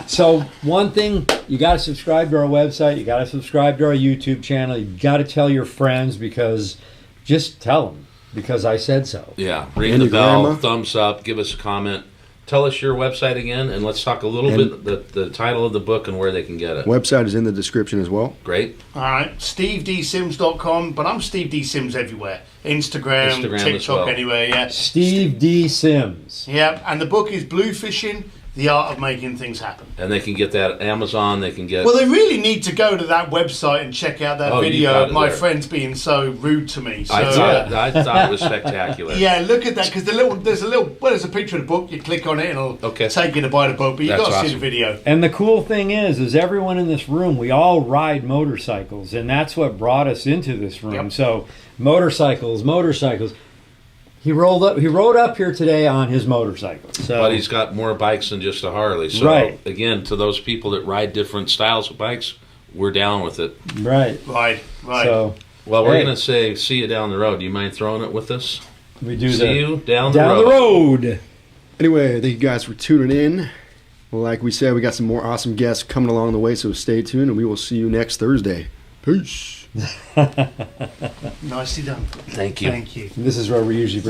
So one thing, you got to subscribe to our website. You got to subscribe to our YouTube channel. You got to tell your friends, because just tell them, because I said so. Yeah. Ring the bell, thumbs up, give us a comment. Tell us your website again, and let's talk a little bit the title of the book and where they can get it. Website is in the description as well. Great. All right, stevedsims.com, but I'm Steve D. Sims everywhere. Instagram TikTok, anywhere, yeah. Steve D. Sims. Yeah, and the book is Blue Fishing, The Art of Making Things Happen. And they can get that at Amazon. They can get... Well, they really need to go to that website and check out that video of my friends being so rude to me. So, I thought it was spectacular. Yeah, look at that, because there's a picture of the book. You click on it and it'll take you to buy the book, but you've got to see the video. And the cool thing is everyone in this room, we all ride motorcycles, and that's what brought us into this room. Yep. So motorcycles. He rode up here today on his motorcycle. So, but he's got more bikes than just a Harley. So again, to those people that ride different styles of bikes, we're down with it. Right. So, well, we're going to say see you down the road. Do you mind throwing it with us? We do. See you down the road. Anyway, thank you guys for tuning in. Well, like we said, we got some more awesome guests coming along the way, so stay tuned, and we will see you next Thursday. Peace. Nicely done. Thank you. Thank you. This is where we usually